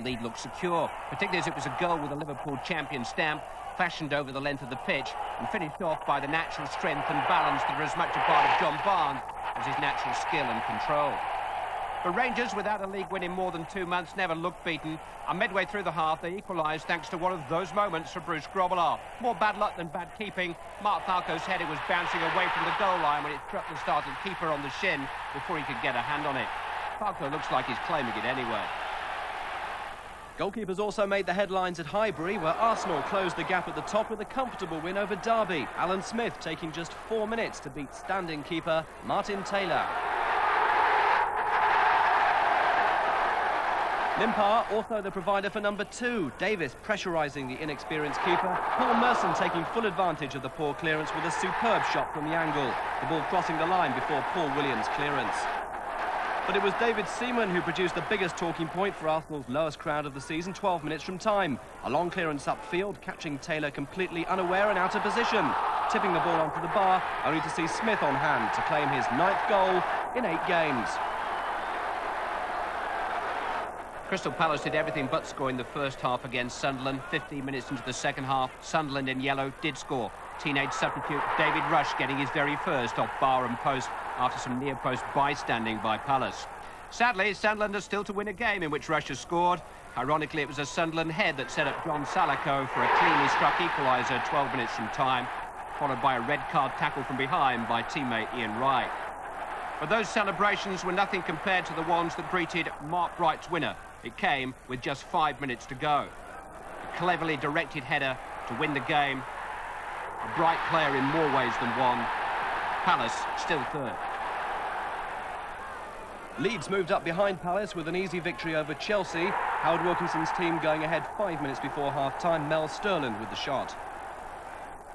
lead looked secure, particularly as it was a goal with a Liverpool champion stamp, fashioned over the length of the pitch and finished off by the natural strength and balance that are as much a part of John Barnes as his natural skill and control. But Rangers, without a league win in more than 2 months, never looked beaten. And midway through the half, they equalised thanks to one of those moments for Bruce Grobbelaar. More bad luck than bad keeping. Mark Falco's header was bouncing away from the goal line when it struck the starting keeper on the shin before he could get a hand on it. Falco looks like he's claiming it anyway. Goalkeepers also made the headlines at Highbury, where Arsenal closed the gap at the top with a comfortable win over Derby. Alan Smith taking just 4 minutes to beat standing keeper Martin Taylor. Limpar, also the provider for number 2. Davis pressurising the inexperienced keeper. Paul Merson taking full advantage of the poor clearance with a superb shot from the angle. The ball crossing the line before Paul Williams' clearance. But it was David Seaman who produced the biggest talking point for Arsenal's lowest crowd of the season 12 minutes from time. A long clearance upfield, catching Taylor completely unaware and out of position. Tipping the ball onto the bar, only to see Smith on hand to claim his 9th goal in 8 games. Crystal Palace did everything but score in the first half against Sunderland. 15 minutes into the second half, Sunderland in yellow did score. Teenage substitute David Rush getting his very first off bar and post after some near-post bystanding by Palace. Sadly, Sunderland are still to win a game in which Rush has scored. Ironically, it was a Sunderland head that set up John Salako for a cleanly struck equaliser 12 minutes from time, followed by a red card tackle from behind by teammate Ian Wright. But those celebrations were nothing compared to the ones that greeted Mark Bright's winner. It came with just 5 minutes to go. A cleverly directed header to win the game. A Bright player in more ways than one. Palace still third. Leeds moved up behind Palace with an easy victory over Chelsea. Howard Wilkinson's team going ahead 5 minutes before half-time. Mel Sterland with the shot.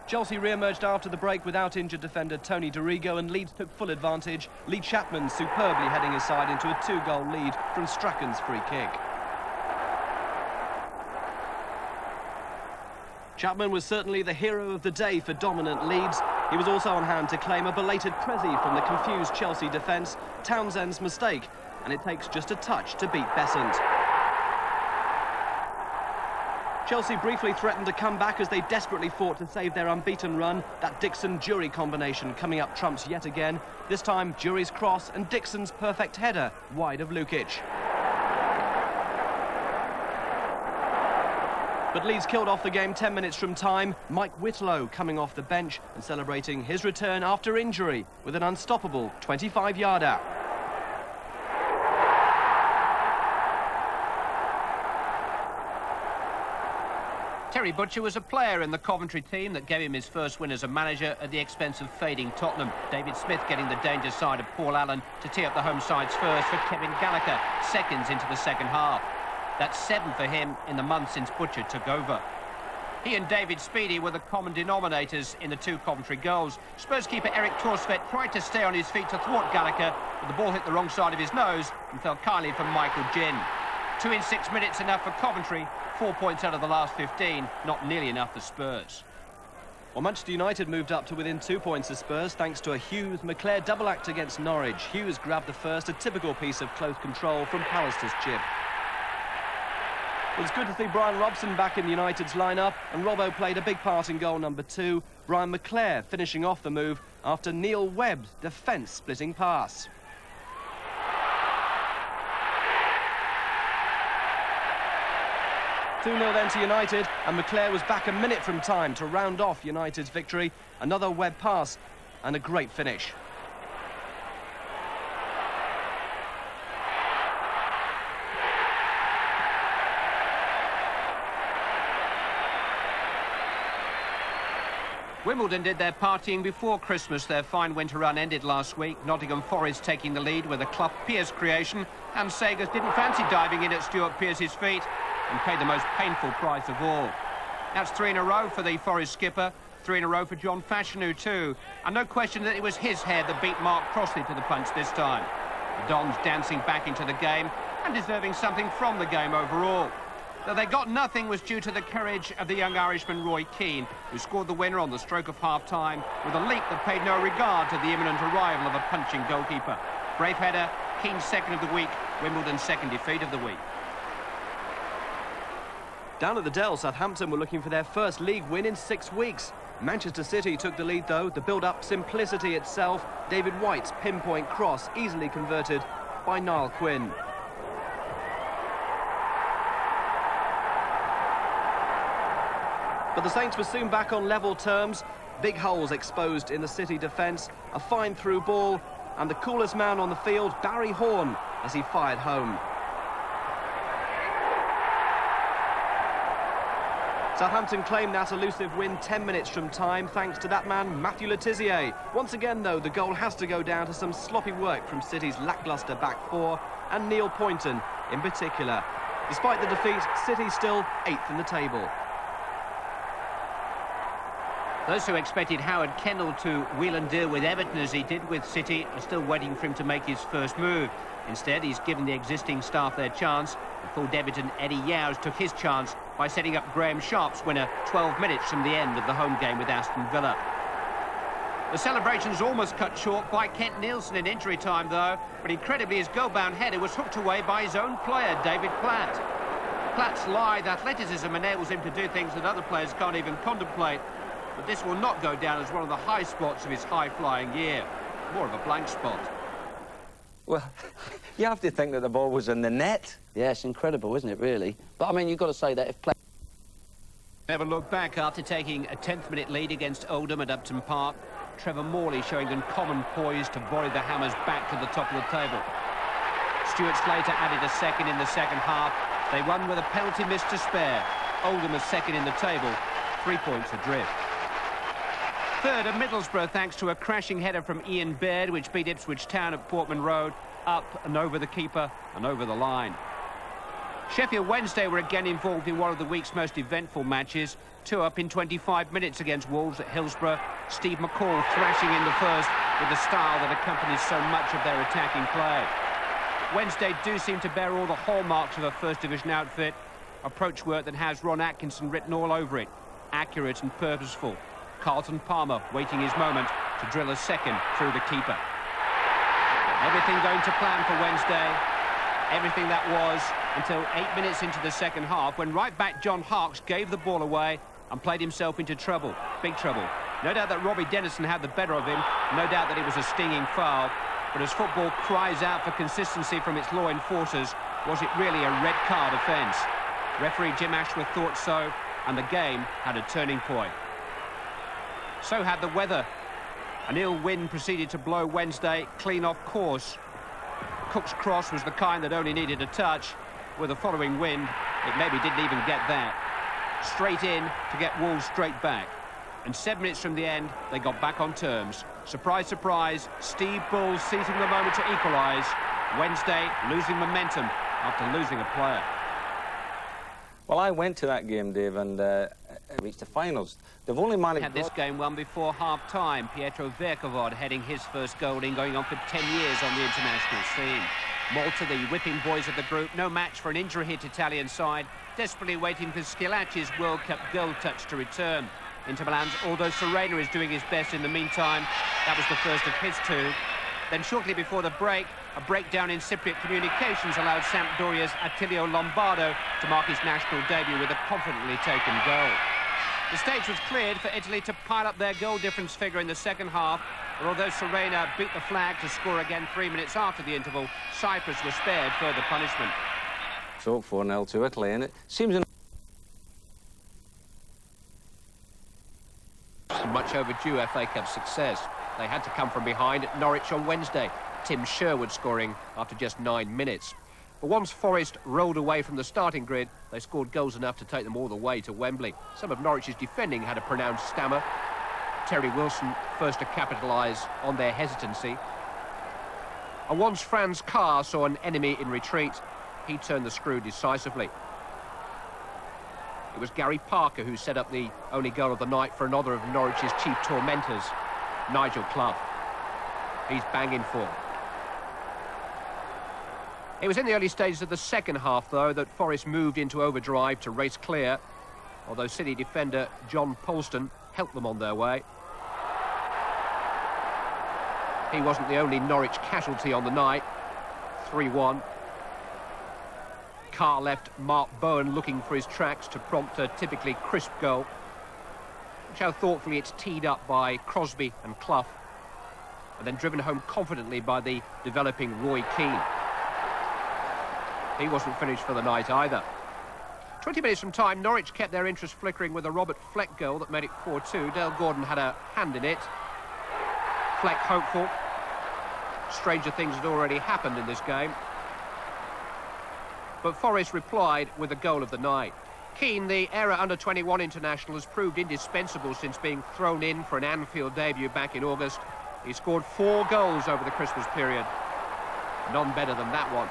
Chelsea re-emerged after the break without injured defender Tony Dorigo, and Leeds took full advantage. Lee Chapman superbly heading his side into a 2-goal lead from Strachan's free kick. Chapman was certainly the hero of the day for dominant Leeds. He was also on hand to claim a belated Prezi from the confused Chelsea defence, Townsend's mistake, and it takes just a touch to beat Besant. Chelsea briefly threatened to come back as they desperately fought to save their unbeaten run. That Dixon-Jury combination coming up trumps yet again. This time, Jury's cross and Dixon's perfect header wide of Lukic. But Leeds killed off the game 10 minutes from time. Mike Whitlow coming off the bench and celebrating his return after injury with an unstoppable 25-yarder. Terry Butcher was a player in the Coventry team that gave him his first win as a manager at the expense of fading Tottenham. David Smith getting the danger side of Paul Allen to tee up the home side's first for Kevin Gallagher, seconds into the second half. That's 7 for him in the month since Butcher took over. He and David Speedy were the common denominators in the 2 Coventry goals. Spurs keeper Eric Torsvet tried to stay on his feet to thwart Gallagher, but the ball hit the wrong side of his nose and fell kindly from Michael Ginn. 2 in 6 minutes enough for Coventry, 4 points out of the last 15, not nearly enough for Spurs. Well, Manchester United moved up to within 2 points of Spurs thanks to a Hughes-McClare double act against Norwich. Hughes grabbed the first, a typical piece of close control from Pallister's chip. It was good to see Brian Robson back in United's lineup, and Robbo played a big part in goal number 2. Brian McClare finishing off the move after Neil Webb's defence-splitting pass. 2-0 then to United, and McClare was back a minute from time to round off United's victory. Another Webb pass and a great finish. Wimbledon did their partying before Christmas. Their fine winter run ended last week. Nottingham Forest taking the lead with a Clough Pearce creation. And Sagers didn't fancy diving in at Stuart Pearce's feet and paid the most painful price of all. That's 3 in a row for the Forest skipper. 3 in a row for John Fashanu too. And no question that it was his hair that beat Mark Crossley to the punch this time. The Dons dancing back into the game and deserving something from the game overall. Though they got nothing was due to the courage of the young Irishman Roy Keane, who scored the winner on the stroke of half-time with a leap that paid no regard to the imminent arrival of a punching goalkeeper. Brave header, Keane's second of the week, Wimbledon's second defeat of the week. Down at the Dell, Southampton were looking for their first league win in 6 weeks. Manchester City took the lead, though. The build-up, simplicity itself. David White's pinpoint cross, easily converted by Niall Quinn. But the Saints were soon back on level terms. Big holes exposed in the City defence. A fine through ball. And the coolest man on the field, Barry Horn, as he fired home. Southampton claimed that elusive win 10 minutes from time, thanks to that man, Matthew Le Tissier. Once again, though, the goal has to go down to some sloppy work from City's lacklustre back four, and Neil Poynton in particular. Despite the defeat, City still 8th in the table. Those who expected Howard Kendall to wheel and deal with Everton as he did with City are still waiting for him to make his first move. Instead, he's given the existing staff their chance. And full debutant Eddie Yowes took his chance by setting up Graham Sharp's winner 12 minutes from the end of the home game with Aston Villa. The celebrations almost cut short by Kent Nielsen in injury time, though, but incredibly his goal-bound header was hooked away by his own player, David Platt. Platt's lithe athleticism enables him to do things that other players can't even contemplate, but this will not go down as one of the high spots of his high-flying year. More of a blank spot. Well, you have to think that the ball was in the net. Yeah, it's incredible, isn't it, really? But, I mean, you've got to say that if play... Never look back after taking a 10th-minute lead against Oldham at Upton Park. Trevor Morley showing uncommon poise to volley the Hammers back to the top of the table. Stuart Slater added a second in the second half. They won with a penalty miss to spare. Oldham is second in the table, 3 points adrift. Third at Middlesbrough, thanks to a crashing header from Ian Baird, which beat Ipswich Town at Portman Road, up and over the keeper and over the line. Sheffield Wednesday were again involved in one of the week's most eventful matches. 2 up in 25 minutes against Wolves at Hillsborough. Steve McCall thrashing in the first with the style that accompanies so much of their attacking play. Wednesday do seem to bear all the hallmarks of a First Division outfit. Approach work that has Ron Atkinson written all over it. Accurate and purposeful. Carlton Palmer waiting his moment to drill a second through the keeper. Everything going to plan for Wednesday. Everything that was until 8 minutes into the second half when right-back John Harkes gave the ball away and played himself into trouble, big trouble. No doubt that Robbie Dennison had the better of him, no doubt that it was a stinging foul, but as football cries out for consistency from its law enforcers, was it really a red card offence? Referee Jim Ashworth thought so, and the game had a turning point. So had the weather. An ill wind proceeded to blow Wednesday clean off course. Cook's cross was the kind that only needed a touch. With the following wind, it maybe didn't even get that. Straight in to get Wolves straight back. And 7 minutes from the end, they got back on terms. Surprise, surprise, Steve Bull seizing the moment to equalise. Wednesday losing momentum after losing a player. Well, I went to that game, Dave, and reached the finals. They've only managed... Had this game won before half-time. Pietro Verkovod heading his first goal in, going on for 10 years on the international scene. Malta, the whipping boys of the group, no match for an injury-hit Italian side, desperately waiting for Schillaci's World Cup goal touch to return. Inter Milan's Aldo Serena is doing his best in the meantime. That was the first of his 2. Then shortly before the break, a breakdown in Cypriot communications allowed Sampdoria's Attilio Lombardo to mark his national debut with a confidently taken goal. The stage was cleared for Italy to pile up their goal difference figure in the second half, but although Serena beat the flag to score again 3 minutes after the interval, Cyprus was spared further punishment. So 4-0 to Italy, and it seems... Much overdue FA Cup success. They had to come from behind at Norwich on Wednesday. Tim Sherwood scoring after just 9 minutes. But once Forest rolled away from the starting grid, they scored goals enough to take them all the way to Wembley. Some of Norwich's defending had a pronounced stammer. Terry Wilson first to capitalise on their hesitancy. And once Franz Carr saw an enemy in retreat, he turned the screw decisively. It was Gary Parker who set up the only goal of the night for another of Norwich's chief tormentors, Nigel Clough. He's banging for. It was in the early stages of the second half, though, that Forest moved into overdrive to race clear, although City defender John Polston helped them on their way. He wasn't the only Norwich casualty on the night. 3-1. Carr left Mark Bowen looking for his tracks to prompt a typically crisp goal. Watch how thoughtfully it's teed up by Crosby and Clough, and then driven home confidently by the developing Roy Keane. He wasn't finished for the night either. 20 minutes from time, Norwich kept their interest flickering with a Robert Fleck goal that made it 4-2. Dale Gordon had a hand in it. Fleck hopeful. Stranger things had already happened in this game. But Forest replied with the goal of the night. Keane, the era under-21 international, has proved indispensable since being thrown in for an Anfield debut back in August. He scored 4 goals over the Christmas period. None better than that one.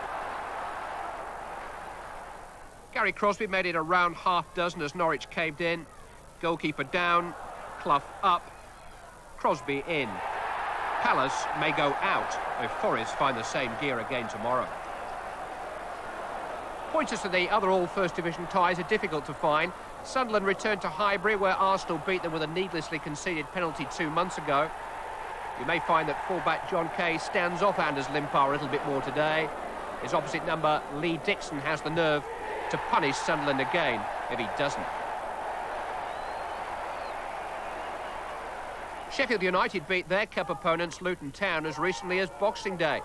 Gary Crosby made it around half dozen as Norwich caved in. Goalkeeper down, Clough up, Crosby in. Palace may go out if Forest find the same gear again tomorrow. Pointers to the other all First Division ties are difficult to find. Sunderland returned to Highbury, where Arsenal beat them with a needlessly conceded penalty 2 months ago. You may find that fullback John Kay stands off Anders Limpar a little bit more today. His opposite number, Lee Dixon, has the nerve to punish Sunderland again if he doesn't. Sheffield United beat their cup opponents Luton Town as recently as Boxing Day.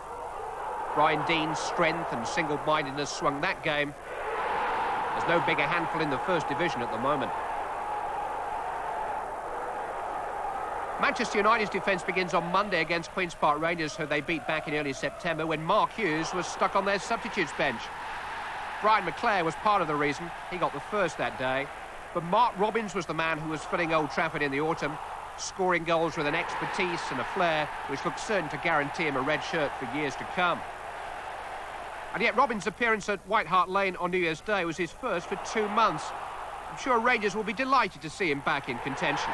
Brian Dean's strength and single-mindedness swung that game. There's no bigger handful in the First Division at the moment. Manchester United's defence begins on Monday against Queen's Park Rangers, who they beat back in early September when Mark Hughes was stuck on their substitutes bench. Brian McClare was part of the reason. He got the first that day. But Mark Robbins was the man who was filling Old Trafford in the autumn, scoring goals with an expertise and a flair which looked certain to guarantee him a red shirt for years to come. And yet Robbins' appearance at White Hart Lane on New Year's Day was his first for 2 months. I'm sure Rangers will be delighted to see him back in contention.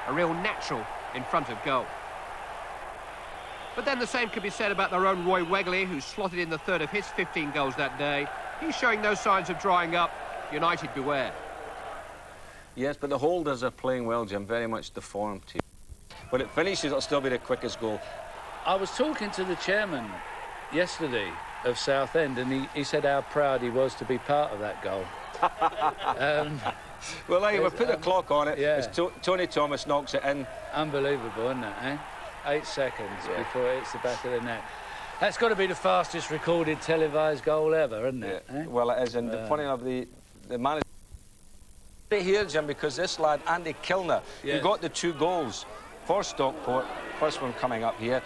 A real natural in front of goal. But then the same could be said about their own Roy Wegley, who slotted in the third of his 15 goals that day. He's showing no signs of drying up. United beware. Yes, but the holders are playing well, Jim, very much the form team. When it finishes, it'll still be the quickest goal. I was talking to the chairman yesterday of Southend, and he said how proud he was to be part of that goal. Well, hey, we'll put the clock on it. Yeah. As Tony Thomas knocks it in. Unbelievable, isn't it, eh? 8 seconds before it hits the back of the net. That's got to be the fastest recorded televised goal ever, isn't it? Yeah. Eh? Well, it is, and funny enough, the manager here, Jim, because this lad, Andy Kilner, who got the 2 goals for Stockport, first one coming up here.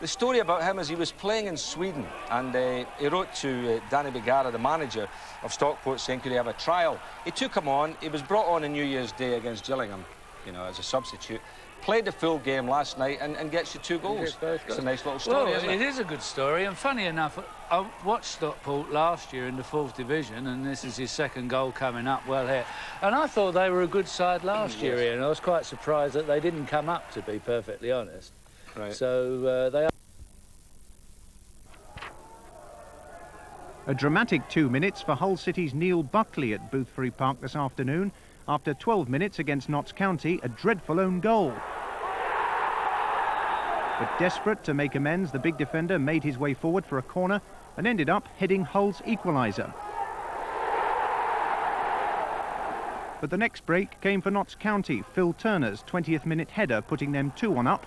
The story about him is he was playing in Sweden, and he wrote to Danny Begara, the manager of Stockport, saying could he have a trial. He took him on. He was brought on New Year's Day against Gillingham, you know, as a substitute. Played the full game last night and gets you 2 goals. It's a nice little story, isn't it? It is a good story, and funny enough, I watched Stockport last year in the 4th Division, and this is his 2nd goal coming up well here. And I thought they were a good side last year, Ian. I was quite surprised that they didn't come up, to be perfectly honest. Right. So they are. A dramatic 2 minutes for Hull City's Neil Buckley at Boothbury Park this afternoon. After 12 minutes against Notts County, a dreadful own goal. But desperate to make amends, the big defender made his way forward for a corner and ended up heading Hull's equaliser. But the next break came for Notts County, Phil Turner's 20th minute header putting them 2-1 up.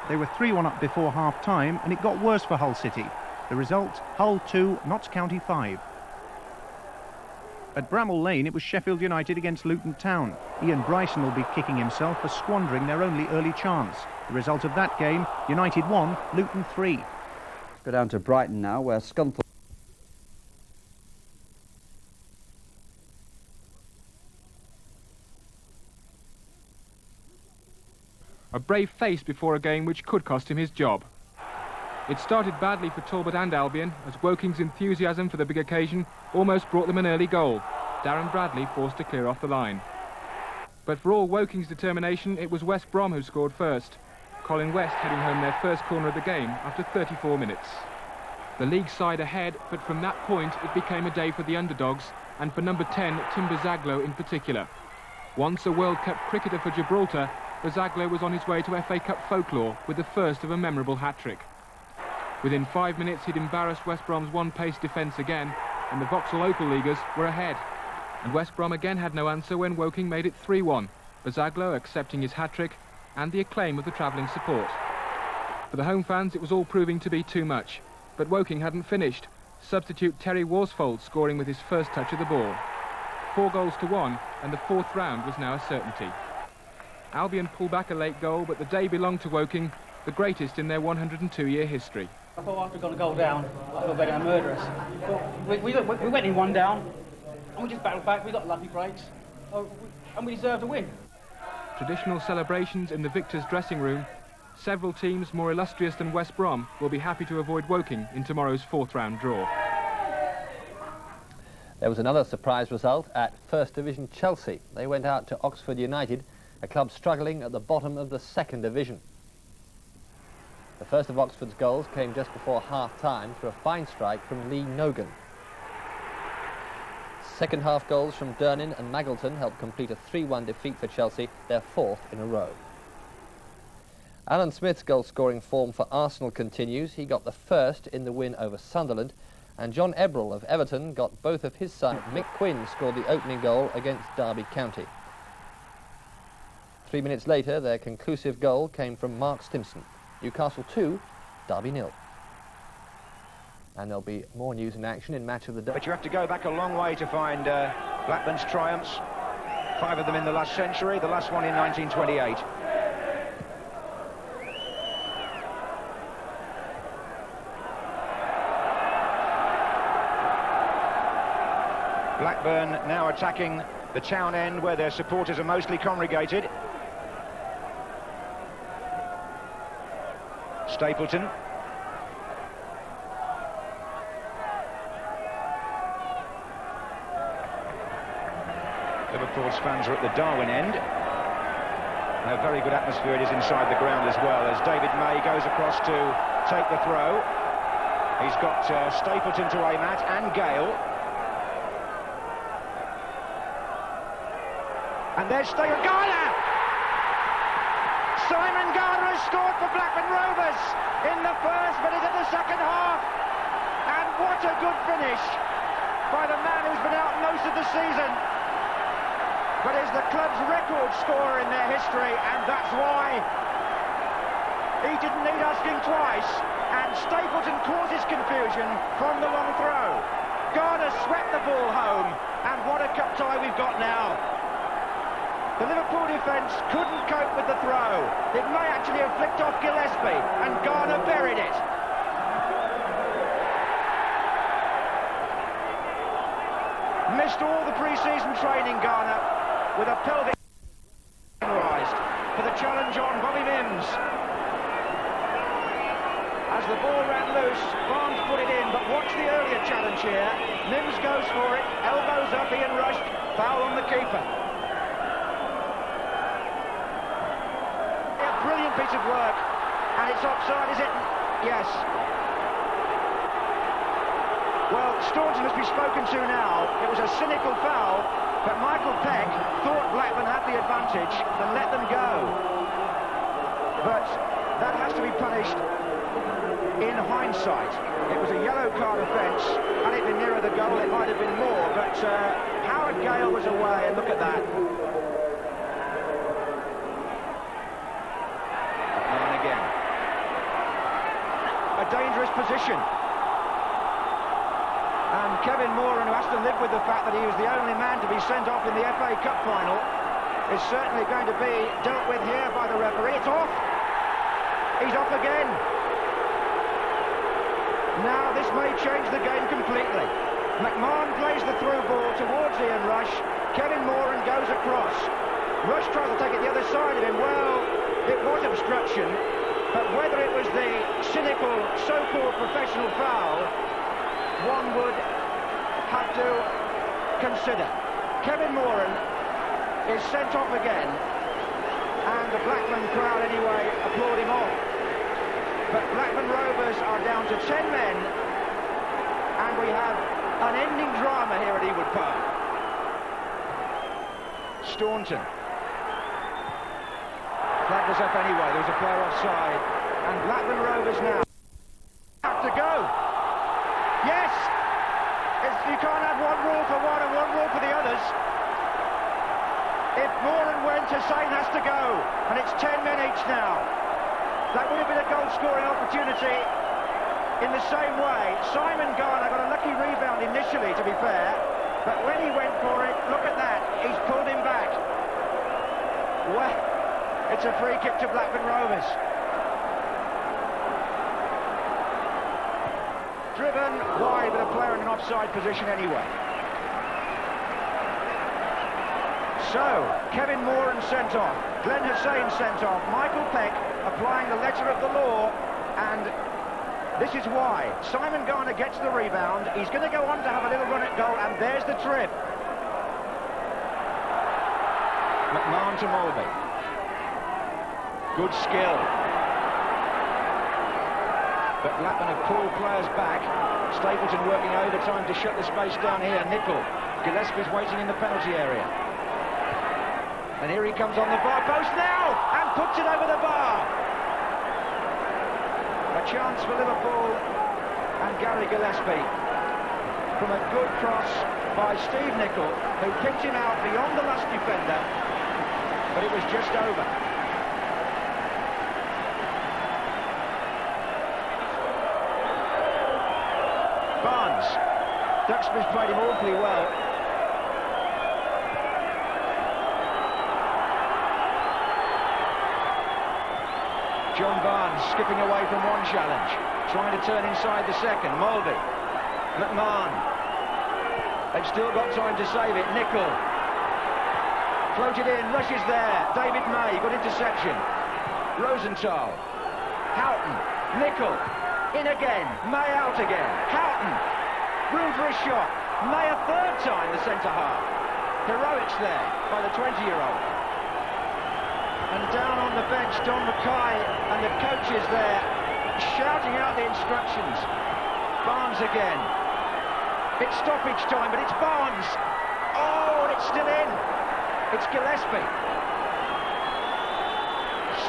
They were 3-1 up before half-time, and it got worse for Hull City. The result, Hull 2, Notts County 5. At Bramall Lane, it was Sheffield United against Luton Town. Ian Bryson will be kicking himself for squandering their only early chance. The result of that game, United 1, Luton 3. Go down to Brighton now, where Scunthorpe. A brave face before a game which could cost him his job. It started badly for Talbot and Albion, as Woking's enthusiasm for the big occasion almost brought them an early goal. Darren Bradley forced to clear off the line. But for all Woking's determination, it was West Brom who scored first. Colin West heading home their first corner of the game after 34 minutes. The league side ahead, but from that point it became a day for the underdogs, and for number 10, Tim Bazaglo in particular. Once a World Cup cricketer for Gibraltar, Bazaglo was on his way to FA Cup folklore with the first of a memorable hat-trick. Within 5 minutes, he'd embarrassed West Brom's one-pace defence again, and the Vauxhall Opal Leaguers were ahead. And West Brom again had no answer when Woking made it 3-1, Bazaglo accepting his hat-trick and the acclaim of the travelling support. For the home fans, it was all proving to be too much. But Woking hadn't finished. Substitute Terry Worsfold scoring with his first touch of the ball. 4-1, and the fourth round was now a certainty. Albion pulled back a late goal, but the day belonged to Woking, the greatest in their 102-year history. I thought after we got a goal down, I thought they were going to murder us. But we went in one down, and we just battled back. We got lucky breaks, and we deserved a win. Traditional celebrations in the victors' dressing room. Several teams more illustrious than West Brom will be happy to avoid Woking in tomorrow's fourth-round draw. There was another surprise result at First Division Chelsea. They went out to Oxford United, a club struggling at the bottom of the Second Division. The first of Oxford's goals came just before half-time through a fine strike from Lee Nogan. Second half goals from Durnin and Maggleton helped complete a 3-1 defeat for Chelsea, their fourth in a row. Alan Smith's goal-scoring form for Arsenal continues. He got the first in the win over Sunderland, and John Ebrell of Everton got both of his sons. Mick Quinn scored the opening goal against Derby County. 3 minutes later, their conclusive goal came from Mark Stimson. Newcastle 2, Derby 0. And there'll be more news and action in Match of the Day. But you have to go back a long way to find Blackburn's triumphs. 5 of them in the last century, the last one in 1928. Blackburn now attacking the town end where their supporters are mostly congregated. Stapleton. Liverpool's fans are at the Darwin end. And a very good atmosphere it is inside the ground as well, as David May goes across to take the throw. He's got Stapleton to aim at, and Gale. And there's Garner! Simon Garner has scored for Blackburn Rovers in the first minute of the second half. And what a good finish by the man who's been out most of the season, but is the club's record scorer in their history, and that's why he didn't need asking twice. And Stapleton causes confusion from the long throw. Garner swept the ball home, and what a cup tie we've got now. The Liverpool defence couldn't cope with the throw. It may actually have flicked off Gillespie, and Garner buried it. Missed all the pre-season training, Garner, with a pelvic raised for the challenge on Bobby Mims. As the ball ran loose, Barnes put it in, but watch the earlier challenge here. Mims goes for it, elbows up, Ian rushed, foul on the keeper. Brilliant piece of work, and it's offside, is it? Yes. Well, Staunton must be spoken to now. It was a cynical foul, but Michael Peck thought Blackburn had the advantage and let them go. But that has to be punished in hindsight. It was a yellow card offence. Had it been nearer the goal, it might have been more, but Howard Gale was away, and look at that. Dangerous position, and Kevin Moran, who has to live with the fact that he was the only man to be sent off in the FA Cup final, is certainly going to be dealt with here by the referee. It's off. He's off again. Now this may change the game completely. McMahon plays the through ball towards Ian Rush. Kevin Moran goes across. Rush tries to take it the other side of him. Well, it was obstruction. But whether it was the cynical, so-called professional foul, one would have to consider. Kevin Moran is sent off again, and the Blackburn crowd anyway applauding on. But Blackburn Rovers are down to 10 men, and we have an ending drama here at Ewood Park. Staunton. Flag was up anyway, there was a player offside, and Blackburn Rovers now You can't have one rule for one and one rule for the others. If Moore and went, Hussain has to go, and it's 10 men each now. That would have been a goal-scoring opportunity in the same way. Simon Garner got a lucky rebound initially, to be fair, but when he went for it, look at that, he's pulled him back. Well, it's a free kick to Blackburn Rovers. Driven wide with a player in an offside position anyway. So, Kevin Moore sent off, Glenn Hussain sent off, Michael Peck applying the letter of the law, and this is why. Simon Garner gets the rebound, he's going to go on to have a little run at goal, and there's the trip. McMahon to Mulvey. Good skill. But Blackburn have pulled players back. Stapleton working overtime to shut the space down here. Nicol. Gillespie's waiting in the penalty area. And here he comes on the bar post now and puts it over the bar. A chance for Liverpool and Gary Gillespie from a good cross by Steve Nicol, who picked him out beyond the last defender, but it was just over. Barnes. Duxbury's played him awfully well. John Barnes skipping away from one challenge, trying to turn inside the second. Mulvey, McMahon. They've still got time to save it. Nicol. Floated in, rushes there. David May, good interception. Rosenthal. Houghton. Nicol. In again. May out again. Houghton. Room for a shot. May a third time, the centre-half. Heroics there by the 20-year-old. And down on the bench, Don Mackay and the coaches there shouting out the instructions. Barnes again. It's stoppage time, but it's Barnes. Oh, and it's still in. It's Gillespie.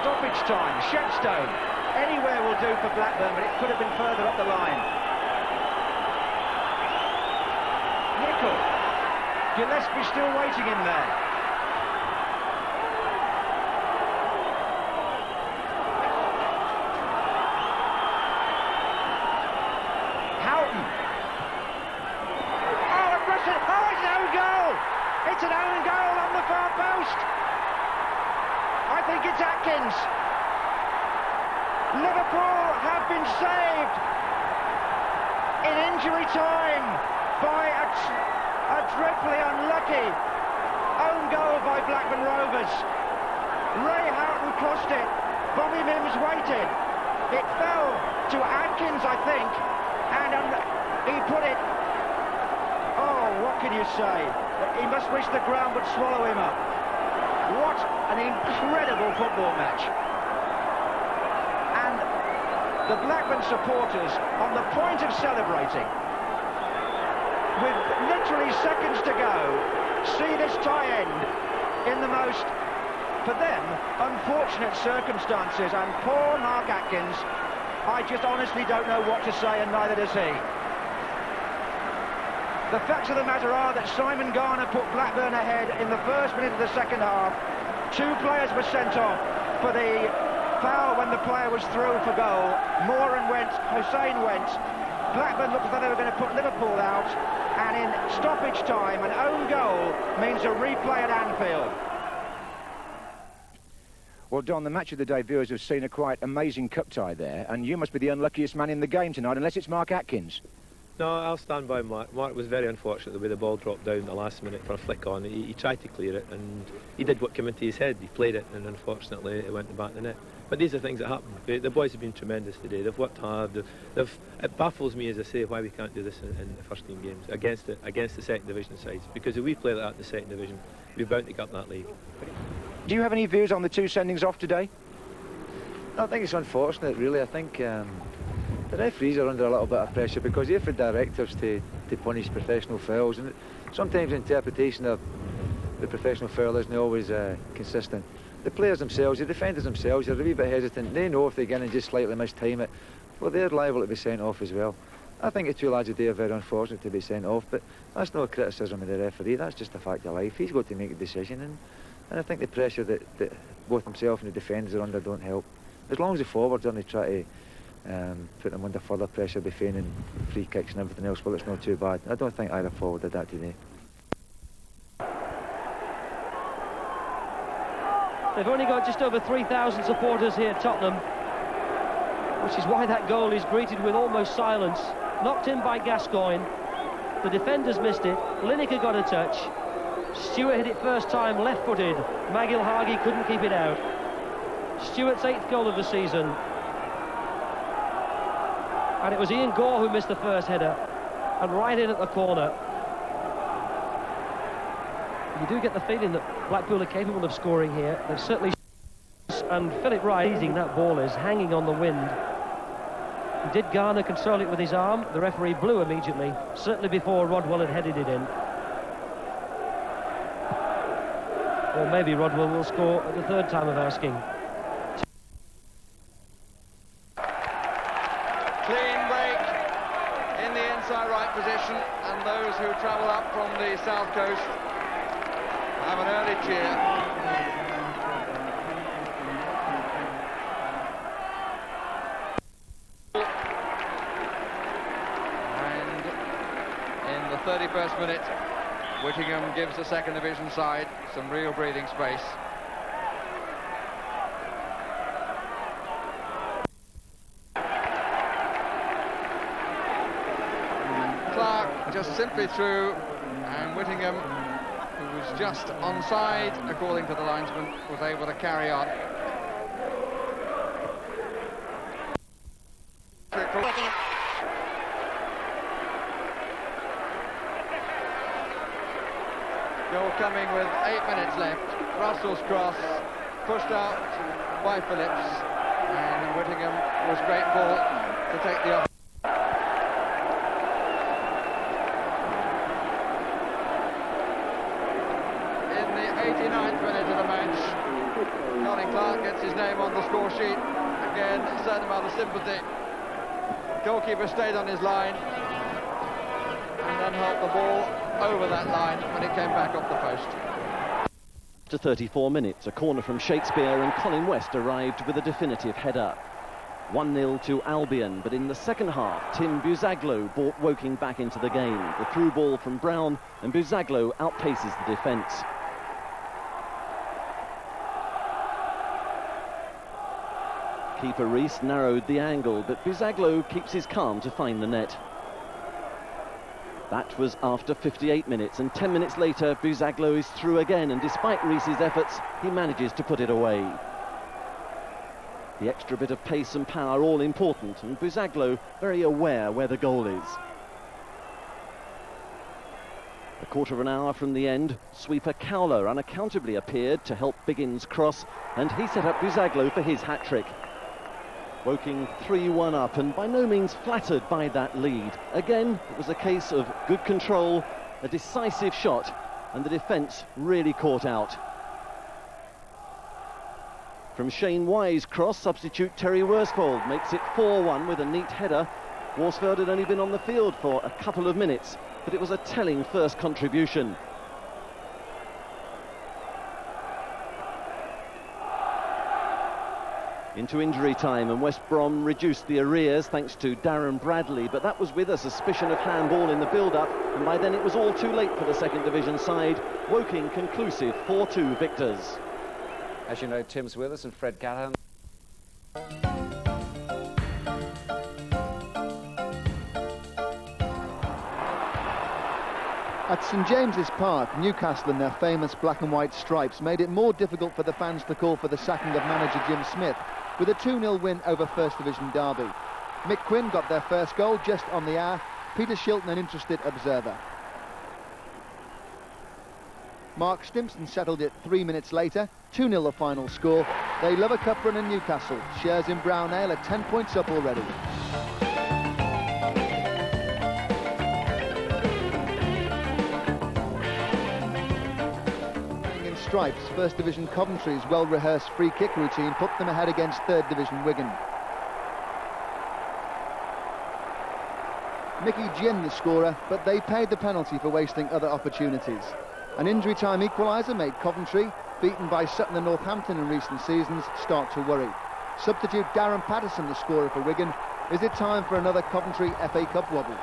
Stoppage time. Shepstone. Anywhere will do for Blackburn, but it could have been further up the line. Nicol. Gillespie still waiting in there. It's an own goal on the far post. I think it's Atkins. Liverpool have been saved in injury time by a dreadfully unlucky own goal by Blackburn Rovers. Ray Houghton crossed it. Bobby Mims waited. It fell to Atkins, I think, and he put it. Oh, what can you say? He must wish the ground would swallow him up. What an incredible football match. And the Blackburn supporters on the point of celebrating, with literally seconds to go, see this tie end in the most, for them, unfortunate circumstances. And poor Mark Atkins, I just honestly don't know what to say, and neither does he. The facts of the matter are that Simon Garner put Blackburn ahead in the first minute of the second half. Two players were sent off for the foul when the player was through for goal. Moore and went, Hussain went. Blackburn looked as though they were going to put Liverpool out, and in stoppage time, an own goal means a replay at Anfield. Well, Don, the match of the day viewers have seen a quite amazing cup tie there, and you must be the unluckiest man in the game tonight, unless it's Mark Atkins. No, I'll stand by Mark. Mark was very unfortunate the way the ball dropped down the last minute for a flick on. He tried to clear it, and he did what came into his head. He played it, and unfortunately it went to the back of the net. But these are things that happen. The boys have been tremendous today. They've worked hard. It baffles me, as I say, why we can't do this in the first team games against the second division sides. Because if we play like that in the second division, we're bound to get up that league. Do you have any views on the two sendings off today? I think it's unfortunate, really. I think the referees are under a little bit of pressure because they're for directors to punish professional fouls, and sometimes the interpretation of the professional foul isn't always consistent. The players themselves, the defenders themselves, are a wee bit hesitant. They know if they get in and just slightly mistime it, well, they're liable to be sent off as well. I think the two lads today are very unfortunate to be sent off, but that's no criticism of the referee, that's just a fact of life. He's got to make a decision, and I think the pressure that both himself and the defenders are under don't help. As long as the forwards only try to put them under further pressure by feigning free kicks and everything else, well, it's not too bad. I don't think either forward did that today. They've only got just over 3,000 supporters here at Tottenham, which is why that goal is greeted with almost silence. Knocked in by Gascoigne. The defenders missed it. Lineker got a touch. Stewart hit it first time, left-footed. McIlhargey couldn't keep it out. Stewart's 8th goal of the season. And it was Ian Gore who missed the first header. And right in at the corner. You do get the feeling that Blackpool are capable of scoring here. They've certainly... And Philip Wright, easing that ball, is hanging on the wind. Did Garner control it with his arm? The referee blew immediately, certainly before Rodwell had headed it in. Or maybe Rodwell will score at the third time of asking. Clean break in the inside right position, and those who travel up from the south coast have an early cheer. And in the 31st minute, Whittingham gives the second division side some real breathing space. Clark just simply through, and Whittingham, who was just onside according to the linesman, was able to carry on. Goal coming with 8 minutes left. Russell's cross pushed out by Phillips, and Whittingham was grateful to take the offer. In the 89th minute of the match, Colin Clark gets his name on the score sheet. Again, a certain amount of sympathy. Goalkeeper stayed on his line and then helped the ball over that line when it came back off the post. After 34 minutes, a corner from Shakespeare, and Colin West arrived with a definitive header. 1-0 to Albion, but in the second half, Tim Buzaglo brought Woking back into the game. The through ball from Brown, and Buzaglo outpaces the defence. Keeper Rees narrowed the angle, but Buzaglo keeps his calm to find the net. That was after 58 minutes, and 10 minutes later, Buzaglo is through again, and despite Rees's efforts, he manages to put it away. The extra bit of pace and power all important, and Buzaglo very aware where the goal is. A quarter of an hour from the end, sweeper Cowler unaccountably appeared to help Biggins cross, and he set up Buzaglo for his hat-trick. Woking 3-1 up, and by no means flattered by that lead. Again, it was a case of good control, a decisive shot, and the defence really caught out. From Shane Wye's cross, substitute Terry Worsfold makes it 4-1 with a neat header. Worsfold had only been on the field for a couple of minutes, but it was a telling first contribution. Into injury time, and West Brom reduced the arrears thanks to Darren Bradley, but that was with a suspicion of handball in the build-up, and by then it was all too late for the second division side. Woking conclusive 4-2 victors. As you know, Tim's with us and Fred Callahan. At St James's Park, Newcastle and their famous black and white stripes made it more difficult for the fans to call for the sacking of manager Jim Smith, with a 2-0 win over First Division Derby. Mick Quinn got their first goal just on the hour, Peter Shilton an interested observer. Mark Stimson settled it 3 minutes later, 2-0 the final score. They love a cup run in Newcastle, shares in Brown Ale are 10 points up already. Stripes, First Division Coventry's well-rehearsed free kick routine put them ahead against Third Division Wigan. Mickey Ginn the scorer, but they paid the penalty for wasting other opportunities. An injury time equaliser made Coventry, beaten by Sutton and Northampton in recent seasons, start to worry. Substitute Darren Patterson the scorer for Wigan. Is it time for another Coventry FA Cup wobble?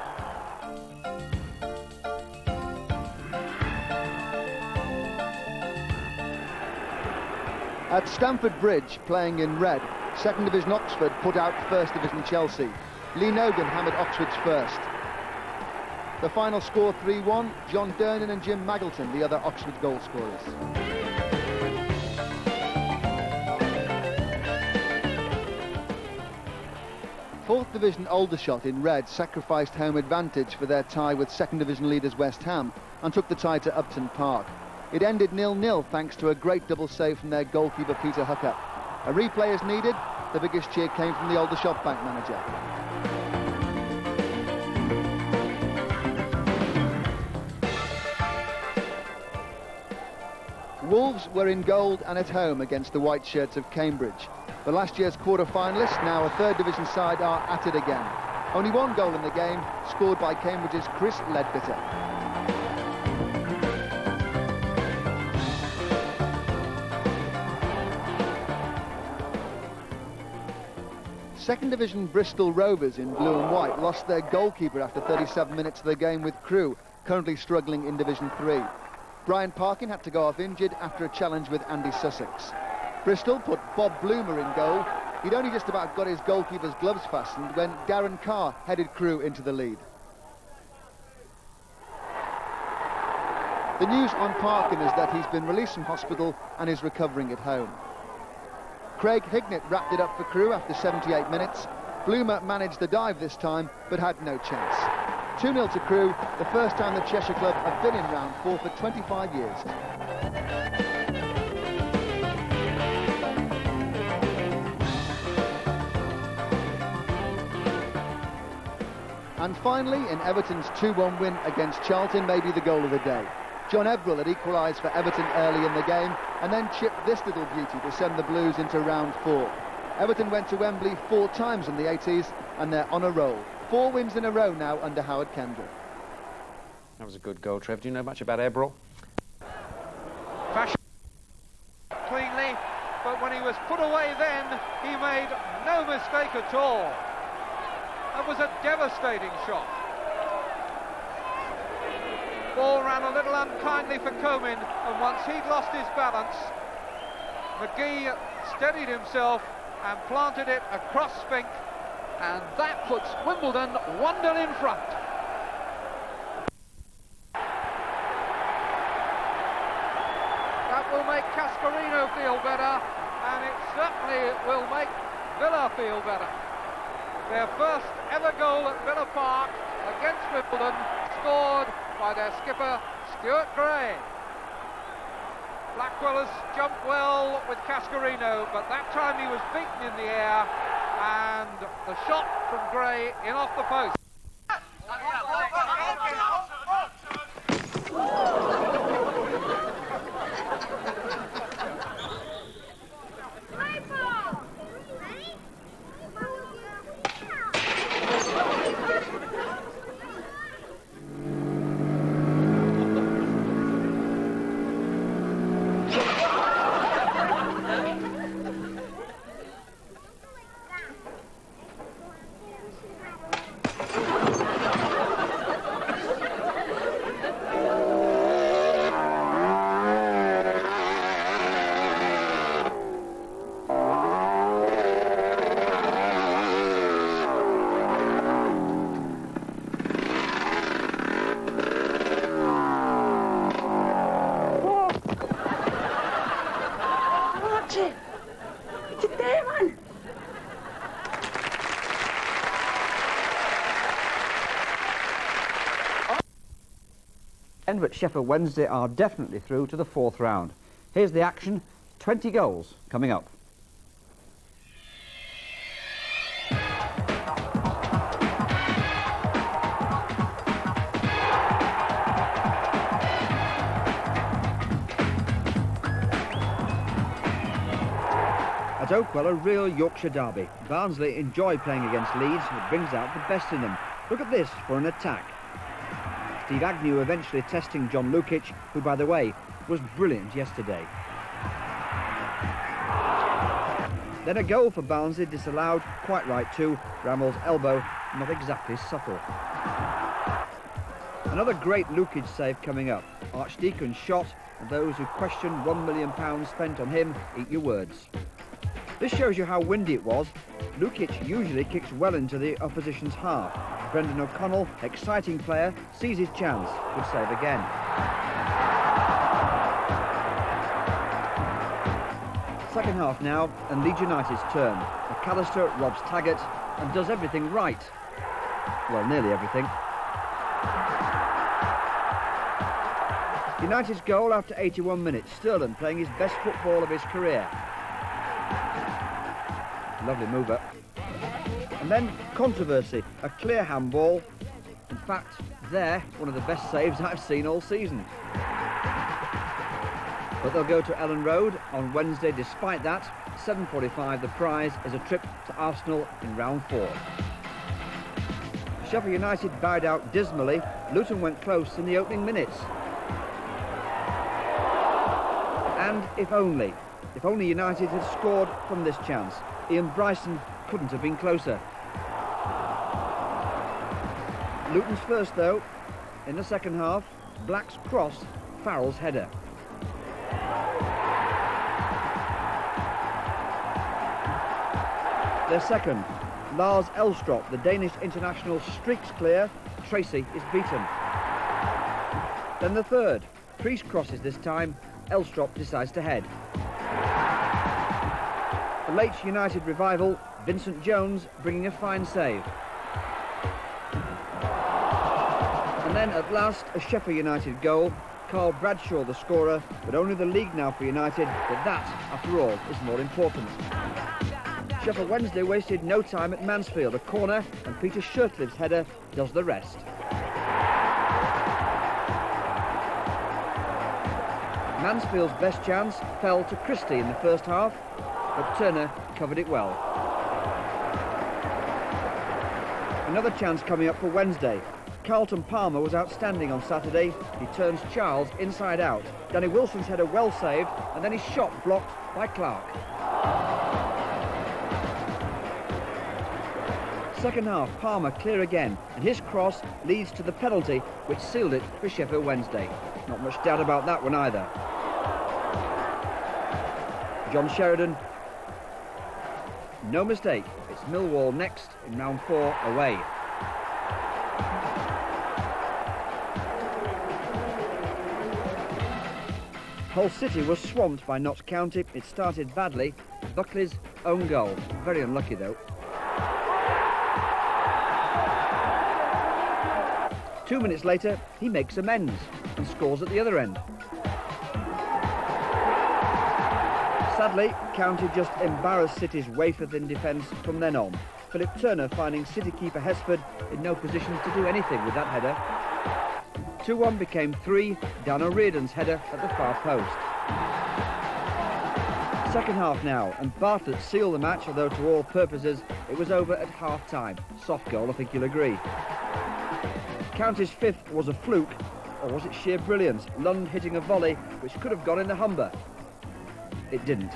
At Stamford Bridge, playing in red, 2nd Division Oxford put out 1st Division Chelsea. Lee Nogan hammered Oxford's first. The final score 3-1, John Dernan and Jim Maggleton, the other Oxford goal scorers. Fourth Division Aldershot in red sacrificed home advantage for their tie with 2nd Division leaders West Ham and took the tie to Upton Park. It ended 0-0 thanks to a great double save from their goalkeeper Peter Hooker. A replay is needed. The biggest cheer came from the Aldershot bank manager. Wolves were in gold and at home against the White Shirts of Cambridge. The last year's quarter-finalists, now a 3rd Division side, are at it again. Only one goal in the game, scored by Cambridge's Chris Ledbetter. Second Division Bristol Rovers in blue and white lost their goalkeeper after 37 minutes of the game with Crewe, currently struggling in Division 3. Brian Parkin had to go off injured after a challenge with Andy Sussex. Bristol put Bob Bloomer in goal. He'd only just about got his goalkeeper's gloves fastened when Darren Carr headed Crewe into the lead. The news on Parkin is that he's been released from hospital and is recovering at home. Craig Hignett wrapped it up for Crewe after 78 minutes. Bloomer managed the dive this time, but had no chance. 2-0 to Crewe, the first time the Cheshire club have been in round 4 for 25 years. And finally, in Everton's 2-1 win against Charlton, maybe the goal of the day. John Everill had equalised for Everton early in the game and then chipped this little beauty to send the Blues into round 4. Everton went to Wembley 4 times in the 80s and they're on a roll. 4 wins in a row now under Howard Kendall. That was a good goal, Trev. Do you know much about Everill? Fashion cleanly, but when he was put away then, he made no mistake at all. That was a devastating shot. Ball ran a little unkindly for Comin, and once he'd lost his balance, McGee steadied himself and planted it across Spink, and that puts Wimbledon 1-0 in front. That will make Cascarino feel better, and it certainly will make Villa feel better. Their first ever goal at Villa Park against Wimbledon, scored by their skipper, Stuart Gray. Blackwell has jumped well with Cascarino, but that time he was beaten in the air, and the shot from Gray in off the post. But Sheffield Wednesday are definitely through to the 4th round. Here's the action, 20 goals coming up. At Oakwell, a real Yorkshire derby. Barnsley enjoy playing against Leeds, it brings out the best in them. Look at this for an attack. Steve Agnew eventually testing John Lukic, who, by the way, was brilliant yesterday. Then a goal for Barnsley disallowed, quite right too. Bramall's elbow, not exactly subtle. Another great Lukic save coming up. Archdeacon's shot, and those who question £1 million spent on him, eat your words. This shows you how windy it was. Lukic usually kicks well into the opposition's half. Brendan O'Connell, exciting player, sees his chance. Good save again. Second half now, and Leeds United's turn. McAllister robs Taggart and does everything right. Well, nearly everything. United's goal after 81 minutes. Sterling playing his best football of his career. Lovely mover. And then controversy, a clear handball. In fact, there, one of the best saves I've seen all season. But they'll go to Ellen Road on Wednesday despite that. 7:45 the prize is a trip to Arsenal in round 4. Sheffield United bowed out dismally. Luton went close in the opening minutes. And if only United had scored from this chance. Ian Bryson couldn't have been closer. Luton's first though. In the second half, Black's cross, Farrell's header. Their second, Lars Elstrup, the Danish international, streaks clear. Tracy is beaten. Then the third, Priest crosses this time. Elstrup decides to head. A late United revival, Vincent Jones bringing a fine save. And then at last a Sheffield United goal. Carl Bradshaw the scorer, but only the league now for United, but that, after all, is more important. Sheffield Wednesday wasted no time at Mansfield, a corner, and Peter Shirtlif's header does the rest. Mansfield's best chance fell to Christie in the first half, but Turner covered it well. Another chance coming up for Wednesday. Carlton Palmer was outstanding on Saturday. He turns Charles inside out. Danny Wilson's header well saved, and then his shot blocked by Clark. Second half, Palmer clear again, and his cross leads to the penalty, which sealed it for Sheffield Wednesday. Not much doubt about that one either. John Sheridan, no mistake, it's Millwall next in round 4 away. Hull City was swamped by Notts County. It started badly. Buckley's own goal. Very unlucky though. 2 minutes later, he makes amends and scores at the other end. Sadly, County just embarrassed City's wafer in defence from then on. Philip Turner finding City keeper Hesford in no position to do anything with that header. 2-1 became 3, Dan O'Riordan's header at the far post. Second half now, and Bartlett sealed the match, although to all purposes it was over at half-time. Soft goal, I think you'll agree. County's fifth was a fluke, or was it sheer brilliance? Lund hitting a volley which could have gone in the Humber. It didn't.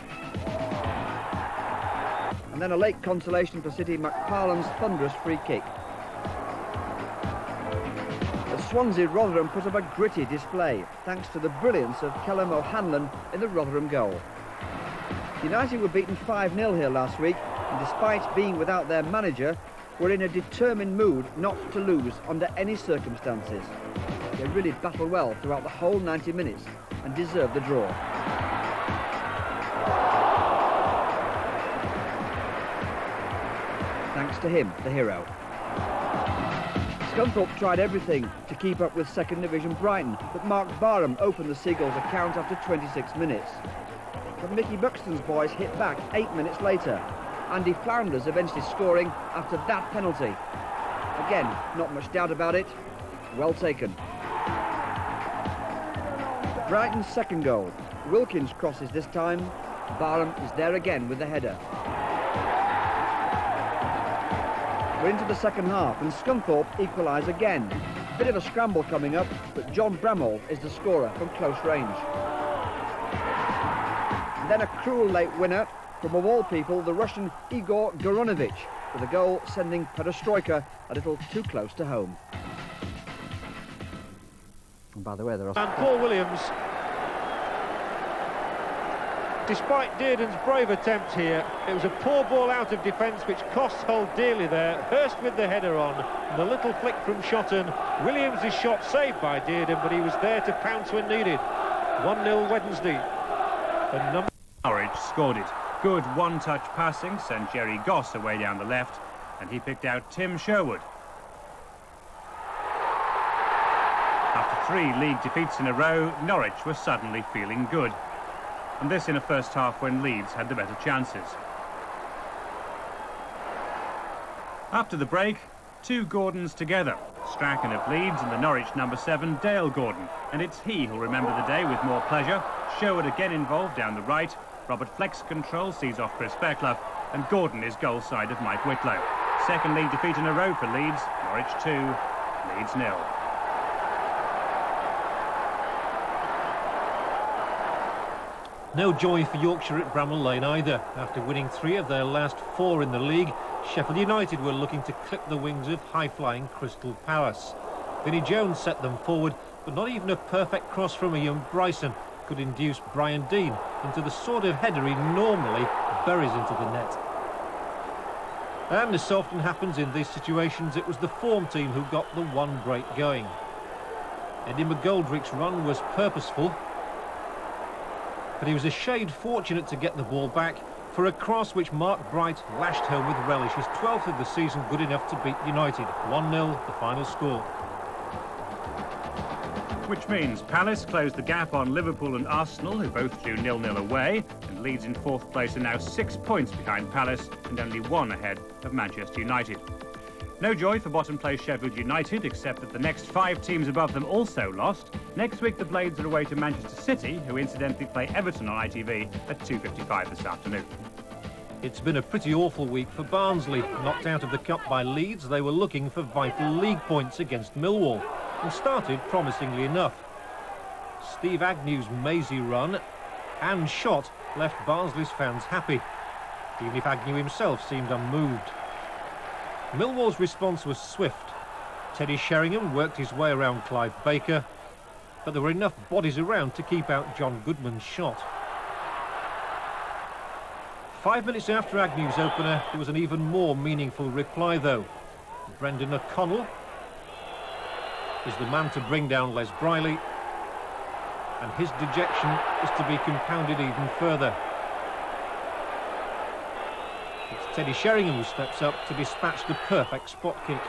And then a late consolation for City, McFarlane's thunderous free kick. At Swansea, Rotherham put up a gritty display, thanks to the brilliance of Kellum O'Hanlon in the Rotherham goal. United were beaten 5-0 here last week, and despite being without their manager, were in a determined mood not to lose under any circumstances. They really battled well throughout the whole 90 minutes and deserved the draw. Thanks to him, the hero. Scunthorpe tried everything to keep up with second division Brighton, but Mark Barham opened the Seagulls' account after 26 minutes. But Mickey Buxton's boys hit back 8 minutes later. Andy Flounders eventually scoring after that penalty. Again, not much doubt about it. Well taken. Brighton's second goal. Wilkins crosses this time. Barham is there again with the header. We're into the second half and Scunthorpe equalise again. Bit of a scramble coming up, but John Bramall is the scorer from close range. And then a cruel late winner from, of all people, the Russian Igor Gorunovich, with a goal sending Perestroika a little too close to home. And by the way, there are... And Paul Williams, despite Dearden's brave attempt here, it was a poor ball out of defence which cost Hull dearly there. Hurst with the header on, and a little flick from Shotton. Williams' shot saved by Dearden, but he was there to pounce when needed. 1-0 Wednesday. And Norwich scored it. Good one-touch passing sent Jerry Goss away down the left, and he picked out Tim Sherwood. After 3 league defeats in a row, Norwich was suddenly feeling good. And this in a first half when Leeds had the better chances. After the break, 2 Gordons together. Strachan of Leeds and the Norwich number 7, Dale Gordon. And it's he who'll remember the day with more pleasure. Sherwood again involved down the right. Robert Fleck's control sees off Chris Fairclough. And Gordon is goal side of Mike Whitlow. Second league defeat in a row for Leeds. Norwich 2, Leeds 0. no joy for Yorkshire at Bramall Lane either. After winning 3 of their last 4 in the league, Sheffield United were looking to clip the wings of high-flying Crystal Palace. Vinnie Jones set them forward, but not even a perfect cross from a young Bryson could induce Brian Dean into the sort of header he normally buries into the net. And as so often happens in these situations, it was the form team who got the one break going. Eddie McGoldrick's run was purposeful, but he was a shade fortunate to get the ball back for a cross which Mark Bright lashed home with relish. His 12th of the season, good enough to beat United. 1-0 the final score. Which means Palace closed the gap on Liverpool and Arsenal, who both drew 0-0 away, and Leeds in 4th place are now 6 points behind Palace and only 1 ahead of Manchester United. No joy for bottom place Sheffield United, except that the next 5 teams above them also lost. Next week the Blades are away to Manchester City, who incidentally play Everton on ITV at 2:55 this afternoon. It's been a pretty awful week for Barnsley. Knocked out of the cup by Leeds, they were looking for vital league points against Millwall, and started promisingly enough. Steve Agnew's mazy run and shot left Barnsley's fans happy, even if Agnew himself seemed unmoved. Millwall's response was swift. Teddy Sheringham worked his way around Clive Baker, but there were enough bodies around to keep out John Goodman's shot. 5 minutes after Agnew's opener, there was an even more meaningful reply though. Brendan O'Connell is the man to bring down Les Briley, and his dejection is to be compounded even further. It's Teddy Sheringham who steps up to dispatch the perfect spot kick.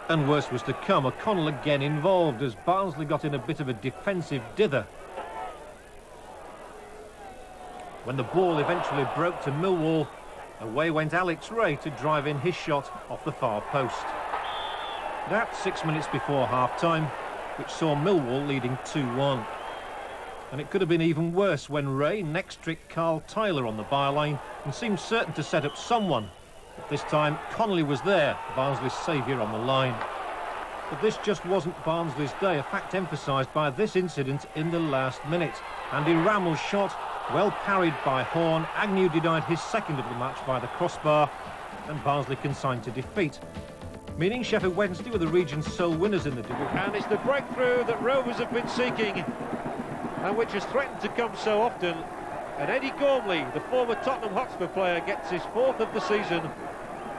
And worse was to come. O'Connell again involved as Barnsley got in a bit of a defensive dither. When the ball eventually broke to Millwall, away went Alex Ray to drive in his shot off the far post. That's 6 minutes before half-time, which saw Millwall leading 2-1. And it could have been even worse when Ray next tricked Carl Tyler on the byline and seemed certain to set up someone. But this time, Connolly was there, Barnsley's saviour on the line. But this just wasn't Barnsley's day, a fact emphasised by this incident in the last minute. Andy Rammell's shot, well parried by Horn. Agnew denied his second of the match by the crossbar, and Barnsley consigned to defeat, meaning Sheffield Wednesday were the region's sole winners in the division. And it's the breakthrough that Rovers have been seeking, and which has threatened to come so often. And Eddie Gormley, the former Tottenham Hotspur player, gets his 4th of the season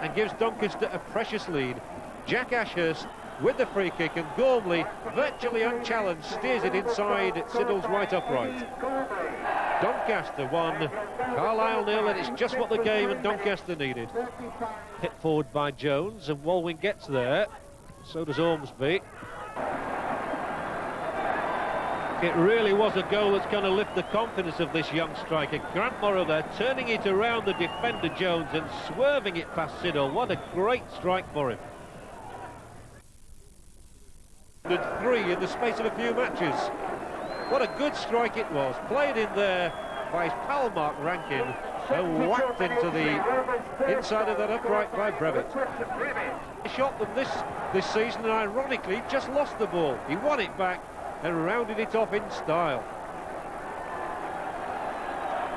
and gives Doncaster a precious lead. Jack Ashurst with the free kick, and Gormley, virtually unchallenged, steers it inside Siddle's right upright. Doncaster 1, Carlisle 0, and it's just what the game and Doncaster needed. Hit forward by Jones, and Walwyn gets there. So does Ormsby. It really was a goal that's going to lift the confidence of this young striker. Grant Morrow there, turning it around the defender Jones and swerving it past Siddle. What a great strike for him. 3 in the space of a few matches. What a good strike it was. Played in there by his pal Mark Rankin and whacked into the inside of that upright by Brevitt. He shot them this season and ironically just lost the ball. He won it back and rounded it off in style.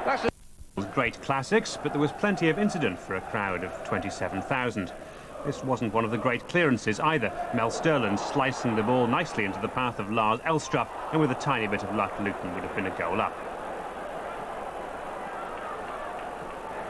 That's great classics, but there was plenty of incident for a crowd of 27,000. This wasn't one of the great clearances either. Mel Sterland slicing the ball nicely into the path of Lars Elstrup, and with a tiny bit of luck, Luton would have been a goal up.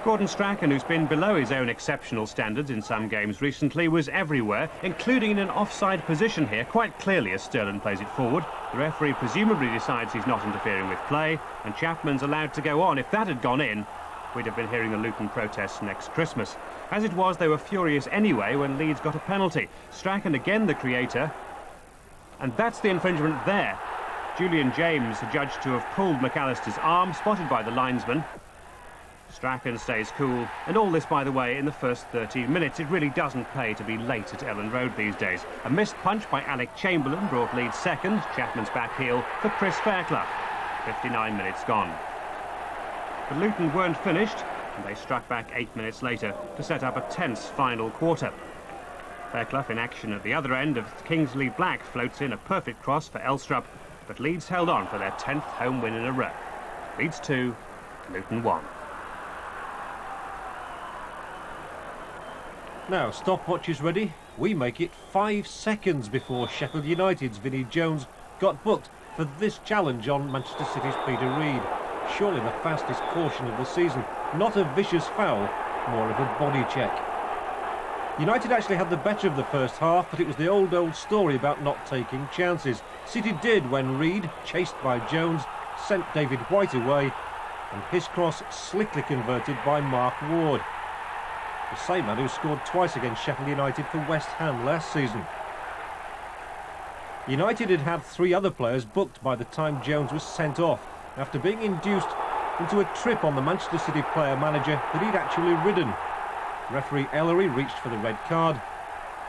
Gordon Strachan, who's been below his own exceptional standards in some games recently, was everywhere, including in an offside position here, quite clearly as Sterland plays it forward. The referee presumably decides he's not interfering with play, and Chapman's allowed to go on. If that had gone in, we'd have been hearing the Luton protests next Christmas. As it was, they were furious anyway when Leeds got a penalty. Strachan again the creator, and that's the infringement there. Julian James adjudged to have pulled McAllister's arm, spotted by the linesman. Strachan stays cool, and all this, by the way, in the first 13 minutes. It really doesn't pay to be late at Ellen Road these days. A missed punch by Alec Chamberlain brought Leeds second. Chapman's back heel for Chris Fairclough. 59 minutes gone. But Luton weren't finished, and they struck back 8 minutes later to set up a tense final quarter. Fairclough in action at the other end of Kingsley Black floats in a perfect cross for Elstrup, but Leeds held on for their 10th home win in a row. Leeds 2, Luton 1. Now, stopwatch is ready. We make it 5 seconds before Sheffield United's Vinnie Jones got booked for this challenge on Manchester City's Peter Reid. Surely the fastest caution of the season. Not a vicious foul, more of a body check. United actually had the better of the first half, but it was the old story about not taking chances. City did when Reid, chased by Jones, sent David White away, and his cross slickly converted by Mark Ward. The same man who scored twice against Sheffield United for West Ham last season. United had had 3 other players booked by the time Jones was sent off, after being induced into a trip on the Manchester City player-manager that he'd actually ridden. Referee Ellery reached for the red card,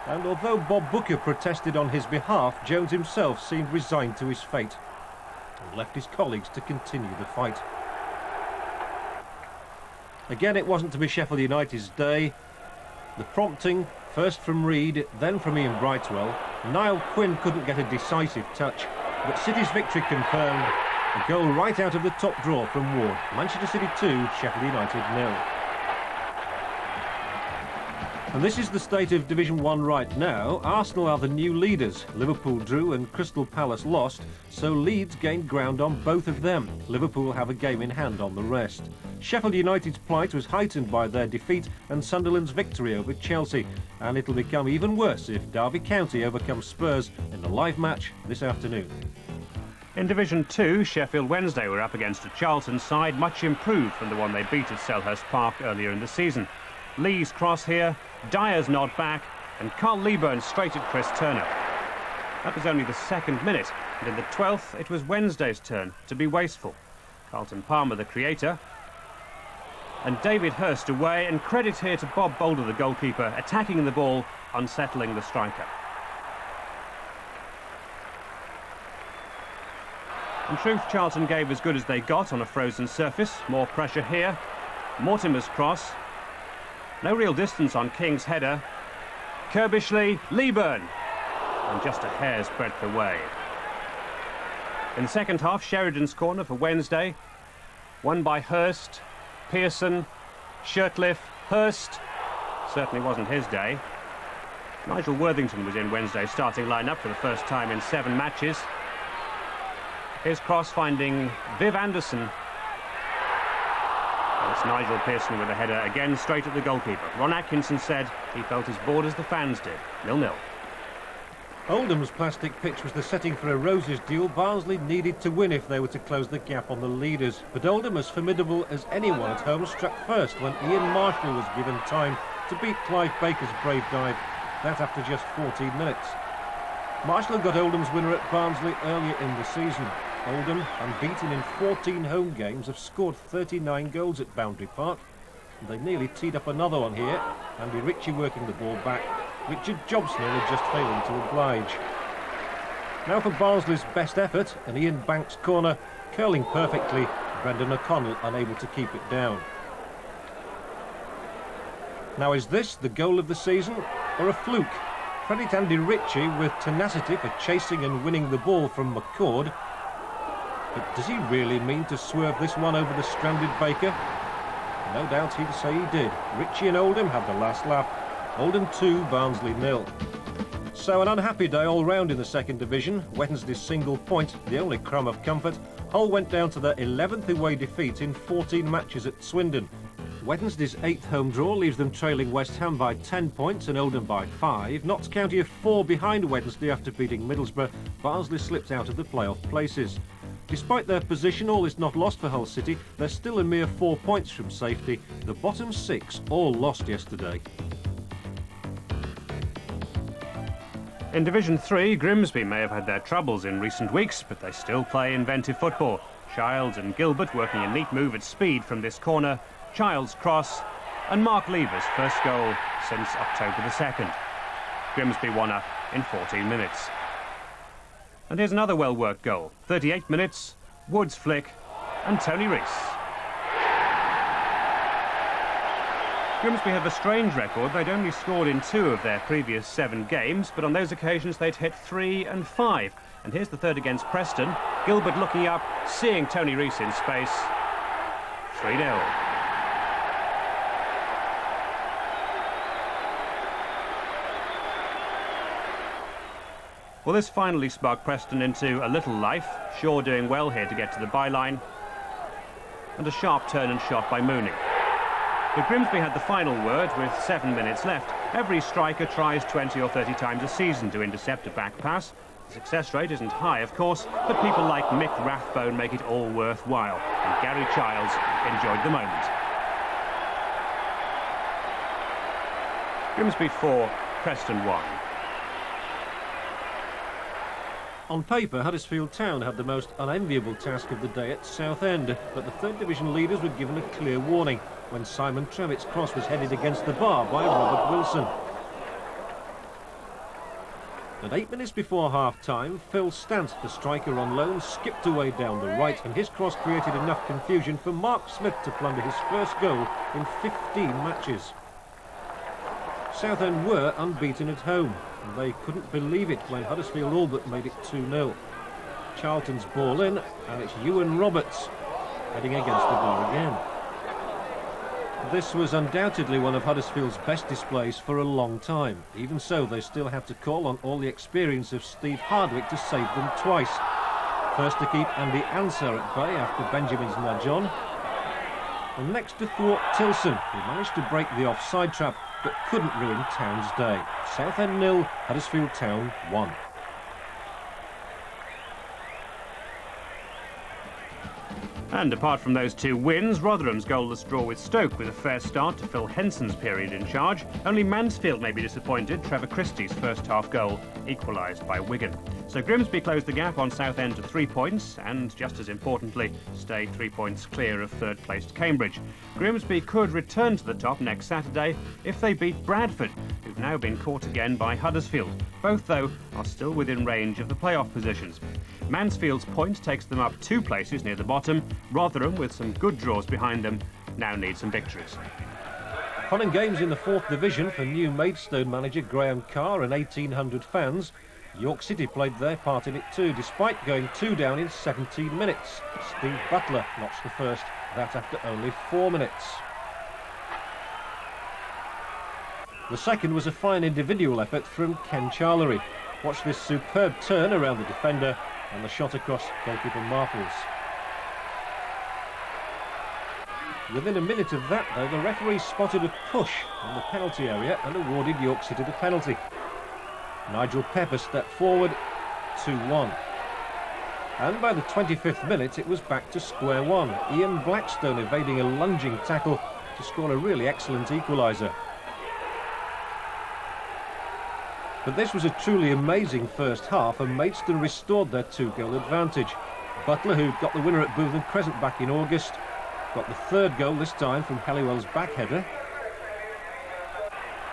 and although Bob Booker protested on his behalf, Jones himself seemed resigned to his fate and left his colleagues to continue the fight. Again, it wasn't to be Sheffield United's day. The prompting, first from Reid, then from Ian Brightwell. Niall Quinn couldn't get a decisive touch, but City's victory confirmed. A goal right out of the top drawer from Ward. Manchester City 2, Sheffield United 0. And this is the state of Division 1 right now. Arsenal are the new leaders. Liverpool drew and Crystal Palace lost, so Leeds gained ground on both of them. Liverpool have a game in hand on the rest. Sheffield United's plight was heightened by their defeat and Sunderland's victory over Chelsea, and it'll become even worse if Derby County overcomes Spurs in the live match this afternoon. In Division 2, Sheffield Wednesday were up against a Charlton side much improved from the one they beat at Selhurst Park earlier in the season. Lee's cross here, Dyer's nod back, and Carl Leeburn straight at Chris Turner. That was only the 2nd minute, and in the 12th it was Wednesday's turn to be wasteful. Carlton Palmer, the creator, and David Hurst away, and credit here to Bob Boulder, the goalkeeper, attacking the ball, unsettling the striker. In truth, Charlton gave as good as they got on a frozen surface. More pressure here. Mortimer's cross. No real distance on King's header. Kirbishley, Leeburn, and just a hair's breadth away. In the second half, Sheridan's corner for Wednesday. Won by Hurst, Pearson, Shirtliff, Hurst. Certainly wasn't his day. Nigel Worthington was in Wednesday's starting lineup for the first time in 7 matches. Here's cross finding Viv Anderson. And it's Nigel Pearson with a header again straight at the goalkeeper. Ron Atkinson said he felt as bored as the fans did. 0-0. Oldham's plastic pitch was the setting for a Roses duel. Barnsley needed to win if they were to close the gap on the leaders. But Oldham, as formidable as anyone at home, struck first when Ian Marshall was given time to beat Clive Baker's brave dive. That after just 14 minutes. Marshall got Oldham's winner at Barnsley earlier in the season. Oldham, unbeaten in 14 home games, have scored 39 goals at Boundary Park. And they nearly teed up another one here. Andy Ritchie working the ball back. Richard Jobson only just failing to oblige. Now for Barnsley's best effort, an Ian Banks corner, curling perfectly, Brendan O'Connell unable to keep it down. Now is this the goal of the season or a fluke? Credit Andy Ritchie with tenacity for chasing and winning the ball from McCord. But does he really mean to swerve this one over the stranded Baker? No doubt he'd say he did. Ritchie and Oldham had the last laugh. Oldham 2, Barnsley 0. So an unhappy day all round in the second division. Wednesday's single point, the only crumb of comfort. Hull went down to their 11th away defeat in 14 matches at Swindon. Wednesday's 8th home draw leaves them trailing West Ham by 10 points and Oldham by 5. Notts County are 4 behind Wednesday after beating Middlesbrough. Barnsley slipped out of the playoff places. Despite their position, all is not lost for Hull City. They're still a mere 4 points from safety. The bottom 6 all lost yesterday. In Division 3, Grimsby may have had their troubles in recent weeks, but they still play inventive football. Childs and Gilbert working a neat move at speed from this corner. Childs' cross, and Mark Lever's first goal since October the 2nd. Grimsby won up in 14 minutes. And here's another well-worked goal. 38 minutes, Wood's flick, and Tony Rees. Grimsby have a strange record. They'd only scored in 2 of their previous 7 games, but on those occasions they'd hit 3 and 5. And here's the third against Preston. Gilbert looking up, seeing Tony Rees in space. 3-0. Well, this finally sparked Preston into a little life. Shaw doing well here to get to the byline. And a sharp turn and shot by Mooney. But Grimsby had the final word with 7 minutes left. Every striker tries 20 or 30 times a season to intercept a back pass. The success rate isn't high, of course, but people like Mick Rathbone make it all worthwhile. And Gary Childs enjoyed the moment. Grimsby 4, Preston 1. On paper, Huddersfield Town had the most unenviable task of the day at Southend, but the third division leaders were given a clear warning when Simon Trevitt's cross was headed against the bar by Robert Wilson. At 8 minutes before half-time, Phil Stant, the striker on loan, skipped away down the right, and his cross created enough confusion for Mark Smith to plunder his first goal in 15 matches. Southend were unbeaten at home, and they couldn't believe it when Huddersfield all but made it 2-0. Charlton's ball in, and it's Ewan Roberts heading against the bar again. This was undoubtedly one of Huddersfield's best displays for a long time. Even so, they still had to call on all the experience of Steve Hardwick to save them twice. First to keep Andy Ansar at bay after Benjamin's nudge on, and next to thwart Tilson, who managed to break the offside trap but couldn't ruin Town's day. Southend 0, Huddersfield Town 1. And apart from those 2 wins, Rotherham's goalless draw with Stoke with a fair start to Phil Henson's period in charge. Only Mansfield may be disappointed. Trevor Christie's first half goal equalised by Wigan. So Grimsby closed the gap on Southend to 3 points and, just as importantly, stay 3 points clear of third-placed Cambridge. Grimsby could return to the top next Saturday if they beat Bradford, who've now been caught again by Huddersfield. Both, though, are still within range of the playoff positions. Mansfield's point takes them up 2 places near the bottom. Rotherham, with some good draws behind them, now need some victories. Fun and games in the 4th division for new Maidstone manager Graham Carr and 1,800 fans. York City played their part in it too, despite going 2 down in 17 minutes. Steve Butler notched the first, that after only 4 minutes. The second was a fine individual effort from Ken Charlery. Watch this superb turn around the defender and the shot across goalkeeper Marples. Within a minute of that, though, the referee spotted a push in the penalty area and awarded York City the penalty. Nigel Pepper stepped forward, 2-1. And by the 25th minute, it was back to square one. Ian Blackstone evading a lunging tackle to score a really excellent equaliser. But this was a truly amazing first half, and Maidstone restored their 2-goal advantage. Butler, who got the winner at Bootham Crescent back in August, got the 3rd goal this time from Halliwell's back header.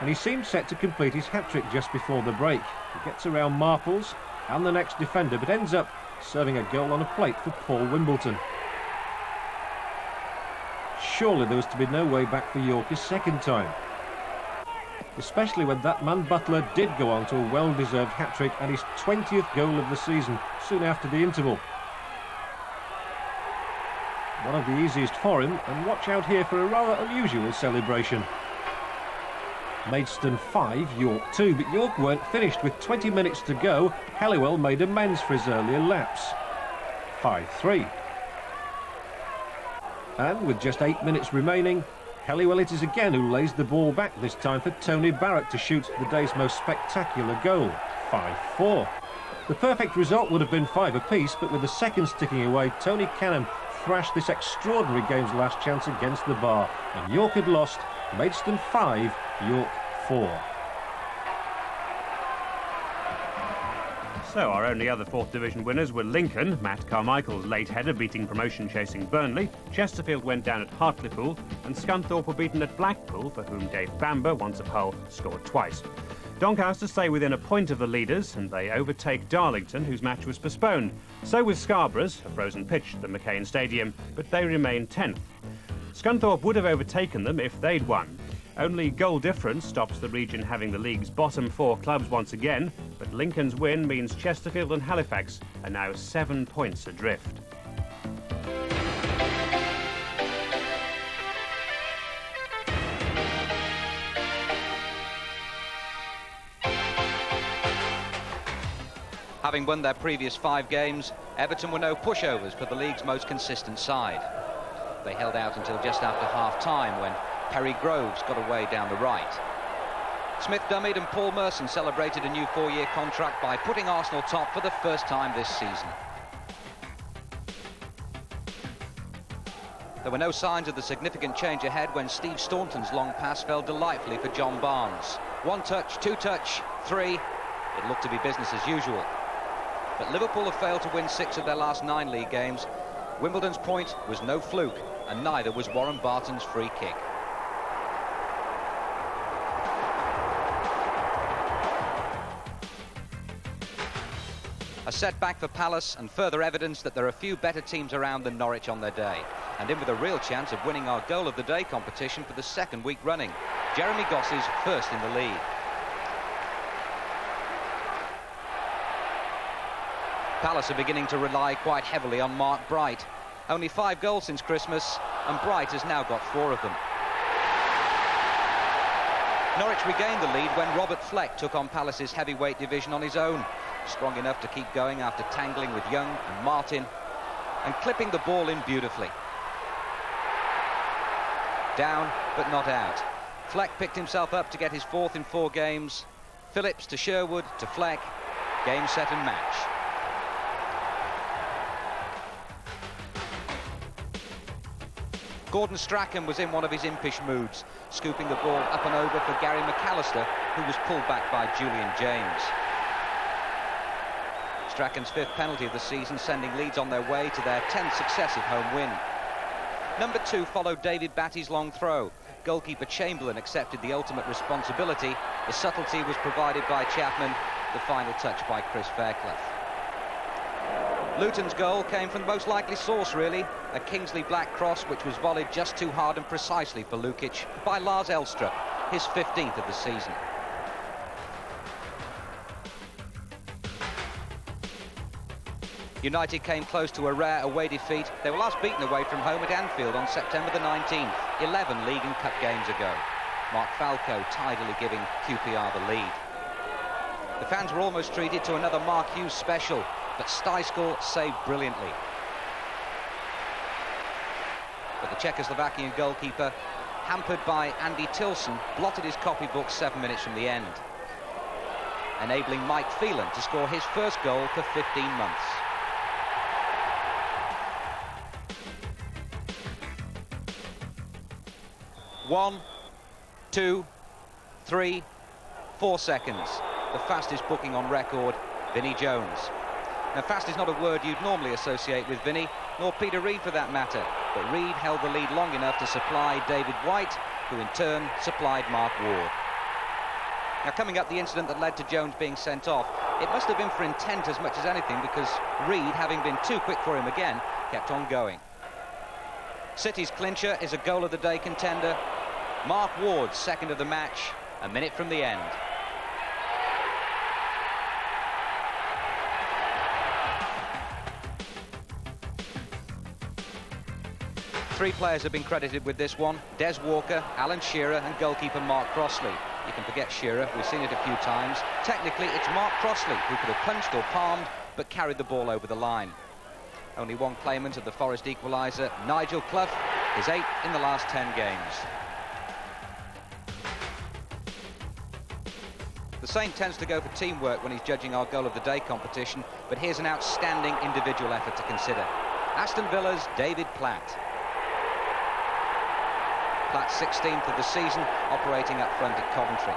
And he seemed set to complete his hat-trick just before the break. He gets around Marples, and the next defender, but ends up serving a goal on a plate for Paul Wimbledon. Surely there was to be no way back for York his second time, especially when that man Butler did go on to a well-deserved hat-trick and his 20th goal of the season soon after the interval. One of the easiest for him, and watch out here for a rather unusual celebration. Maidstone 5, York 2, but York weren't finished. With 20 minutes to go, Helliwell made amends for his earlier lapse. 5-3. And with just 8 minutes remaining, Helliwell it is again who lays the ball back, this time for Tony Barrett to shoot the day's most spectacular goal. 5-4. The perfect result would have been 5 apiece, but with the seconds ticking away, Tony Canham thrashed this extraordinary game's last chance against the bar, and York had lost. Maidstone 5, York 4. So our only other 4th Division winners were Lincoln, Matt Carmichael's late header beating promotion-chasing Burnley, Chesterfield went down at Hartlepool, and Scunthorpe were beaten at Blackpool, for whom Dave Bamber, once of Hull, scored twice. Doncaster stay within a point of the leaders, and they overtake Darlington, whose match was postponed. So with Scarborough's, a frozen pitch at the McCain Stadium, but they remain 10th. Scunthorpe would have overtaken them if they'd won. Only goal difference stops the region having the league's bottom 4 clubs once again, but Lincoln's win means Chesterfield and Halifax are now 7 points adrift. Having won their previous 5 games, Everton were no pushovers for the league's most consistent side. They held out until just after half-time when Perry Groves got away down the right. Smith dummied and Paul Merson celebrated a new 4-year contract by putting Arsenal top for the first time this season. There were no signs of the significant change ahead when Steve Staunton's long pass fell delightfully for John Barnes. 1 touch, 2 touch, 3. It looked to be business as usual. But Liverpool have failed to win 6 of their last 9 league games. Wimbledon's point was no fluke, and neither was Warren Barton's free kick. A setback for Palace and further evidence that there are few better teams around than Norwich on their day, and in with a real chance of winning our Goal of the Day competition for the 2nd week running. Jeremy Goss is first in the lead. Palace are beginning to rely quite heavily on Mark Bright. Only 5 goals since Christmas, and Bright has now got 4 of them. Norwich regained the lead when Robert Fleck took on Palace's heavyweight division on his own. Strong enough to keep going after tangling with Young and Martin, and clipping the ball in beautifully. Down, but not out. Fleck picked himself up to get his 4th in 4 games. Phillips to Sherwood to Fleck. Game, set and match. Gordon Strachan was in one of his impish moods, scooping the ball up and over for Gary McAllister, who was pulled back by Julian James. Strachan's 5th penalty of the season, sending Leeds on their way to their 10th successive home win. Number 2 followed David Batty's long throw. Goalkeeper Chamberlain accepted the ultimate responsibility. The subtlety was provided by Chapman, the final touch by Chris Fairclough. Luton's goal came from the most likely source, really, a Kingsley Black cross which was volleyed just too hard and precisely for Lukic by Lars Elstrup, his 15th of the season. United came close to a rare away defeat. They were last beaten away from home at Anfield on September the 19th, 11 league and cup games ago. Mark Falco tidily giving QPR the lead. The fans were almost treated to another Mark Hughes special, but Steiskal saved brilliantly. But the Czechoslovakian goalkeeper, hampered by Andy Tilson, blotted his copybook 7 minutes from the end, enabling Mike Phelan to score his first goal for 15 months. One, 2, 3, 4 seconds. The fastest booking on record, Vinnie Jones. Now, fast is not a word you'd normally associate with Vinnie, nor Peter Reid for that matter, but Reid held the lead long enough to supply David White, who in turn supplied Mark Ward. Now, coming up, the incident that led to Jones being sent off. It must have been for intent as much as anything, because Reed, having been too quick for him again, kept on going. City's clincher is a goal of the day contender. Mark Ward's second of the match, a minute from the end. Three players have been credited with this one: Des Walker, Alan Shearer and goalkeeper Mark Crossley. You can forget Shearer, we've seen it a few times. Technically, it's Mark Crossley who could have punched or palmed, but carried the ball over the line. Only one claimant of the Forest equaliser, Nigel Clough, is 8th in the last 10 games. The Saint tends to go for teamwork when he's judging our goal of the day competition, but here's an outstanding individual effort to consider. Aston Villa's David Platt. Platt's 16th of the season, operating up front at Coventry.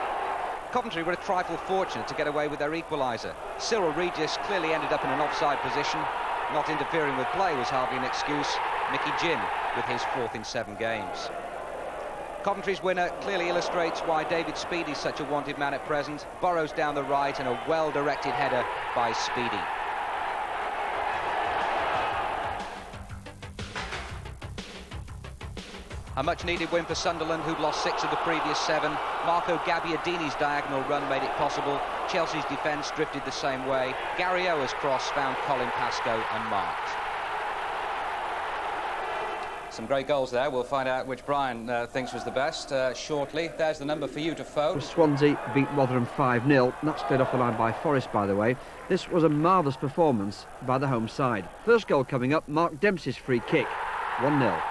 Coventry were a trifle fortunate to get away with their equaliser. Cyril Regis clearly ended up in an offside position. Not interfering with play was hardly an excuse. Mickey Ginn with his 4th in 7 games. Coventry's winner clearly illustrates why David Speedy's such a wanted man at present. Burrows down the right and a well-directed header by Speedy. A much-needed win for Sunderland, who'd lost 6 of the previous 7. Marco Gabbiadini's diagonal run made it possible. Chelsea's defence drifted the same way. Gary Ower's cross found Colin Pascoe unmarked. Some great goals there. We'll find out which Brian thinks was the best shortly. There's the number for you to phone. Swansea beat Rotherham 5-0. That's cleared off the line by Forest, by the way. This was a marvellous performance by the home side. First goal coming up, Mark Dempsey's free kick, 1-0.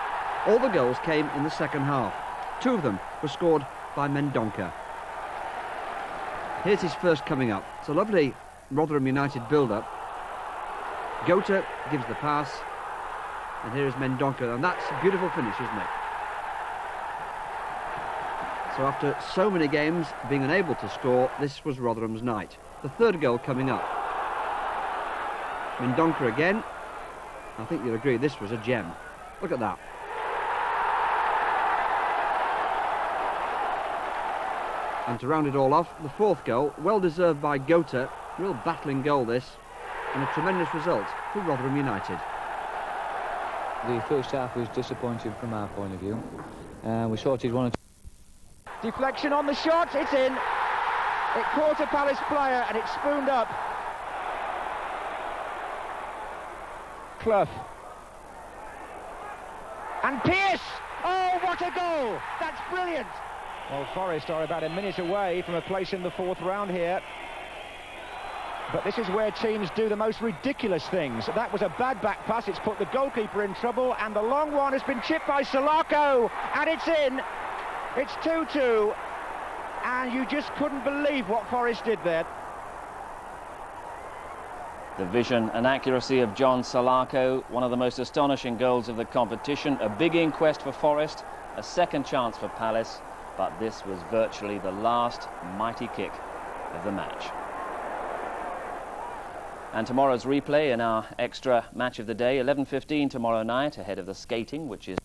All the goals came in the second half. 2 of them were scored by Mendonca. Here's his first coming up. It's a lovely Rotherham United build-up. Gota gives the pass, and here is Mendonca, and that's a beautiful finish, isn't it? So after so many games being unable to score, this was Rotherham's night. The third goal coming up. Mendonca again. I think you'll agree this was a gem. Look at that. And to round it all off, the 4th goal, well deserved by Gota. Real battling goal this, and a tremendous result for Rotherham United. The first half was disappointing from our point of view. We sorted one. Deflection on the shot, it's in. It caught a Palace player and it spooned up. Clough. And Pearce! Oh, what a goal! That's brilliant! Well, Forest are about a minute away from a place in the 4th round here. But this is where teams do the most ridiculous things. That was a bad back pass. It's put the goalkeeper in trouble, and the long one has been chipped by Salako, and it's in. It's 2-2, and you just couldn't believe what Forest did there. The vision and accuracy of John Salako, one of the most astonishing goals of the competition. A big inquest for Forest, a second chance for Palace, but this was virtually the last mighty kick of the match. And tomorrow's replay in our extra match of the day, 11:15 tomorrow night, ahead of the skating, which is...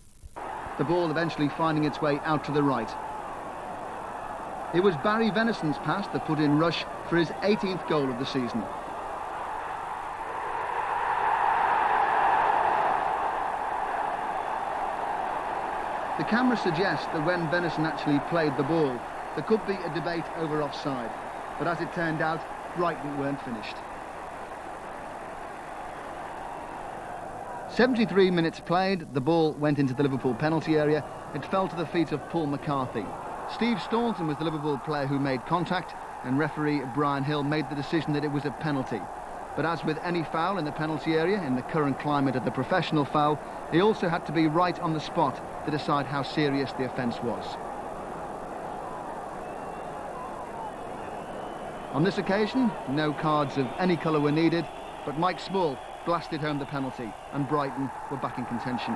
The ball eventually finding its way out to the right. It was Barry Venison's pass that put in Rush for his 18th goal of the season. The camera suggests that when Venison actually played the ball, there could be a debate over offside. But as it turned out, Brighton weren't finished. 73 minutes played, the ball went into the Liverpool penalty area. It fell to the feet of Paul McCarthy. Steve Staunton was the Liverpool player who made contact, and referee Brian Hill made the decision that it was a penalty. But as with any foul in the penalty area, in the current climate of the professional foul, he also had to be right on the spot to decide how serious the offence was. On this occasion, no cards of any colour were needed, but Mike Small blasted home the penalty, and Brighton were back in contention.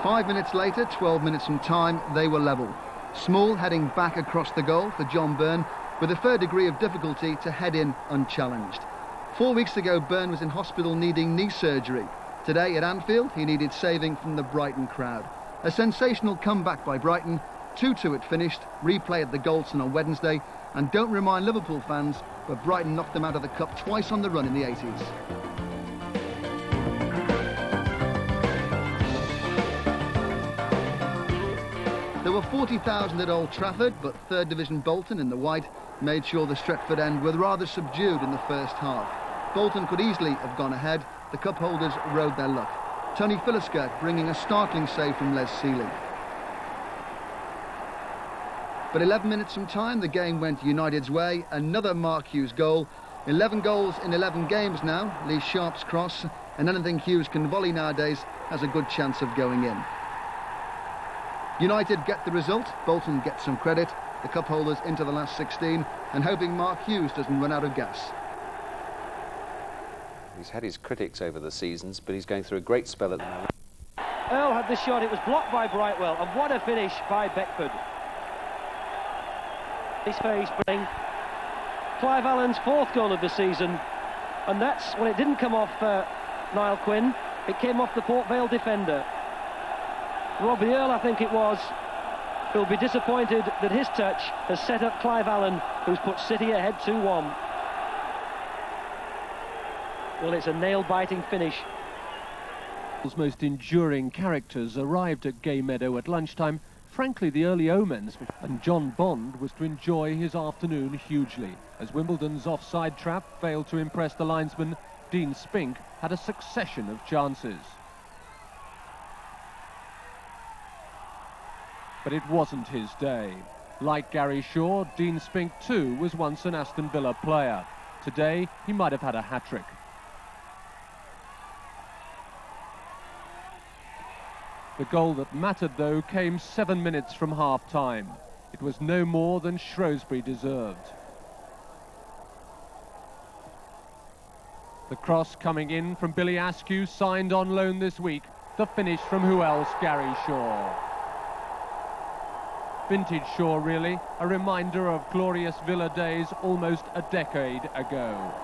Five minutes later, 12 minutes from time, they were level. Small heading back across the goal for John Byrne, with a fair degree of difficulty to head in unchallenged. 4 weeks ago, Byrne was in hospital needing knee surgery. Today at Anfield, he needed saving from the Brighton crowd. A sensational comeback by Brighton, 2-2 it finished, replay at the Goldson on Wednesday, and don't remind Liverpool fans, but Brighton knocked them out of the cup twice on the run in the 80s. There were 40,000 at Old Trafford, but 3rd Division Bolton in the white made sure the Stretford end were rather subdued in the first half. Bolton could easily have gone ahead. The cup holders rode their luck. Tony Philliskirt bringing a startling save from Les Seeley. But 11 minutes from time, the game went United's way. Another Mark Hughes goal. 11 goals in 11 games now. Lee Sharp's cross, and anything Hughes can volley nowadays has a good chance of going in. United get the result. Bolton get some credit. The cup holders into the last 16, and hoping Mark Hughes doesn't run out of gas. He's had his critics over the seasons, but he's going through a great spell at the moment. Earl had the shot, it was blocked by Brightwell, and what a finish by Beckford. His face bring Clive Allen's 4th goal of the season, and that's, well, it didn't come off Niall Quinn, it came off the Port Vale defender. Robbie Earl, I think it was, who'll be disappointed that his touch has set up Clive Allen, who's put City ahead 2-1. Well, it's a nail-biting finish. Most enduring characters arrived at Gay Meadow at lunchtime. Frankly, the early omens, and John Bond was to enjoy his afternoon hugely. As Wimbledon's offside trap failed to impress the linesman, Dean Spink had a succession of chances. But it wasn't his day. Like Gary Shaw, Dean Spink too was once an Aston Villa player. Today, he might have had a hat-trick. The goal that mattered, though, came 7 minutes from half-time. It was no more than Shrewsbury deserved. The cross coming in from Billy Askew, signed on loan this week. The finish from who else? Gary Shaw. Vintage Shaw, really, a reminder of glorious Villa days almost a decade ago.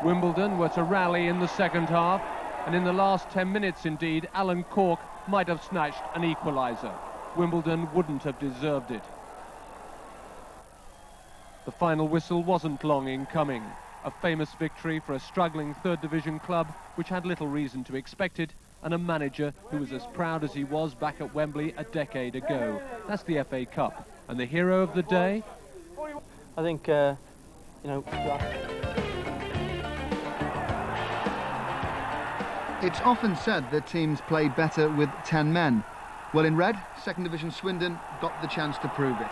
Wimbledon were to rally in the second half, and in the last 10 minutes, indeed, Alan Cork might have snatched an equaliser. Wimbledon wouldn't have deserved it. The final whistle wasn't long in coming. A famous victory for a struggling 3rd Division club, which had little reason to expect it, and a manager who was as proud as he was back at Wembley a decade ago. That's the FA Cup. And the hero of the day? I think, you know... It's often said that teams play better with 10 men. Well, in red, 2nd Division Swindon got the chance to prove it.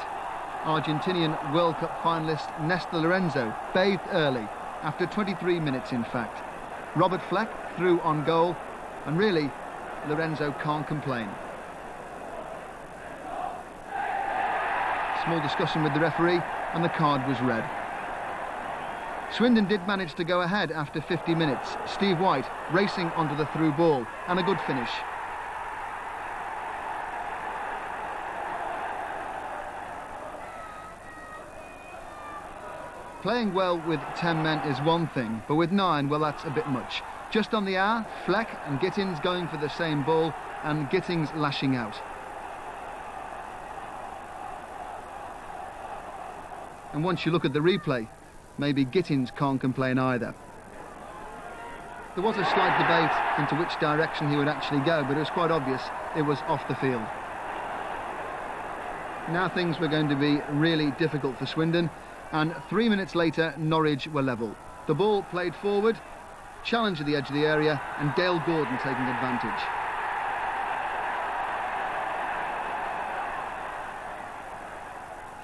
Argentinian World Cup finalist Néstor Lorenzo bathed early, after 23 minutes in fact. Robert Fleck threw on goal, and really, Lorenzo can't complain. Small discussion with the referee, and the card was red. Swindon did manage to go ahead after 50 minutes. Steve White racing onto the through ball, and a good finish. Playing well with 10 men is one thing, but with 9, well, that's a bit much. Just on the hour, Fleck and Gittins going for the same ball, and Gittins lashing out. And once you look at the replay, maybe Gittins can't complain either. There was a slight debate into which direction he would actually go, but it was quite obvious it was off the field. Now things were going to be really difficult for Swindon, and 3 minutes later, Norwich were level. The ball played forward, challenge at the edge of the area, and Dale Gordon taking advantage.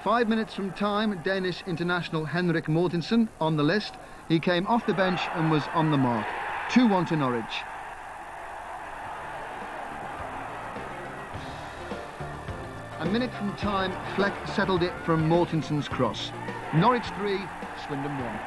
Five minutes from time, Danish international Henrik Mortensen on the list. He came off the bench and was on the mark. 2-1 to Norwich. A minute from time, Fleck settled it from Mortensen's cross. Norwich 3, Swindon 1.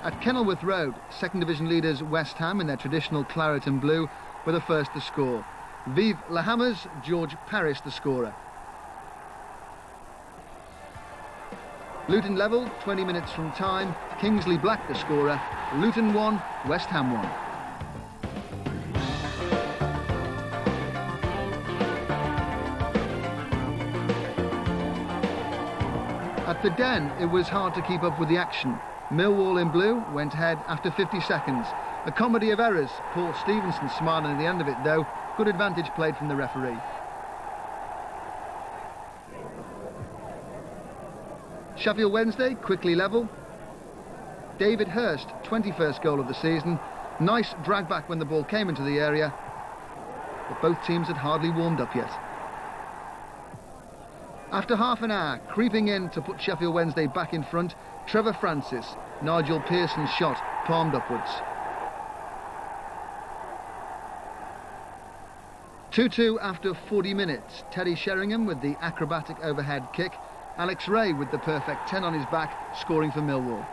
At Kenilworth Road, 2nd Division leaders West Ham in their traditional claret and blue were the first to score. Vive La Hammers, George Parris the scorer. Luton levelled 20 minutes from time. Kingsley Black the scorer. Luton 1, West Ham 1. At the Den, it was hard to keep up with the action. Millwall in blue went ahead after 50 seconds. A comedy of errors. Paul Stevenson smiling at the end of it, though. Good advantage played from the referee. Sheffield Wednesday quickly level. David Hurst, 21st goal of the season. Nice drag back when the ball came into the area, but both teams had hardly warmed up yet. After half an hour, creeping in to put Sheffield Wednesday back in front, Trevor Francis, Nigel Pearson's shot, palmed upwards. 2-2 after 40 minutes. Teddy Sheringham with the acrobatic overhead kick. Alex Ray with the perfect 10 on his back, scoring for Millwall.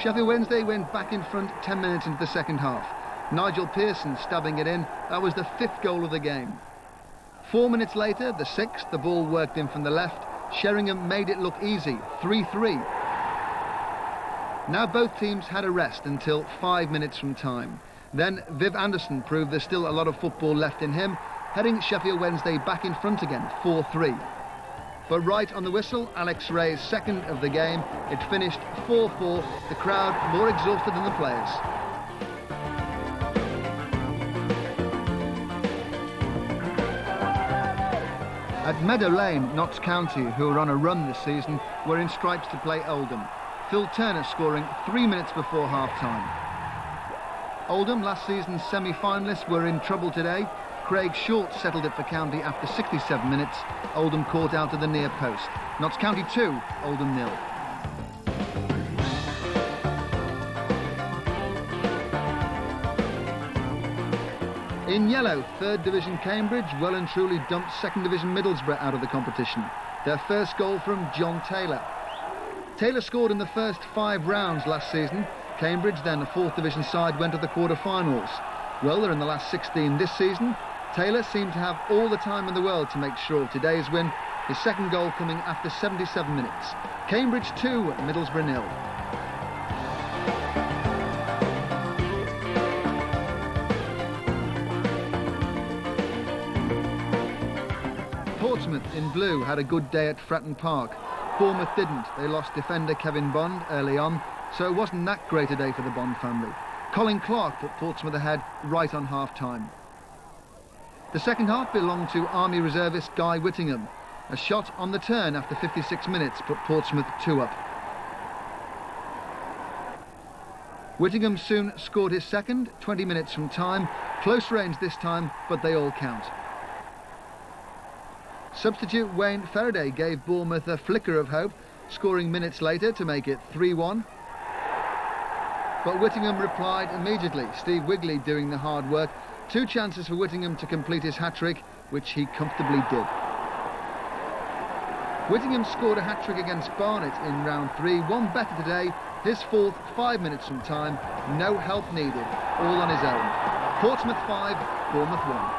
Sheffield Wednesday went back in front 10 minutes into the second half. Nigel Pearson stabbing it in. That was the 5th goal of the game. 4 minutes later, the 6th, the ball worked in from the left. Sheringham made it look easy, 3-3. Now both teams had a rest until 5 minutes from time. Then Viv Anderson proved there's still a lot of football left in him, heading Sheffield Wednesday back in front again, 4-3. But right on the whistle, Alex Ray's 2nd of the game. It finished 4-4, the crowd more exhausted than the players. At Meadow Lane, Notts County, who are on a run this season, were in stripes to play Oldham. Phil Turner scoring 3 minutes before half-time. Oldham, last season's semi-finalists, were in trouble today. Craig Short settled it for County after 67 minutes. Oldham caught out to the near post. Notts County 2, Oldham 0. In yellow, 3rd Division Cambridge well and truly dumped 2nd Division Middlesbrough out of the competition. Their first goal from John Taylor. Taylor scored in the first 5 rounds last season. Cambridge, then a 4th Division side, went to the quarter-finals. Well, they're in the last 16 this season. Taylor seemed to have all the time in the world to make sure of today's win. His 2nd goal coming after 77 minutes. Cambridge 2, Middlesbrough 0. Portsmouth in blue had a good day at Fratton Park. Bournemouth didn't. They lost defender Kevin Bond early on, so it wasn't that great a day for the Bond family. Colin Clark put Portsmouth ahead right on half-time. The second half belonged to Army reservist Guy Whittingham. A shot on the turn after 56 minutes put Portsmouth 2 up. Whittingham soon scored his 2nd, 20 minutes from time. Close range this time, but they all count. Substitute Wayne Faraday gave Bournemouth a flicker of hope, scoring minutes later to make it 3-1. But Whittingham replied immediately, Steve Wigley doing the hard work. 2 chances for Whittingham to complete his hat-trick, which he comfortably did. Whittingham scored a hat-trick against Barnet in round 3, one better today, his 4th 5 minutes from time, no help needed, all on his own. Portsmouth 5, Bournemouth 1.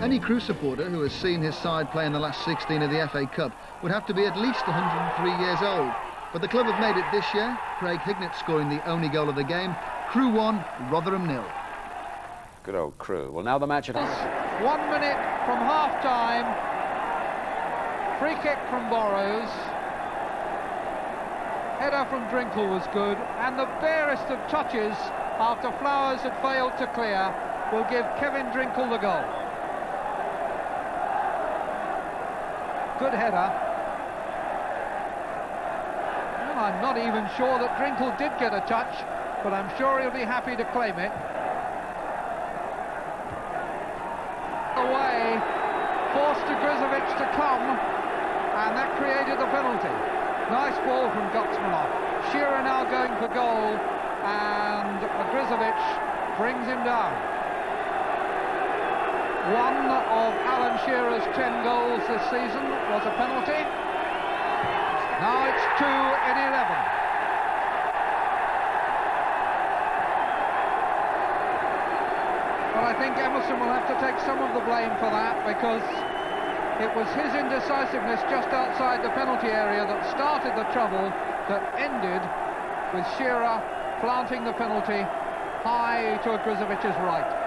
Any Crewe supporter who has seen his side play in the last 16 of the FA Cup would have to be at least 103 years old. But the club have made it this year. Craig Hignett scoring the only goal of the game. Crewe 1, Rotherham 0. Good old Crewe. Well, now the match at 1 minute from half-time. Free kick from Borrows. Header from Drinkle was good. And the barest of touches, after Flowers had failed to clear, will give Kevin Drinkle the goal. Good header. Well, I'm not even sure that Drinkle did get a touch, but I'm sure he'll be happy to claim it. Away, forced to Grizovic to come, and that created the penalty. Nice ball from Gutsmanov. Shearer now going for goal, and Grizovic brings him down. One of Alan Shearer's 10 goals this season was a penalty. Now it's 2 in 11. think Emerson will have to take some of the blame for that, because it was his indecisiveness just outside the penalty area that started the trouble, that ended with Shearer planting the penalty high to Grzewic's right.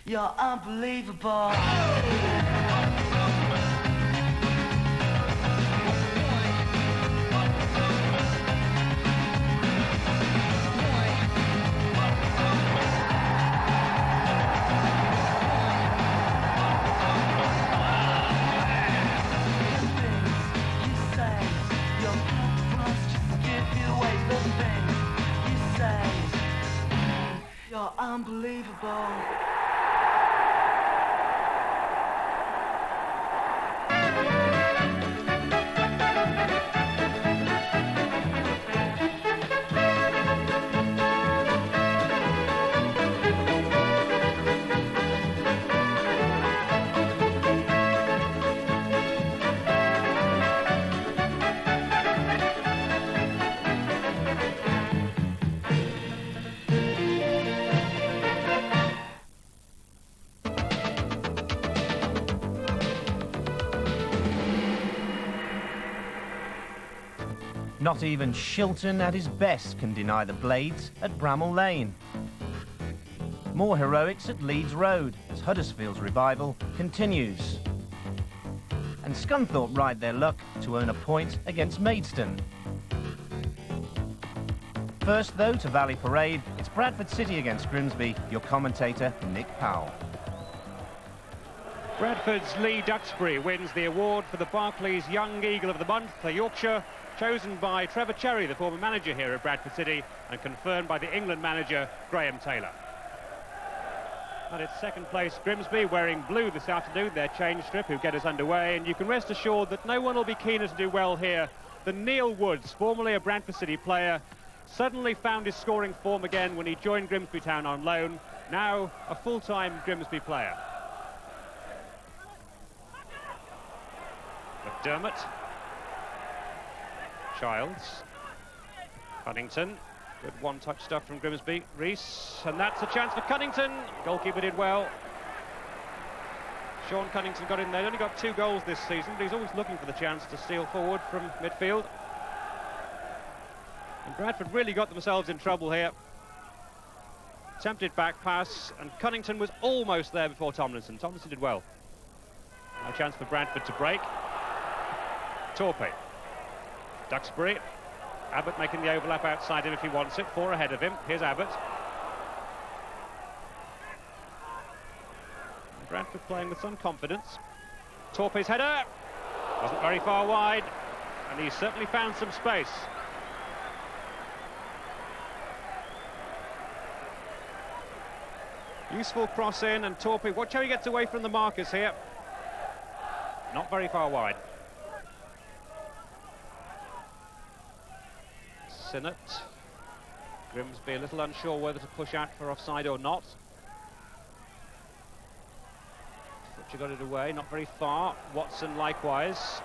You're unbelievable. You're unbelievable. Not even Shilton at his best can deny the Blades at Bramall Lane. More heroics at Leeds Road as Huddersfield's revival continues. And Scunthorpe ride their luck to earn a point against Maidstone. First, though, to Valley Parade, it's Bradford City against Grimsby, your commentator, Nick Powell. Bradford's Lee Duxbury wins the award for the Barclays Young Eagle of the Month for Yorkshire, chosen by Trevor Cherry, the former manager here at Bradford City, and confirmed by the England manager, Graham Taylor. And it's second place Grimsby, wearing blue this afternoon, their change strip, who get us underway, and you can rest assured that no one will be keener to do well here than Neil Woods, formerly a Bradford City player, suddenly found his scoring form again when he joined Grimsby Town on loan, now a full-time Grimsby player. McDermott, Childs, Cunnington, good one-touch stuff from Grimsby, Rees, and that's a chance for Cunnington. Goalkeeper did well. Sean Cunnington got in there, only got 2 goals this season, but he's always looking for the chance to steal forward from midfield. And Bradford really got themselves in trouble here. Attempted back pass, and Cunnington was almost there before Tomlinson. Tomlinson did well. A chance for Bradford to break. Torpey, Duxbury, Abbott making the overlap outside him if he wants it, 4 ahead of him. Here's Abbott. And Bradford playing with some confidence. Torpey's header wasn't very far wide, and he's certainly found some space. Useful cross in, and Torpey, watch how he gets away from the markers here. Not very far wide. Sinnott. Grimsby a little unsure whether to push out for offside or not. Butcher got it away, not very far. Watson likewise.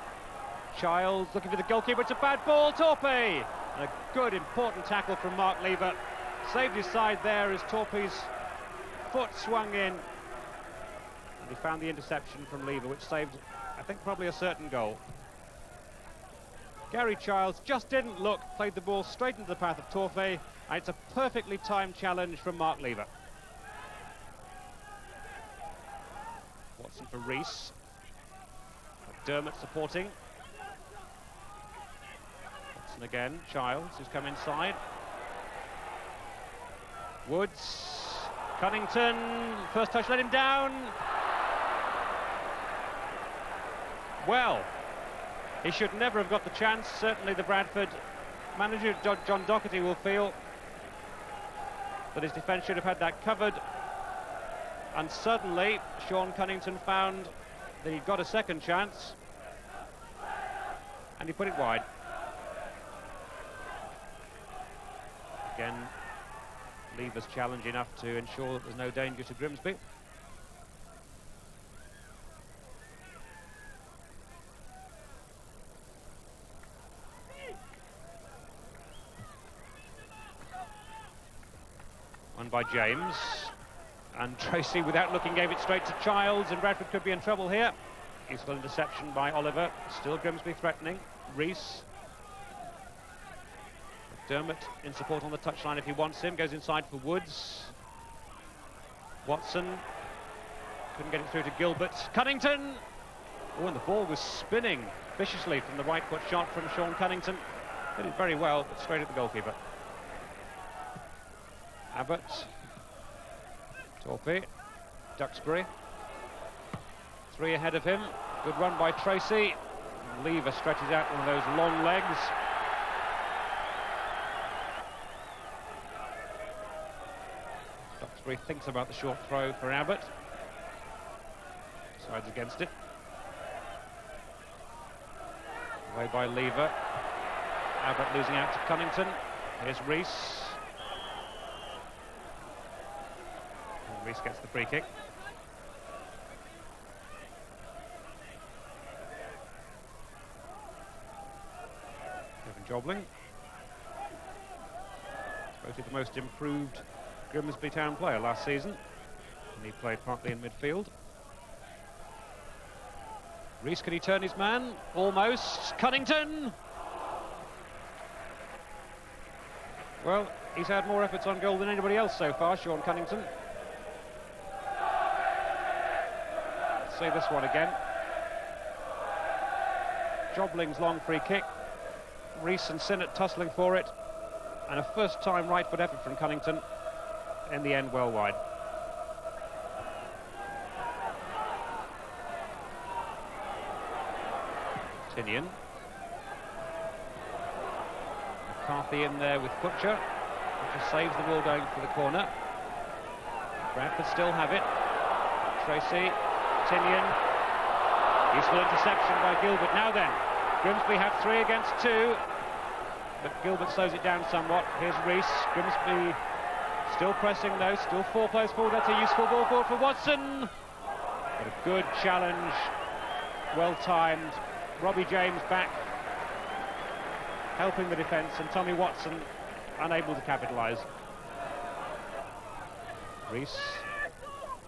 Childs looking for the goalkeeper, it's a bad ball, Torpey! And a good important tackle from Mark Lever. Saved his side there as Torpey's foot swung in. And he found the interception from Lever, which saved, I think, probably a certain goal. Gary Childs just didn't look, played the ball straight into the path of Torpey, and it's a perfectly timed challenge from Mark Lever. Watson for Rees. McDermott supporting. Watson again, Childs, who's come inside. Woods, Cunnington, first touch let him down. Well, he should never have got the chance. Certainly the Bradford manager John Doherty will feel that his defence should have had that covered, and suddenly Sean Cunnington found that he'd got a second chance and he put it wide. Again, Lever's challenge enough to ensure that there's no danger to Grimsby. Won by James, and Tracy, without looking, gave it straight to Childs, and Bradford could be in trouble here. Useful interception by Oliver. Still Grimsby threatening. Rees. McDermott in support on the touchline if he wants him. Goes inside for Woods. Watson couldn't get it through to Gilbert. Cunnington. Oh, and the ball was spinning viciously from the right foot shot from Sean Cunnington. Did it very well, but straight at the goalkeeper. Abbott. Torpy. Duxbury. 3 ahead of him. Good run by Tracy. Lever stretches out one of those long legs. Duxbury thinks about the short throw for Abbott. Sides against it. Away by Lever. Abbott losing out to Cunnington. Here's Rees. And Rees gets the free kick. Jobling. Voted the most improved Grimsby Town player last season, and he played partly in midfield. Rees, can he turn his man? Almost. Cunnington! Well, he's had more efforts on goal than anybody else so far, Sean Cunnington. Let's see this one again. Jobling's long free kick. Rees and Sinnott tussling for it, and a first-time right foot effort from Cunnington, in the end well wide. Tinian. McCarthy in there with Butcher. Butcher saves the ball going for the corner. Bradford still have it. Tracy, Tinian. Useful interception by Gilbert. Now then, Grimsby have 3 against 2, but Gilbert slows it down somewhat. Here's Rees. Grimsby still pressing though, still 4 players forward. That's a useful ball forward for Watson. But a good challenge, well timed. Robbie James back, helping the defence, and Tommy Watson unable to capitalise. Rees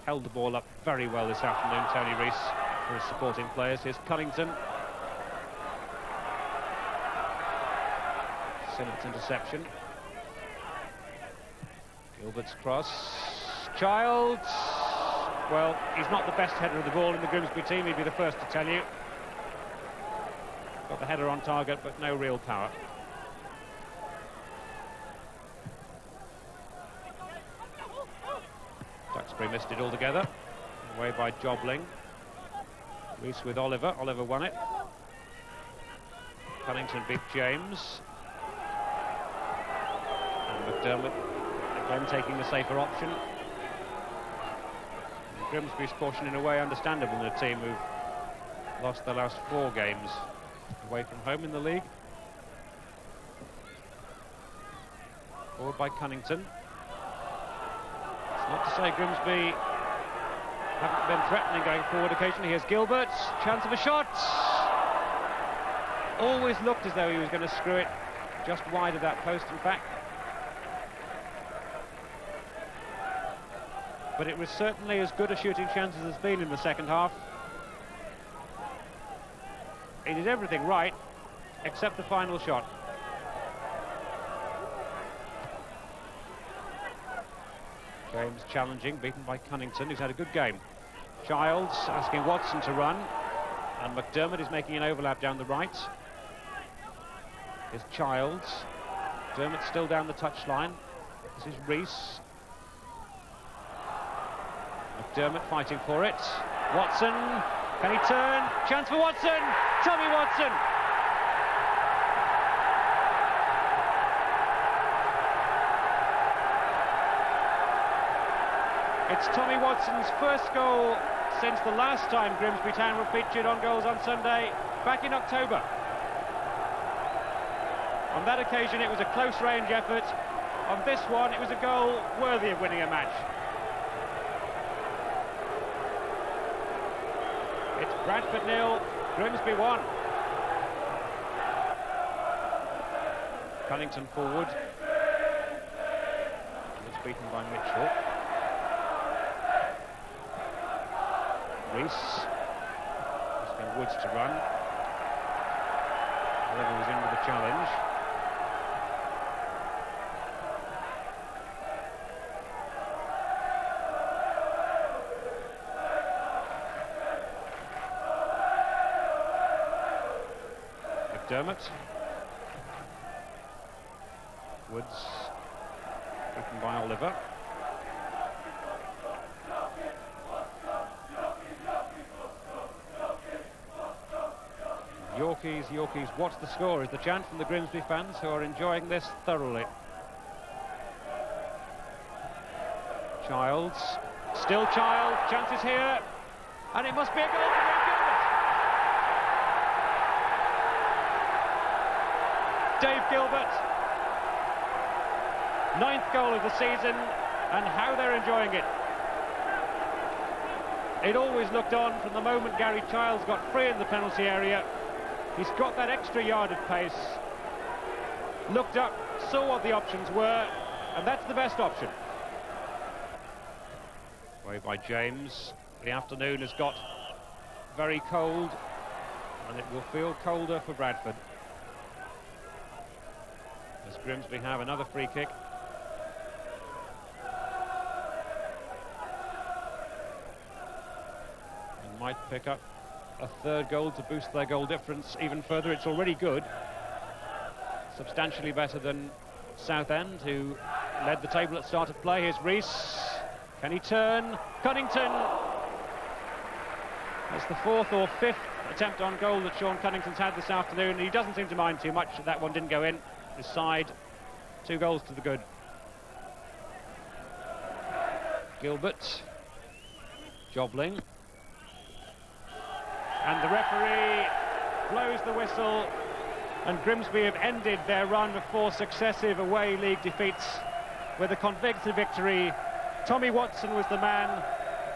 held the ball up very well this afternoon, Tony Rees, for his supporting players. Here's Cunnington. Sinnott's interception. Gilbert's cross. Childs. Well, he's not the best header of the ball in the Grimsby team, he'd be the first to tell you. Got the header on target, but no real power. Duxbury missed it altogether. Away by Jobling. Rees with Oliver. Oliver won it. Cunnington beat James. McDermott again taking the safer option. And Grimsby's caution in a way understandable in a team who've lost their last 4 games away from home in the league. Forward by Cunnington. It's not to say Grimsby haven't been threatening going forward occasionally. Here's Gilbert, chance of a shot. Always looked as though he was going to screw it just wide of that post, in fact. But it was certainly as good a shooting chance as it's been in the second half. He did everything right, except the final shot. James challenging, beaten by Cunnington, who's had a good game. Childs asking Watson to run, and McDermott is making an overlap down the right. Here's Childs. McDermott still down the touchline. This is Rees. McDermott fighting for it. Watson, can he turn? Chance for Watson! Tommy Watson! It's Tommy Watson's first goal since the last time Grimsby Town were featured on Goals on Sunday, back in October. On that occasion it was a close-range effort. On this one it was a goal worthy of winning a match. It's Bradford 0, Grimsby 1. Cunnington forward. It's beaten by Mitchell. Rees. Asking Woods to run. Oliver was in with the challenge. McDermott. Woods beaten by Oliver. Yorkies, Yorkies, what's the score? Is the chant from the Grimsby fans who are enjoying this thoroughly. Childs, still Child, chances here, and it must be a goal for Dave Gilbert. 9th goal of the season, and how they're enjoying it. It always looked on from the moment Gary Childs got free in the penalty area. He's got that extra yard of pace, looked up, saw what the options were, and that's the best option. Away by James. The afternoon has got very cold, and it will feel colder for Bradford. As Grimsby have another free kick. And might pick up a 3rd goal to boost their goal difference even further. It's already good. Substantially better than Southend, who led the table at start of play. Here's Rees. Can he turn? Cunnington! That's the 4th or 5th attempt on goal that Sean Cunnington's had this afternoon. He doesn't seem to mind too much that one didn't go in. His side, 2 goals to the good. Gilbert. Jobling. And the referee blows the whistle, and Grimsby have ended their run of 4 successive away league defeats with a convincing victory. Tommy Watson was the man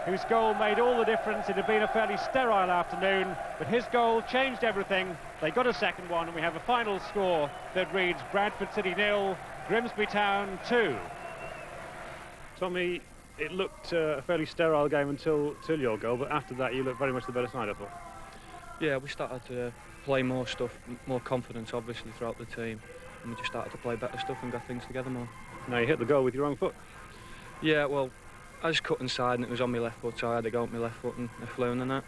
whose goal made all the difference. It had been a fairly sterile afternoon, but his goal changed everything. They got a second one, and we have a final score that reads Bradford City 0, Grimsby Town 2. Tommy, it looked a fairly sterile game until your goal, but after that you looked very much the better side, I thought. Yeah, we started to play more stuff, more confidence obviously throughout the team, and we just started to play better stuff and got things together more. Now you hit the goal with your own foot. Yeah, well, I just cut inside and it was on my left foot, so I had to go with my left foot and I flew in the net.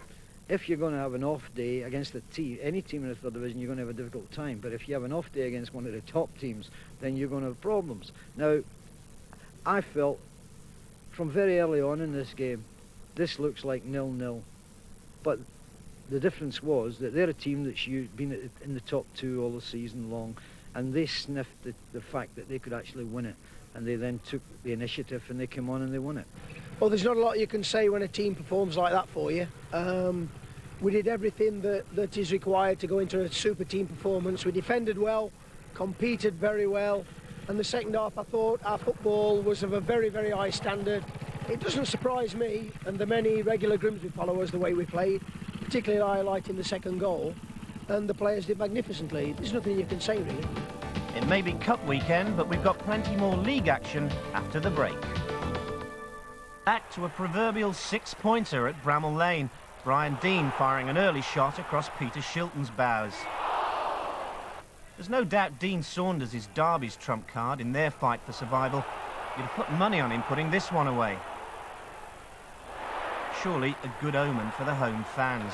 If you're going to have an off day against a team, any team in the 3rd division, you're going to have a difficult time. But if you have an off day against one of the top teams, then you're going to have problems. Now, I felt from very early on in this game, this looks like 0-0. But the difference was that they're a team that's been in the top 2 all the season long, and they sniffed the fact that they could actually win it. And they then took the initiative and they came on and they won it. Well, there's not a lot you can say when a team performs like that for you. We did everything that is required to go into a super team performance. We defended well, competed very well, and the second half I thought our football was of a very, very high standard. It doesn't surprise me and the many regular Grimsby followers the way we played, particularly highlighting the second goal, and the players did magnificently. There's nothing you can say really. It may be cup weekend, but we've got plenty more league action after the break. Back to a proverbial 6-pointer at Bramall Lane. Brian Dean firing an early shot across Peter Shilton's bows. There's no doubt Dean Saunders is Derby's trump card in their fight for survival. You'd have put money on him putting this one away. Surely a good omen for the home fans.